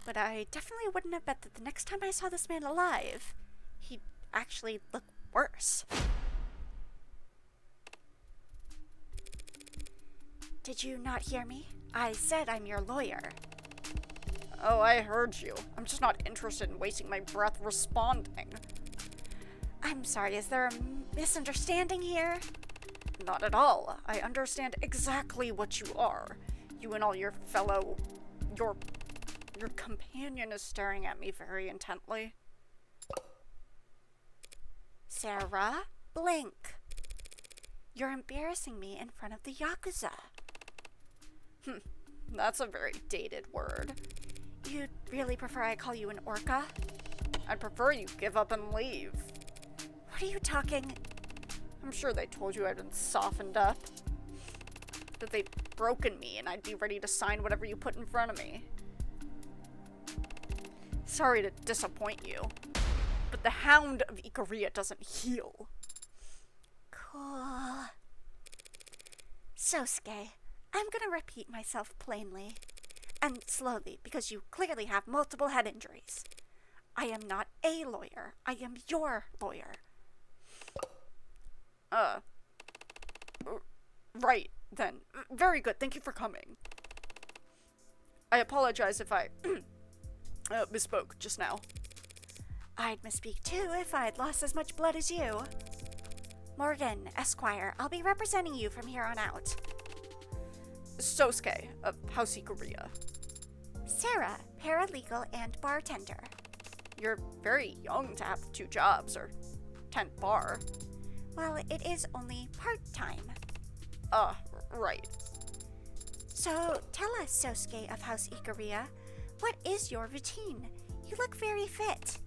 But I definitely wouldn't have bet that the next time I saw this man alive, he'd actually look worse. Did you not hear me? I said I'm your lawyer. Oh, I heard you. I'm just not interested in wasting my breath responding. I'm sorry, is there a misunderstanding here? Not at all. I understand exactly what you are. You and all your fellow... Your companion is staring at me very intently. Sarah, blink. You're embarrassing me in front of the Yakuza. That's a very dated word. You'd really prefer I call you an orca? I'd prefer you give up and leave. What are you talking? I'm sure they told you I'd been softened up. That they'd broken me and I'd be ready to sign whatever you put in front of me. Sorry to disappoint you, but the Hound of Ikaria doesn't heal. Cool. Sosuke, I'm gonna repeat myself plainly and slowly because you clearly have multiple head injuries. I am not a lawyer. I am your lawyer. Right, then. Very good, thank you for coming. I apologize if I misspoke just now. I'd misspeak too if I'd lost as much blood as you. Morgan, Esquire, I'll be representing you from here on out. Sosuke, of House Ikaria. Sarah, paralegal and bartender. You're very young to have 2 jobs, or tend bar. Well, it is only part-time. Right. So, tell us, Sosuke of House Ikaria, what is your routine? You look very fit.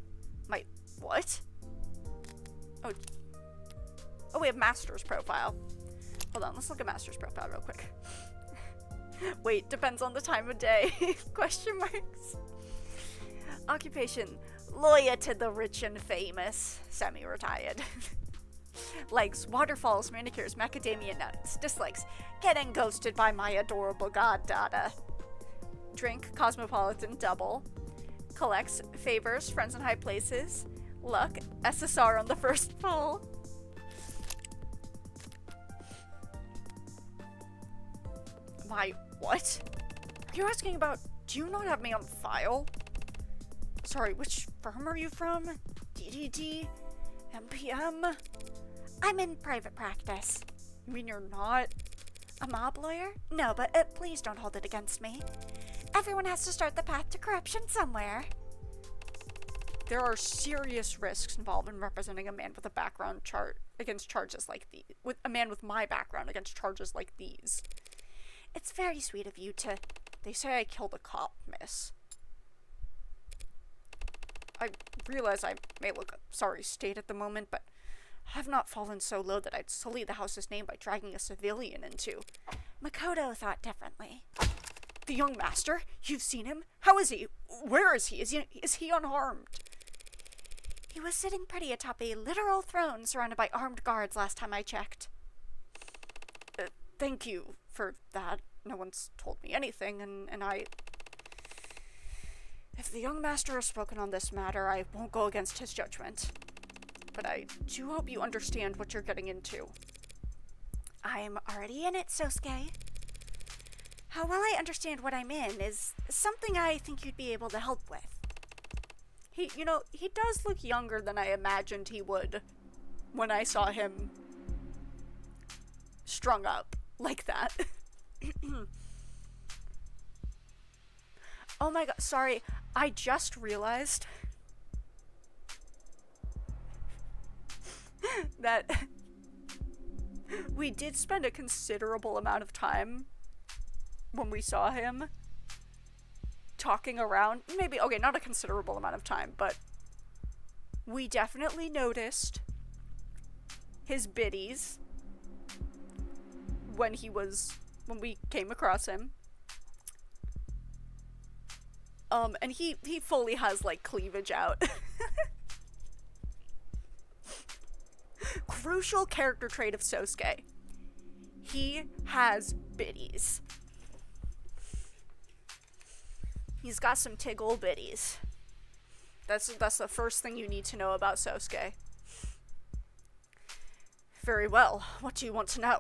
My what? Oh, we have Master's profile. Hold on, let's look at Master's profile real quick. Wait, depends on the time of day. Question marks. Occupation, lawyer to the rich and famous. Semi-retired. Likes waterfalls, manicures, macadamia nuts. Dislikes getting ghosted by my adorable goddaughter. Drink Cosmopolitan double. Collects favors, friends in high places. Luck, SSR on the first pull. My what? Are you asking about, do you not have me on file? Sorry, which firm are you from? DDT? MPM? I'm in private practice. You mean you're not? A mob lawyer? No, but please don't hold it against me. Everyone has to start the path to corruption somewhere. There are serious risks involved in representing a man with a background chart against charges like these. With a man with my background against charges like these. It's very sweet of you to... They say I killed a cop, miss. I realize I may look a sorry state at the moment, but I have not fallen so low that I'd sully the house's name by dragging a civilian into. Makoto thought differently. The young master? You've seen him? How is he? Where is he? Is he unharmed? He was sitting pretty atop a literal throne surrounded by armed guards last time I checked. Thank you for that. No one's told me anything, and I... If the young master has spoken on this matter, I won't go against his judgment. But I do hope you understand what you're getting into. I'm already in it, Sosuke. How well I understand what I'm in is something I think you'd be able to help with. He does look younger than I imagined he would when I saw him strung up like that. Oh my god, sorry. I just realized that we did spend a considerable amount of time when we saw him talking around. Maybe, okay, not a considerable amount of time, but we definitely noticed his biddies when we came across him. And he fully has, like, cleavage out. Crucial character trait of Sosuke. He has biddies. He's got some tiggle biddies. That's the first thing you need to know about Sosuke. Very well. What do you want to know?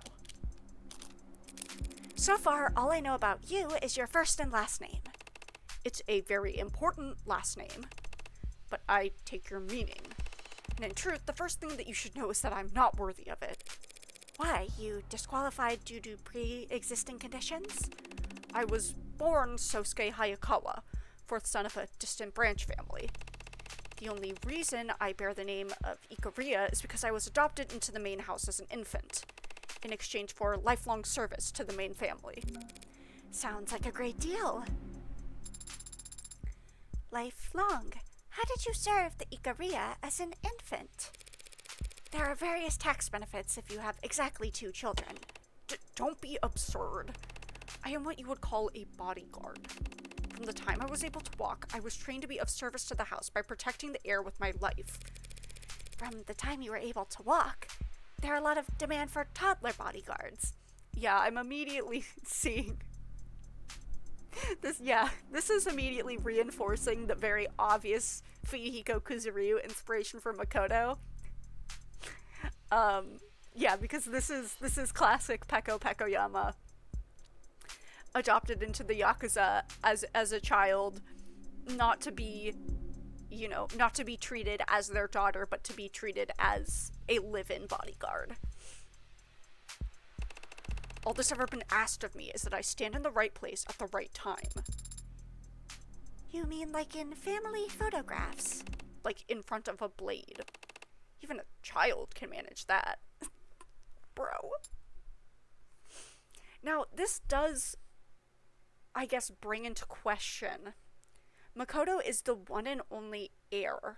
So far, all I know about you is your first and last name. It's a very important last name, but I take your meaning. And in truth, the first thing that you should know is that I'm not worthy of it. Why? You disqualified due to pre-existing conditions? I was born Sosuke Hayakawa, fourth son of a distant branch family. The only reason I bear the name of Ikaria is because I was adopted into the main house as an infant, in exchange for lifelong service to the main family. Sounds like a great deal. Lifelong. How did you serve the Ikaria as an infant? There are various tax benefits if you have exactly 2 children. Don't be absurd. I am what you would call a bodyguard. From the time I was able to walk, I was trained to be of service to the house by protecting the heir with my life. From the time you were able to walk, there are a lot of demand for toddler bodyguards. Yeah, I'm immediately seeing... This is immediately reinforcing the very obvious Fuyuhiko Kuzuryu inspiration for Makoto. Because this is classic Peko Pekoyama. Adopted into the Yakuza as a child, not to be treated as their daughter, but to be treated as a live-in bodyguard. All that's ever been asked of me is that I stand in the right place at the right time. You mean like in family photographs? Like in front of a blade. Even a child can manage that. Bro. Now, this does, I guess, bring into question. Makoto is the one and only heir.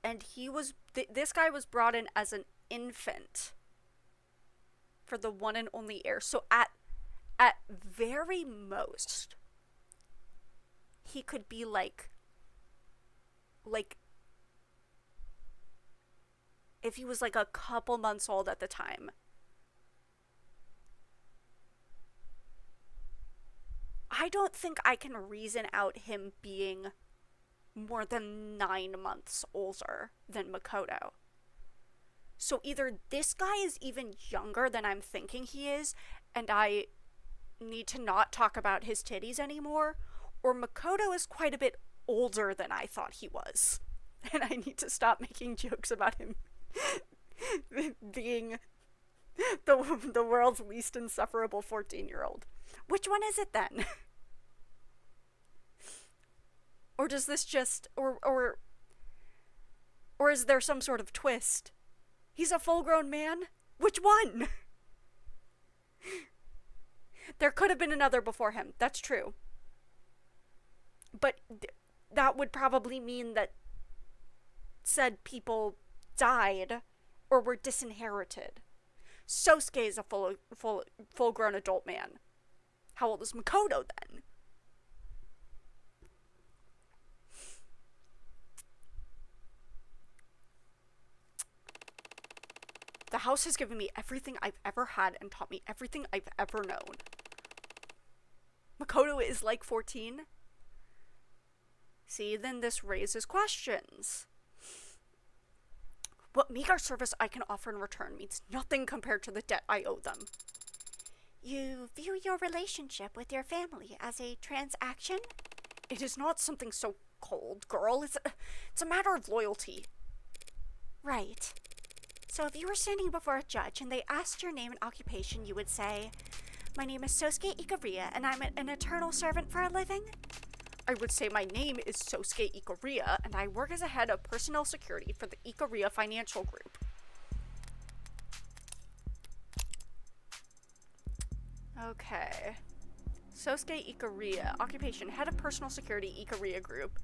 And this guy was brought in as an infant for the one and only heir. So at very most, he could be like if he was like a couple months old at the time. I don't think I can reason out him being more than 9 months older than Makoto. So either this guy is even younger than I'm thinking he is, and I need to not talk about his titties anymore, or Makoto is quite a bit older than I thought he was. And I need to stop making jokes about him being the world's least insufferable 14-year-old. Which one is it then? Or does this just or is there some sort of twist? He's a full-grown man? Which one? There could have been another before him. That's true. But that would probably mean that said people died or were disinherited. Sosuke is a full-grown adult man. How old is Makoto then? The house has given me everything I've ever had and taught me everything I've ever known. Makoto is like 14? See, then this raises questions. What meager service I can offer in return means nothing compared to the debt I owe them. You view your relationship with your family as a transaction? It is not something so cold, girl. It's a matter of loyalty. Right. So if you were standing before a judge and they asked your name and occupation, you would say, "My name is Sosuke Ikaria, and I'm an eternal servant for a living?" I would say my name is Sosuke Ikaria, and I work as a head of personnel security for the Ikaria Financial Group. Okay. Sosuke Ikaria, occupation, head of personal security, Ikaria Group.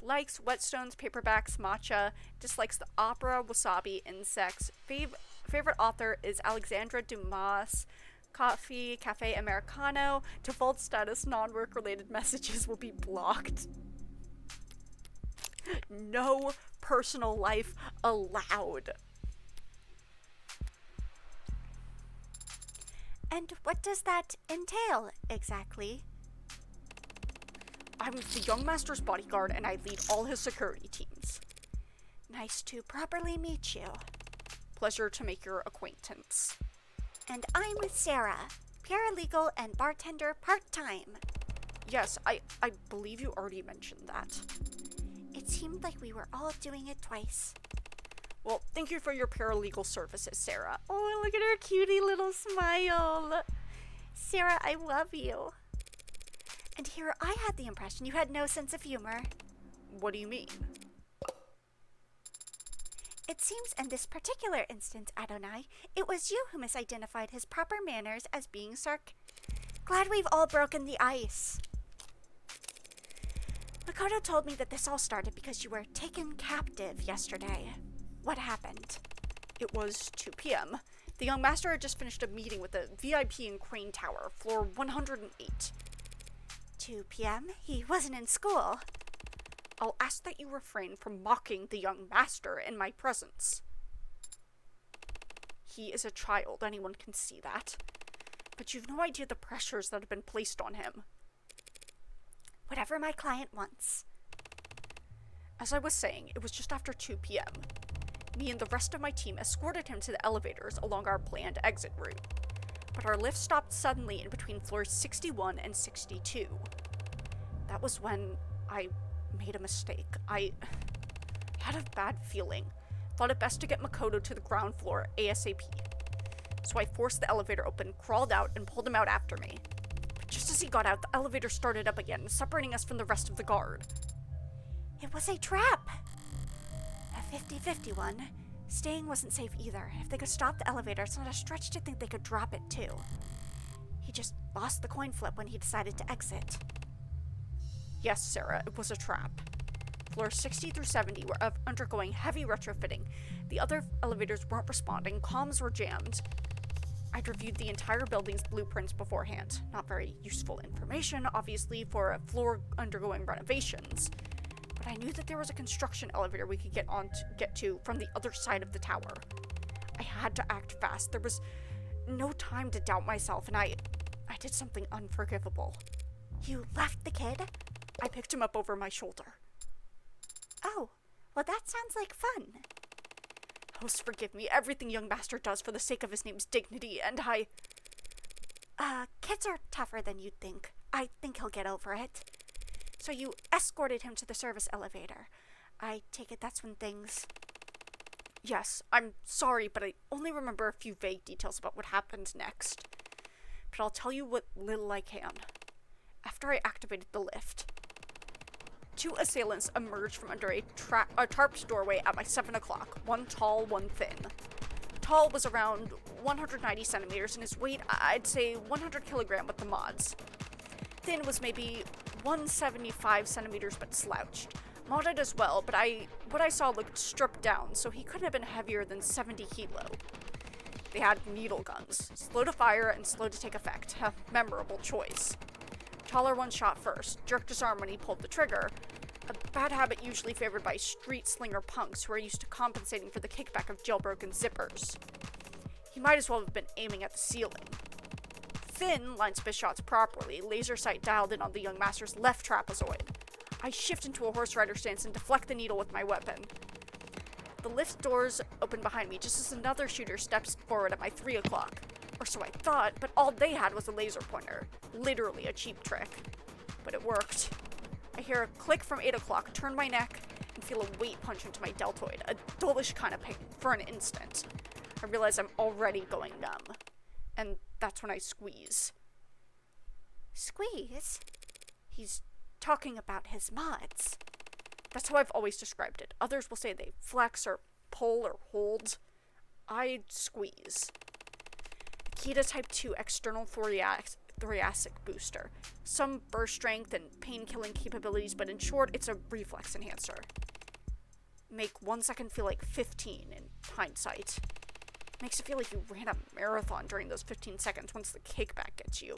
Likes whetstones, paperbacks, matcha, dislikes the opera, wasabi, insects. Favorite author is Alexandra Dumas. Coffee, cafe americano. Default status, non-work related messages will be blocked. No personal life allowed. And what does that entail, exactly? I'm the young master's bodyguard, and I lead all his security teams. Nice to properly meet you. Pleasure to make your acquaintance. And I'm with Sarah, paralegal and bartender part-time. Yes, I believe you already mentioned that. It seemed like we were all doing it twice. Well, thank you for your paralegal services, Sarah. Oh, look at her cutie little smile. Sarah, I love you. And here I had the impression you had no sense of humor. What do you mean? It seems in this particular instance, Adonai, it was you who misidentified his proper manners as being Glad we've all broken the ice. Makoto told me that this all started because you were taken captive yesterday. What happened? It was 2 p.m. The young master had just finished a meeting with the VIP in Crane Tower, floor 108. 2 p.m.? He wasn't in school. I'll ask that you refrain from mocking the young master in my presence. He is a child, anyone can see that. But you've no idea the pressures that have been placed on him. Whatever my client wants. As I was saying, it was just after 2 p.m. Me and the rest of my team escorted him to the elevators along our planned exit route. But our lift stopped suddenly in between floors 61 and 62. That was when I made a mistake. I had a bad feeling. Thought it best to get Makoto to the ground floor ASAP. So I forced the elevator open, crawled out, and pulled him out after me. But just as he got out, the elevator started up again, separating us from the rest of the guard. It was a trap! A 50-50 one. Staying wasn't safe either. If they could stop the elevator, it's not a stretch to think they could drop it too. He just lost the coin flip when he decided to exit. Yes, Sarah, it was a trap. Floors 60 through 70 were undergoing heavy retrofitting. The other elevators weren't responding, comms were jammed. I'd reviewed the entire building's blueprints beforehand. Not very useful information, obviously, for a floor undergoing renovations. But I knew that there was a construction elevator we could get to from the other side of the tower. I had to act fast. There was no time to doubt myself, and I did something unforgivable. You left the kid? I picked him up over my shoulder. Oh, well that sounds like fun. Host, forgive me. Everything young master does for the sake of his name's dignity, and kids are tougher than you'd think. I think he'll get over it. So you escorted him to the service elevator. I take it that's when things... Yes, I'm sorry, but I only remember a few vague details about what happened next. But I'll tell you what little I can. After I activated the lift, two assailants emerged from under a tarped doorway at my 7 o'clock, one tall, one thin. Tall was around 190 centimeters, and his weight, I'd say 100 kilogram with the mods. Thin was maybe 175 centimeters but slouched. Modded as well, but what I saw looked stripped down, so he couldn't have been heavier than 70 kilo. They had needle guns, slow to fire and slow to take effect, a memorable choice. Taller one shot first, jerked his arm when he pulled the trigger, a bad habit usually favored by street slinger punks who are used to compensating for the kickback of jailbroken zippers. He might as well have been aiming at the ceiling. Thin lines up his shots properly, laser sight dialed in on the young master's left trapezoid. I shift into a horse rider stance and deflect the needle with my weapon. The lift doors open behind me just as another shooter steps forward at my 3 o'clock. Or so I thought, but all they had was a laser pointer. Literally a cheap trick. But it worked. I hear a click from 8 o'clock, turn my neck, and feel a weight punch into my deltoid, a dullish kind of pain, for an instant. I realize I'm already going numb. And that's when I squeeze. Squeeze? He's talking about his mods. That's how I've always described it. Others will say they flex or pull or hold. I squeeze. Akita Type 2 external thoracic booster. Some burst strength and pain-killing capabilities, but in short, it's a reflex enhancer. Make 1 second feel like 15 in hindsight. Makes it feel like you ran a marathon during those 15 seconds once the kickback gets you.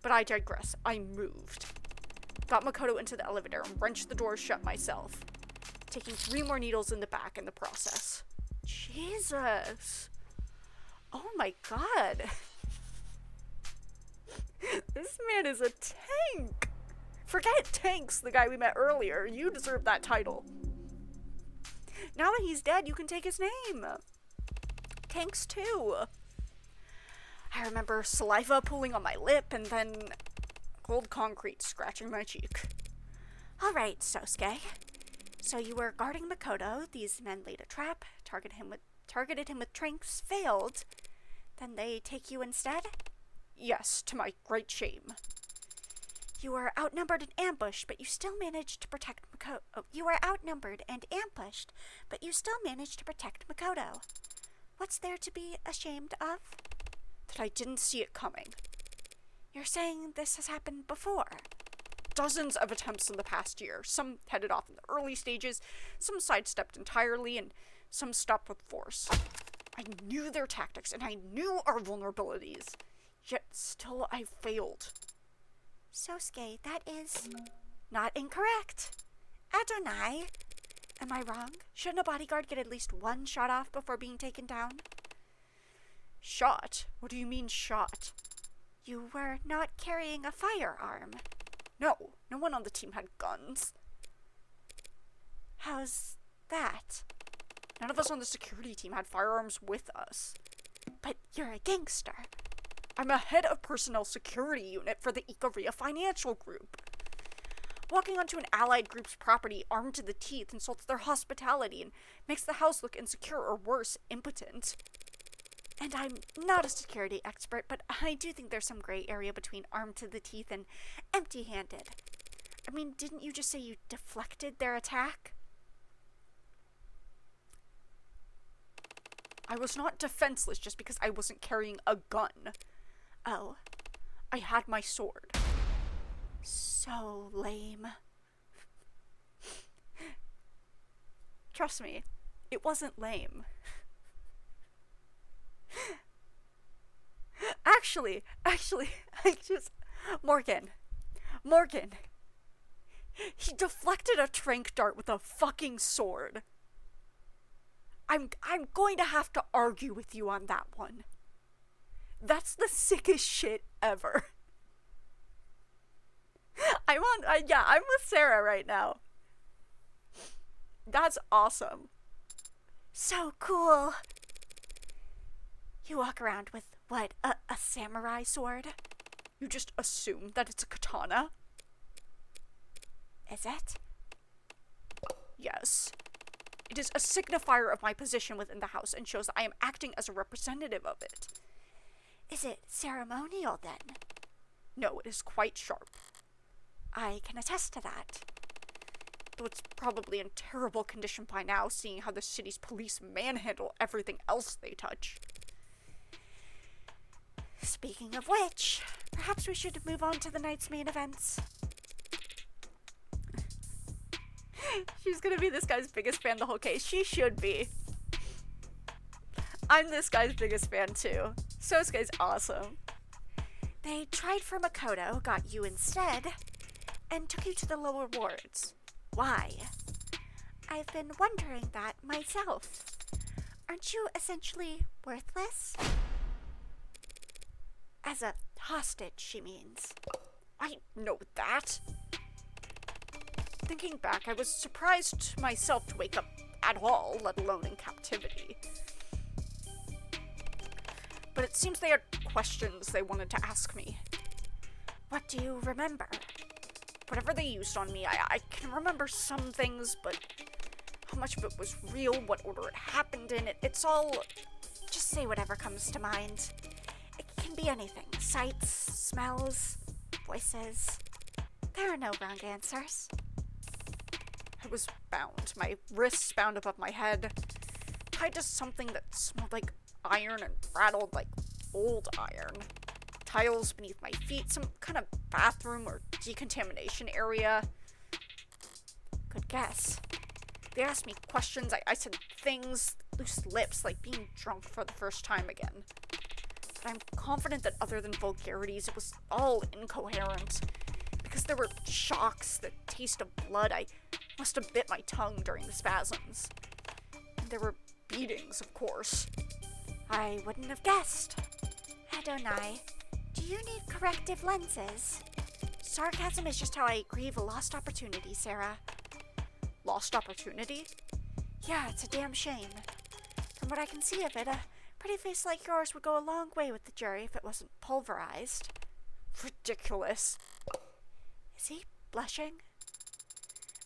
But I digress. I moved. Got Makoto into the elevator and wrenched the doors shut myself, taking 3 more needles in the back in the process. Jesus. Oh my god. This man is a tank. Forget Tanks, the guy we met earlier. You deserve that title. Now that he's dead, you can take his name. Tanks too. I remember saliva pooling on my lip and then cold concrete scratching my cheek. Alright, Sosuke. So you were guarding Makoto, these men laid a trap, targeted him with tranks, failed. Then they take you instead? Yes, to my great shame. You were outnumbered and ambushed, but you still managed to protect Makoto. Oh, you were outnumbered and ambushed, but you still managed to protect Makoto. What's there to be ashamed of? That I didn't see it coming. You're saying this has happened before? Dozens of attempts in the past year. Some headed off in the early stages, some sidestepped entirely, and some stopped with force. I knew their tactics, and I knew our vulnerabilities. Yet still I failed. Sosuke, that is not incorrect. Adonai, am I wrong? Shouldn't a bodyguard get at least 1 shot off before being taken down? Shot? What do you mean shot? You were not carrying a firearm. No one on the team had guns. How's that? None of us on the security team had firearms with us. But you're a gangster. I'm a head of personnel security unit for the Ikaria Financial Group. Walking onto an allied group's property armed to the teeth insults their hospitality and makes the house look insecure or worse, impotent. And I'm not a security expert, but I do think there's some gray area between armed to the teeth and empty-handed. I mean, didn't you just say you deflected their attack? I was not defenseless just because I wasn't carrying a gun. Oh. I had my sword. So lame. Trust me, it wasn't lame. Actually, Morgan. He deflected a trank dart with a fucking sword. I'm going to have to argue with you on that one. That's the sickest shit ever. I'm with Sarah right now. That's awesome. So cool. You walk around with, what, a samurai sword? You just assume that it's a katana? Is it? Yes. It is a signifier of my position within the house and shows that I am acting as a representative of it. Is it ceremonial, then? No, it is quite sharp. I can attest to that. Though it's probably in terrible condition by now, seeing how the city's police manhandle everything else they touch. Speaking of which, perhaps we should move on to the night's main events. She's gonna be this guy's biggest fan the whole case. She should be. I'm this guy's biggest fan too. So this guy's awesome. They tried for Makoto, got you instead, and took you to the lower wards. Why? I've been wondering that myself. Aren't you essentially worthless? As a hostage, she means. I know that. Thinking back, I was surprised myself to wake up at all, let alone in captivity. But it seems they had questions they wanted to ask me. What do you remember? Whatever they used on me, I can remember some things, but how much of it was real, what order it happened in, it's all... Just say whatever comes to mind. It can be anything. Sights, smells, voices. There are no wrong answers. I was bound, my wrists bound above my head, tied to something that smelled like iron and rattled like old iron. Tiles beneath my feet, some kind of bathroom or decontamination area. Good guess. They asked me questions, I said things, loose lips, like being drunk for the first time again. But I'm confident that other than vulgarities, it was all incoherent. Because there were shocks, the taste of blood, I must have bit my tongue during the spasms. And there were beatings, of course. I wouldn't have guessed. Adonai, do you need corrective lenses? Sarcasm is just how I grieve a lost opportunity, Sarah. Lost opportunity? Yeah, it's a damn shame. From what I can see of it, a pretty face like yours would go a long way with the jury if it wasn't pulverized. Ridiculous. Is he blushing?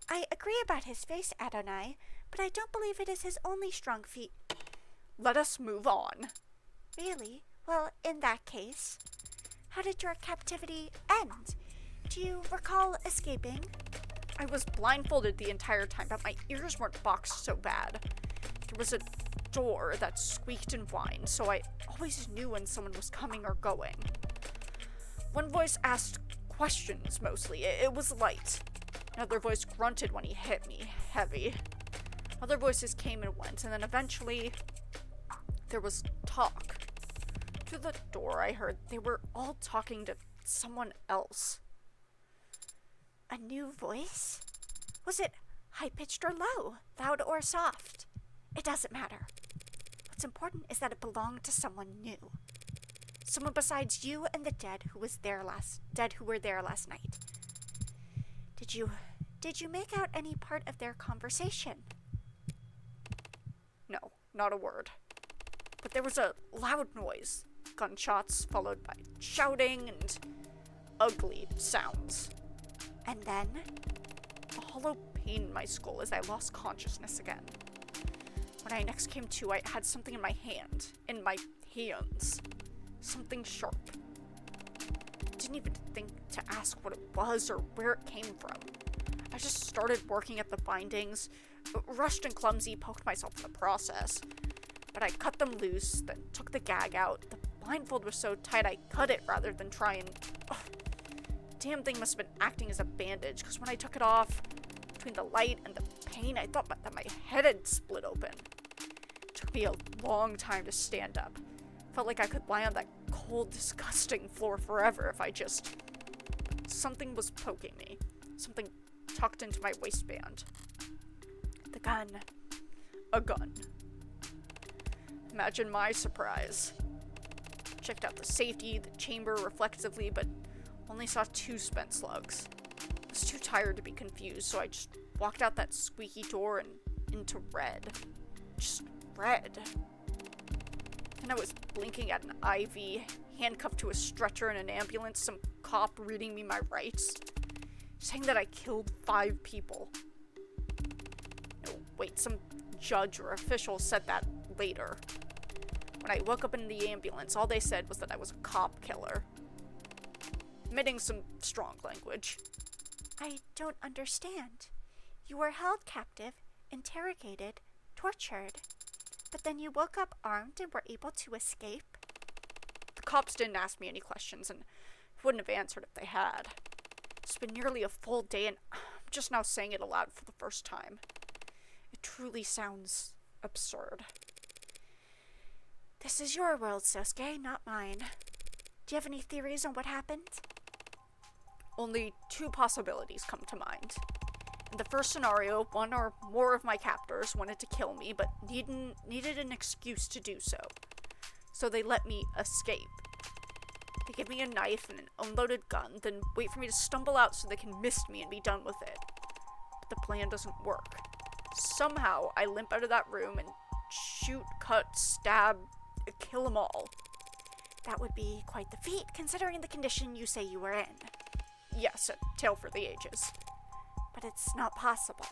I agree about his face, Adonai, but I don't believe it is his only strong feat. Let us move on. Really? Well, in that case, how did your captivity end? Do you recall escaping? I was blindfolded the entire time, but my ears weren't boxed so bad. There was a door that squeaked and whined, so I always knew when someone was coming or going. One voice asked questions, mostly. It was light. Another voice grunted when he hit me, heavy. Other voices came and went, and then eventually there was talk. Through the door, I heard they were all talking to someone else. A new voice? Was it high-pitched or low, loud or soft? It doesn't matter. What's important is that it belonged to someone new. Someone besides you and the dead who were there last night. Did you make out any part of their conversation? No, not a word. But there was a loud noise. Gunshots followed by shouting and ugly sounds. And then? A hollow pain in my skull as I lost consciousness again. When I next came to, I had something in my hand. In my hands. Something sharp. Didn't even think to ask what it was or where it came from. I just started working at the bindings, rushed and clumsy, poked myself in the process. But I cut them loose, then took the gag out. The blindfold was so tight I cut it rather than try and... Ugh. Damn thing must have been acting as a bandage, because when I took it off, between the light and the pain, I thought that my head had split open. It took me a long time to stand up. Felt like I could lie on that cold, disgusting floor forever if I just... Something was poking me. Something tucked into my waistband. The gun. A gun. Imagine my surprise. Checked out the safety, the chamber reflexively, but only saw 2 spent slugs. I was too tired to be confused, so I just walked out that squeaky door and into red. Just red. And I was blinking at an IV, handcuffed to a stretcher in an ambulance, some cop reading me my rights, saying that I killed 5 people. No, wait, some judge or official said that later. When I woke up in the ambulance, all they said was that I was a cop killer. Admitting some strong language. I don't understand. You were held captive, interrogated, tortured, but then you woke up armed and were able to escape? The cops didn't ask me any questions and wouldn't have answered if they had. It's been nearly a full day and I'm just now saying it aloud for the first time. It truly sounds absurd. This is your world, Sosuke, not mine. Do you have any theories on what happened? Only two possibilities come to mind. In the first scenario, one or more of my captors wanted to kill me, but needed an excuse to do so. So they let me escape. They give me a knife and an unloaded gun, then wait for me to stumble out so they can mist me and be done with it. But the plan doesn't work. Somehow, I limp out of that room and shoot, cut, stab, kill them all. That would be quite the feat, considering the condition you say you were in. Yes, a tale for the ages. But it's not possible.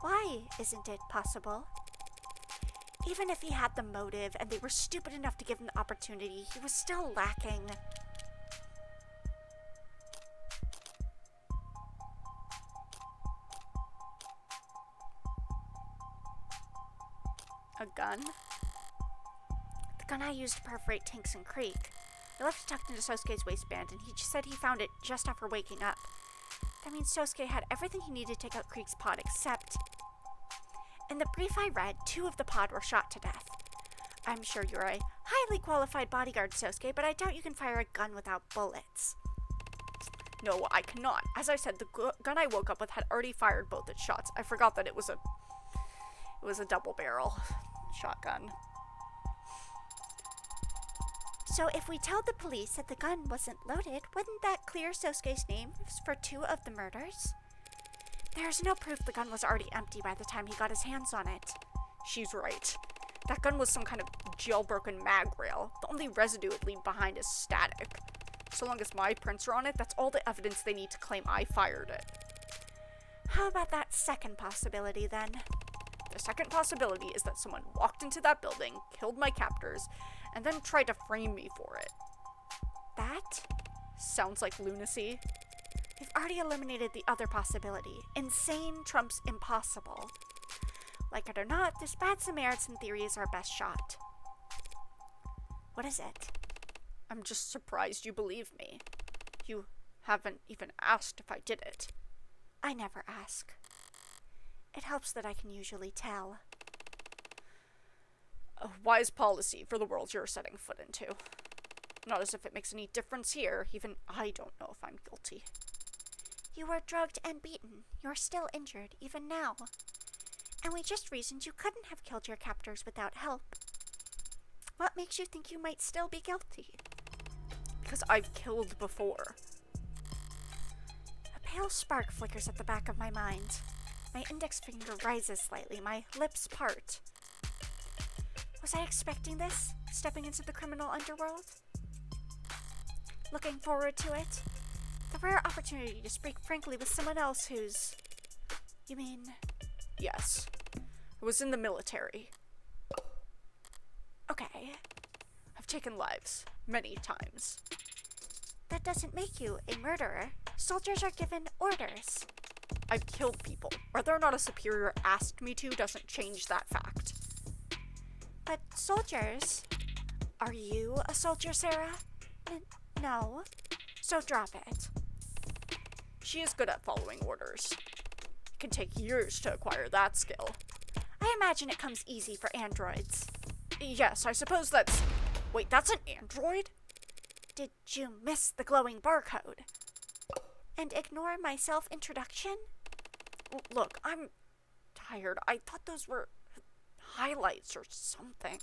Why isn't it possible? Even if he had the motive and they were stupid enough to give him the opportunity, he was still lacking. A gun? The gun I used to perforate tanks in Creek. I left it tucked into Sosuke's waistband, and he just said he found it just after waking up. That means Sosuke had everything he needed to take out Creek's pod, except... In the brief I read, 2 of the pod were shot to death. I'm sure you're a highly qualified bodyguard, Sosuke, but I doubt you can fire a gun without bullets. No, I cannot. As I said, the gun I woke up with had already fired both its shots. I forgot that it was a double barrel shotgun. So if we tell the police that the gun wasn't loaded, wouldn't that clear Sosuke's name for 2 of the murders? There's no proof the gun was already empty by the time he got his hands on it. She's right. That gun was some kind of jailbroken mag rail. The only residue it leave behind is static. So long as my prints are on it, that's all the evidence they need to claim I fired it. How about that second possibility, then? The second possibility is that someone walked into that building, killed my captors, and then tried to frame me for it. That sounds like lunacy. We've already eliminated the other possibility. Insane trumps impossible. Like it or not, this Bad Samaritan theory is our best shot. What is it? I'm just surprised you believe me. You haven't even asked if I did it. I never ask. It helps that I can usually tell. A wise policy for the world you're setting foot into. Not as if it makes any difference here. Even I don't know if I'm guilty. You were drugged and beaten. You're still injured, even now. And we just reasoned you couldn't have killed your captors without help. What makes you think you might still be guilty? Because I've killed before. A pale spark flickers at the back of my mind. My index finger rises slightly, my lips part. Was I expecting this? Stepping into the criminal underworld? Looking forward to it? The rare opportunity to speak frankly with someone else who's... You mean... Yes. I was in the military. Okay. I've taken lives. Many times. That doesn't make you a murderer. Soldiers are given orders. I've killed people. Whether or not a superior asked me to doesn't change that fact. But soldiers... Are you a soldier, Sarah? No. So drop it. She is good at following orders. It can take years to acquire that skill. I imagine it comes easy for androids. Yes, I suppose that's... Wait, that's an android? Did you miss the glowing barcode? And ignore my self-introduction? Look, I'm tired. I thought those were highlights or something.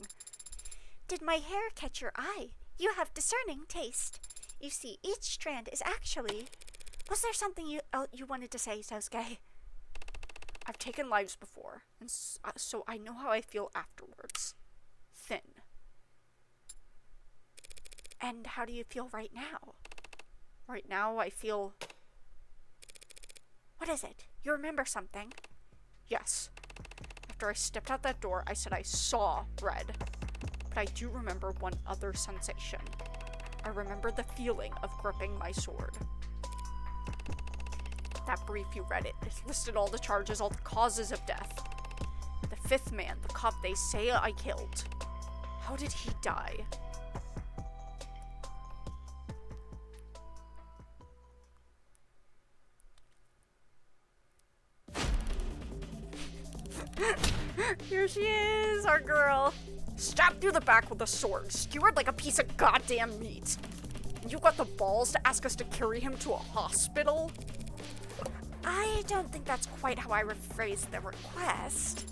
Did my hair catch your eye? You have discerning taste. You see, each strand is actually... Was there something you wanted to say, Sosuke? I've taken lives before, and so I know how I feel afterwards. Thin. And how do you feel right now? Right now, I feel... What is it? You remember something? Yes. After I stepped out that door, I said I saw red. But I do remember one other sensation. I remember the feeling of gripping my sword. That brief you read it listed all the charges, all the causes of death. The fifth man, the cop they say I killed. How did he die? Here she is, our girl. Stabbed through the back with a sword, skewered like a piece of goddamn meat. And you got the balls to ask us to carry him to a hospital? I don't think that's quite how I rephrased the request.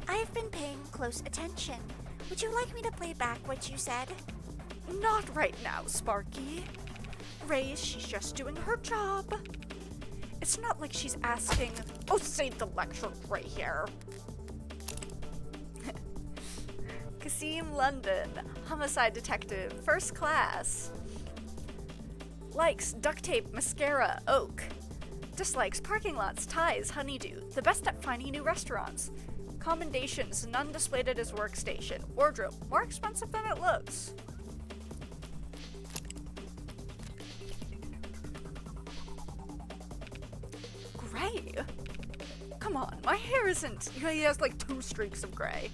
I've been paying close attention. Would you like me to play back what you said? Not right now, Sparky. Reyes, she's just doing her job. It's not like she's asking, oh, save the lecture, gray hair. Kasim London, homicide detective, first class. Likes duct tape, mascara, oak. Dislikes parking lots, ties, honeydew. The best at finding new restaurants. Commendations, none displayed at his workstation. Wardrobe, more expensive than it looks. Gray? Come on, my hair isn't. He has like 2 streaks of gray.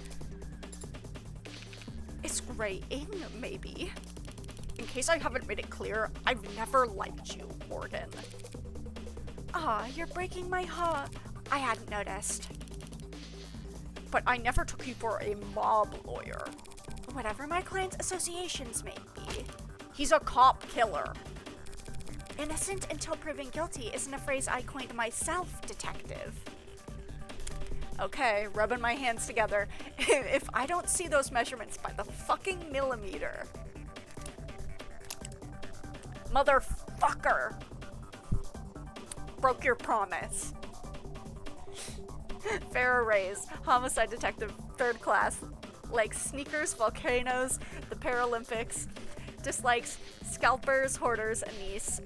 It's graying, maybe. In case I haven't made it clear, I've never liked you, Morgan. Aw, you're breaking my heart. I hadn't noticed. But I never took you for a mob lawyer. Whatever my client's associations may be. He's a cop killer. Innocent until proven guilty isn't a phrase I coined myself, detective. Okay, rubbing my hands together. If I don't see those measurements by the fucking millimeter. Motherfucker! Broke your promise. Farrah Reyes, homicide detective, third class. Likes sneakers, volcanoes, the Paralympics. Dislikes scalpers, hoarders, anise.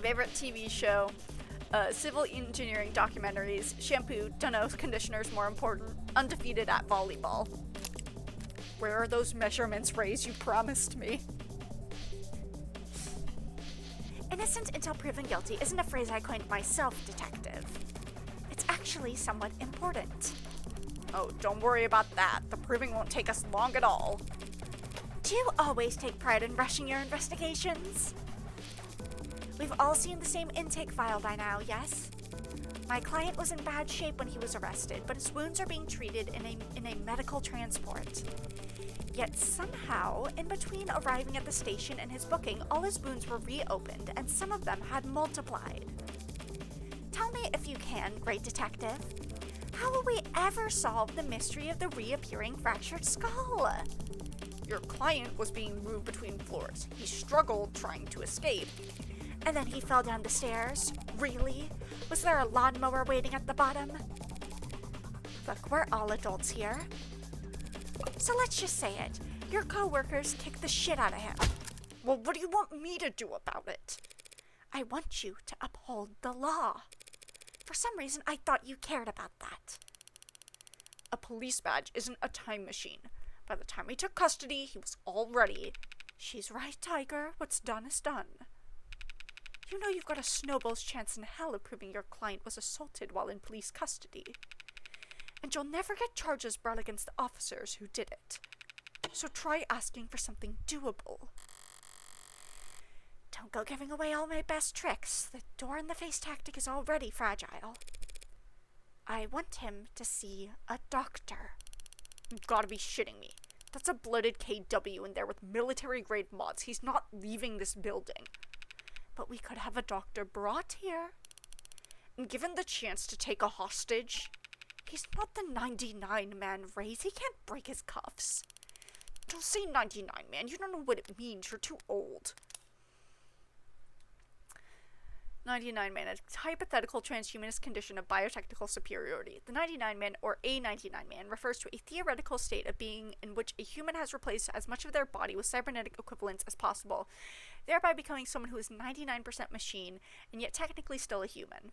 Favorite TV show, civil engineering documentaries, shampoo, dunno, conditioners more important, undefeated at volleyball. Where are those measurements, Reyes, you promised me? Innocent until proven guilty isn't a phrase I coined myself, detective. It's actually somewhat important. Oh, don't worry about that. The proving won't take us long at all. Do you always take pride in rushing your investigations? We've all seen the same intake file by now, yes? My client was in bad shape when he was arrested, but his wounds are being treated in a medical transport. Yet somehow, in between arriving at the station and his booking, all his wounds were reopened, and some of them had multiplied. Tell me if you can, great detective. How will we ever solve the mystery of the reappearing fractured skull? Your client was being moved between floors. He struggled trying to escape. And then he fell down the stairs? Really? Was there a lawnmower waiting at the bottom? Look, we're all adults here. So let's just say it. Your co-workers kicked the shit out of him. Well, what do you want me to do about it? I want you to uphold the law. For some reason, I thought you cared about that. A police badge isn't a time machine. By the time we took custody, he was already... She's right, Tiger. What's done is done. You know you've got a snowball's chance in hell of proving your client was assaulted while in police custody. And you'll never get charges brought against the officers who did it. So try asking for something doable. Don't go giving away all my best tricks. The door-in-the-face tactic is already fragile. I want him to see a doctor. You've gotta be shitting me. That's a blooded KW in there with military-grade mods. He's not leaving this building. But we could have a doctor brought here. And given the chance to take a hostage... He's not the 99-man race. He can't break his cuffs. Don't say 99, man. You don't know what it means. You're too old. 99-man, a hypothetical transhumanist condition of biotechnical superiority. The 99-man, or a 99-man, refers to a theoretical state of being in which a human has replaced as much of their body with cybernetic equivalents as possible, thereby becoming someone who is 99% machine, and yet technically still a human.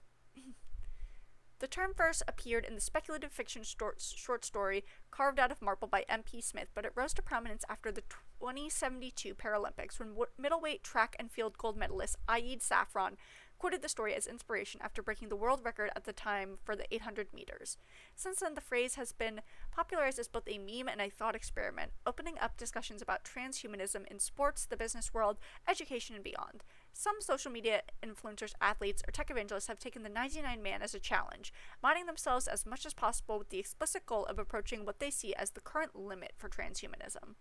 The term first appeared in the speculative fiction short story Carved Out of Marble by M.P. Smith, but it rose to prominence after the 2072 Paralympics when middleweight track and field gold medalist Ayid Safran quoted the story as inspiration after breaking the world record at the time for the 800 meters. Since then, the phrase has been popularized as both a meme and a thought experiment, opening up discussions about transhumanism in sports, the business world, education, and beyond. Some social media influencers, athletes, or tech evangelists have taken the 99 man as a challenge, modding themselves as much as possible with the explicit goal of approaching what they see as the current limit for transhumanism.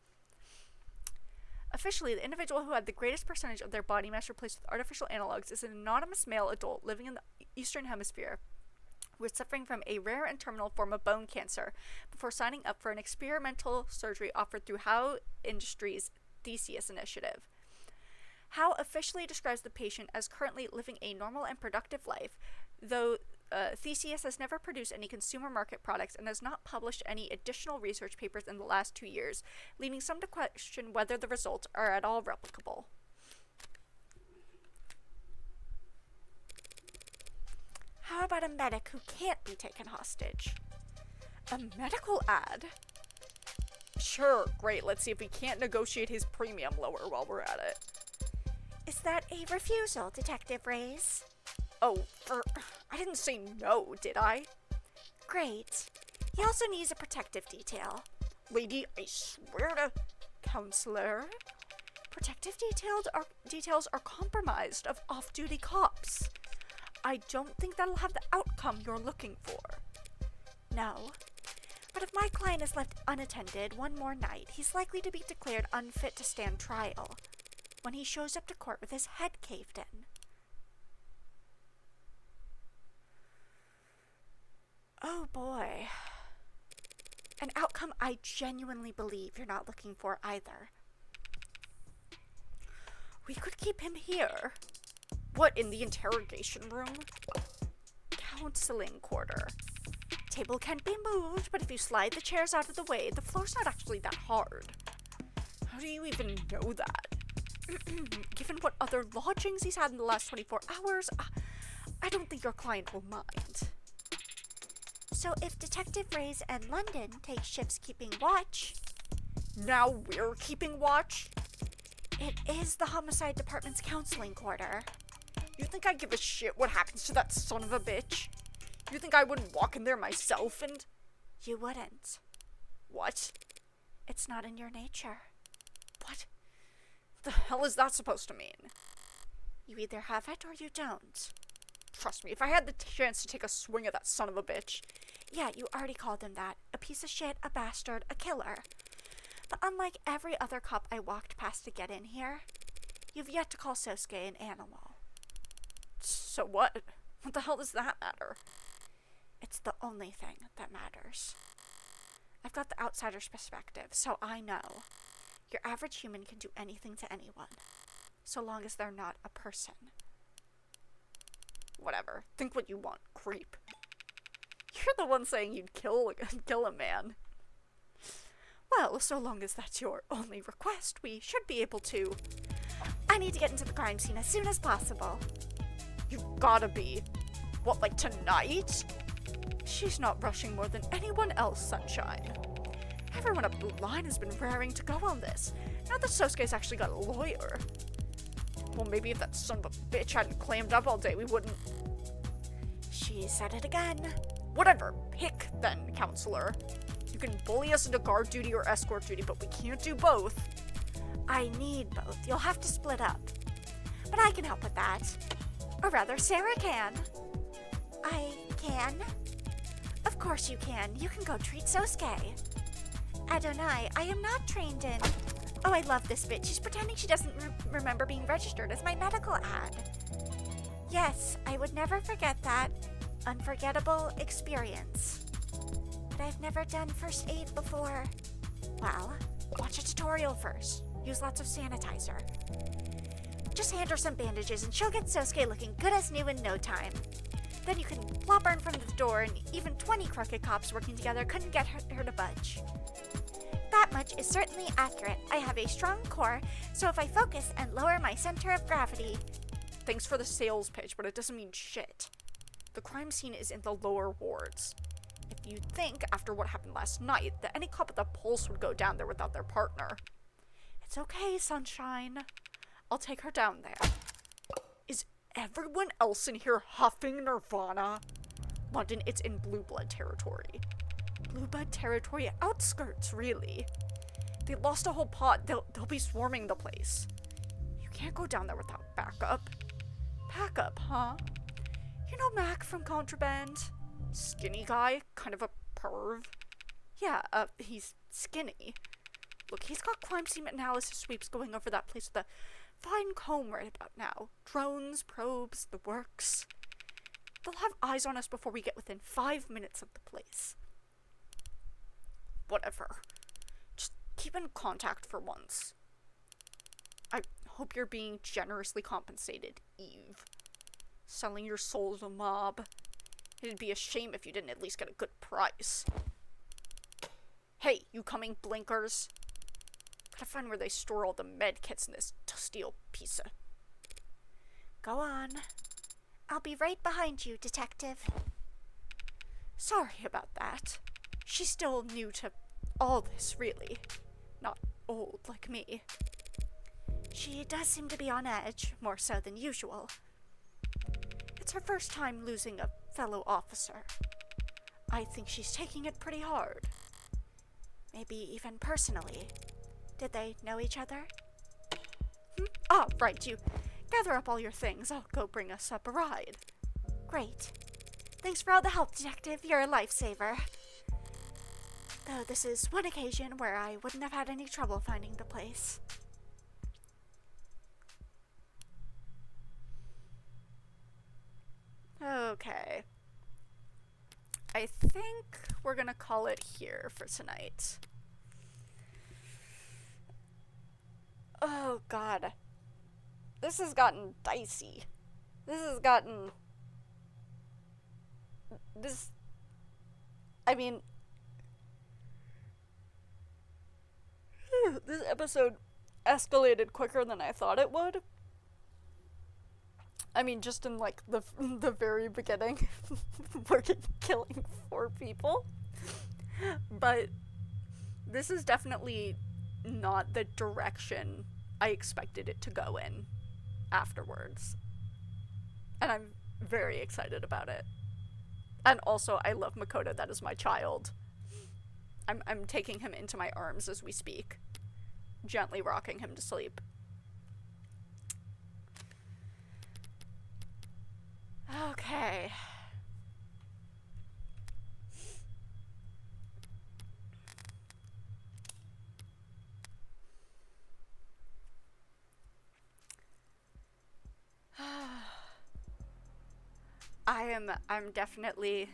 Officially, the individual who had the greatest percentage of their body mass replaced with artificial analogs is an anonymous male adult living in the Eastern Hemisphere who is suffering from a rare and terminal form of bone cancer before signing up for an experimental surgery offered through How Industries' Theseus initiative. How officially describes the patient as currently living a normal and productive life, though Theseus has never produced any consumer market products and has not published any additional research papers in the last 2 years, leading some to question whether the results are at all replicable. How about a medic who can't be taken hostage? A medical ad? Sure, great, let's see if we can't negotiate his premium lower while we're at it. Is that a refusal, Detective Reyes? Oh, I didn't say no, did I? Great. He also needs a protective detail. Lady, I swear to... Counselor? Protective details are compromised of off-duty cops. I don't think that'll have the outcome you're looking for. No. But if my client is left unattended one more night, he's likely to be declared unfit to stand trial when he shows up to court with his head caved in. Oh boy. An outcome I genuinely believe you're not looking for either. We could keep him here. What, in the interrogation room? Counseling quarter. Table can be moved, but if you slide the chairs out of the way, the floor's not actually that hard. How do you even know that? Given what other lodgings he's had in the last 24 hours, I don't think your client will mind. So if Detective Reyes and London take shifts keeping watch... Now we're keeping watch? It is the Homicide Department's counseling quarter. You think I give a shit what happens to that son of a bitch? You think I wouldn't walk in there myself and... You wouldn't. What? It's not in your nature. What the hell is that supposed to mean? You either have it or you don't. Trust me, if I had the chance to take a swing at that son of a bitch... Yeah, you already called him that. A piece of shit, a bastard, a killer. But unlike every other cop I walked past to get in here, you've yet to call Sosuke an animal. So what? What the hell does that matter? It's the only thing that matters. I've got the outsider's perspective, so I know. Your average human can do anything to anyone, so long as they're not a person. Whatever. Think what you want, creep. You're the one saying you'd kill a man. Well, so long as that's your only request, we should be able to. I need to get into the crime scene as soon as possible. You've gotta be. What, like tonight? She's not rushing more than anyone else, Sunshine. Everyone up the line has been raring to go on this. Now that Sosuke's actually got a lawyer. Well, maybe if that son of a bitch hadn't clammed up all day, we wouldn't... She said it again. Whatever. Pick, then, counselor. You can bully us into guard duty or escort duty, but we can't do both. I need both. You'll have to split up. But I can help with that. Or rather, Sarah can. I can? Of course you can. You can go treat Sosuke. Adonai, I am not trained in... Oh, I love this bitch. She's pretending she doesn't remember being registered as my medical ad. Yes, I would never forget that unforgettable experience. But I've never done first aid before. Well, watch a tutorial first. Use lots of sanitizer. Just hand her some bandages and she'll get Sosuke looking good as new in no time. Then you can plop her in front of the door and even 20 crooked cops working together couldn't get her to budge. That much is certainly accurate. I have a strong core, so if I focus and lower my center of gravity... Thanks for the sales pitch, but it doesn't mean shit. The crime scene is in the lower wards. If you'd think, after what happened last night, that any cop at the Pulse would go down there without their partner. It's okay, Sunshine. I'll take her down there. Is everyone else in here huffing Nirvana? London, it's in Blue Blood territory. Blue Blood territory outskirts, really. They lost a whole pot. They'll be swarming the place. You can't go down there without backup. Backup, huh? You know Mac from Contraband? Skinny guy, kind of a perv. Yeah, he's skinny. Look, he's got crime scene analysis sweeps going over that place with a fine comb right about now. Drones, probes, the works. They'll have eyes on us before we get within 5 minutes of the place. Whatever. Just keep in contact for once. I hope you're being generously compensated, Eve. Selling your soul to a mob. It'd be a shame if you didn't at least get a good price. Hey, you coming, blinkers? Gotta find where they store all the med kits in this dusty old piece of... Go on. I'll be right behind you, Detective. Sorry about that. She's still new to all this, really. Not old like me. She does seem to be on edge, more so than usual. It's her first time losing a fellow officer. I think she's taking it pretty hard. Maybe even personally. Did they know each other? Ah, right, you gather up all your things. I'll go bring us up a ride. Great. Thanks for all the help, Detective. You're a lifesaver. Though this is one occasion where I wouldn't have had any trouble finding the place. Okay. I think we're gonna call it here for tonight. Oh god. This has gotten dicey. This has gotten... This... I mean... This episode escalated quicker than I thought it would. I mean, just in, like, the very beginning. We're killing 4 people. But this is definitely not the direction I expected it to go in afterwards. And I'm very excited about it. And also, I love Makoto. That is my child. I'm taking him into my arms as we speak. Gently rocking him to sleep. Okay. I'm definitely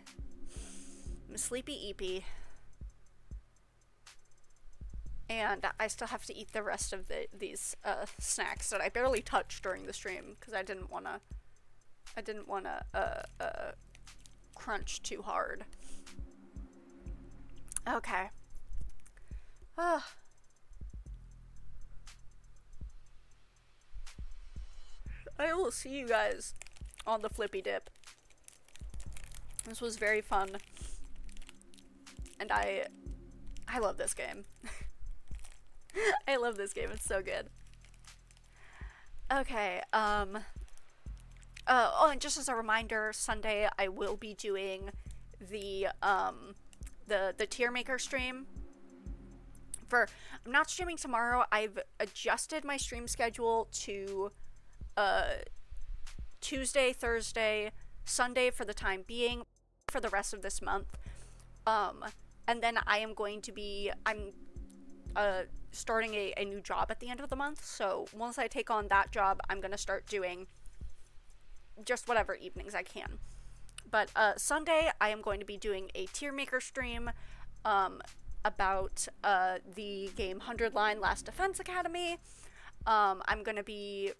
sleepy eepy. And I still have to eat the rest of these snacks that I barely touched during the stream because I didn't want to crunch too hard. Okay. I will see you guys on the flippy dip. This was very fun. And I love this game. I love this game. It's so good. Okay, oh, and just as a reminder, Sunday I will be doing the tier maker stream. I'm not streaming tomorrow. I've adjusted my stream schedule to Tuesday, Thursday, Sunday for the time being, for the rest of this month. And then I am going to be, I'm starting a new job at the end of the month, so once I take on that job, I'm gonna start doing just whatever evenings I can. But Sunday, I am going to be doing a tier maker stream about the game 100 Line Last Defense Academy. I'm gonna be,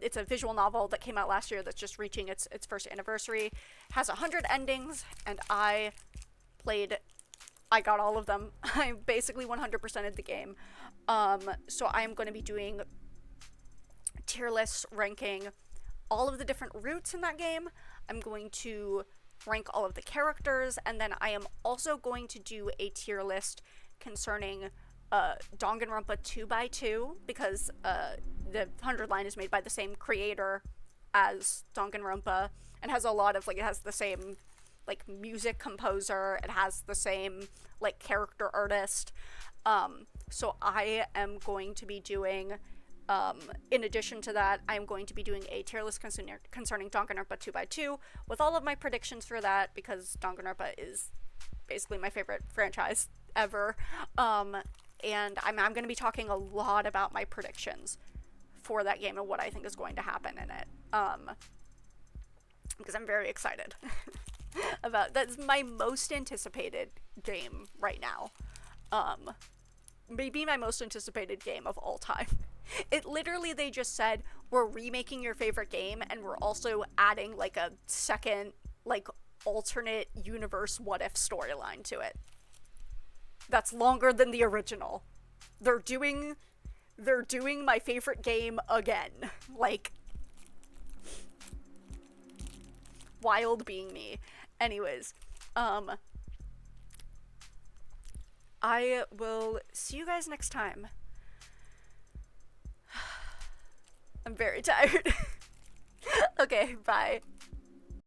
it's a visual novel that came out last year that's just reaching its first anniversary, has 100 endings, and I got all of them. I basically 100%ed the game. So I am going to be doing tier lists ranking all of the different routes in that game. I'm going to rank all of the characters, and then I am also going to do a tier list concerning Danganronpa 2x2, because the 100 line is made by the same creator as Danganronpa, and has a lot of, like, it has the same, like, music composer, it has the same, like, character artist. So I am going to be doing, in addition to that, I'm going to be doing a tier list concerning Danganronpa 2x2 with all of my predictions for that, because Danganronpa is basically my favorite franchise ever. And I'm going to be talking a lot about my predictions for that game and what I think is going to happen in it. Because I'm very excited about, that's my most anticipated game right now. Maybe my most anticipated game of all time. It literally, they just said, we're remaking your favorite game, and we're also adding, like, a second, like, alternate universe what-if storyline to it. That's longer than the original. They're doing my favorite game again. Like, wild being me. Anyways, I will see you guys next time. I'm very tired. Okay, bye.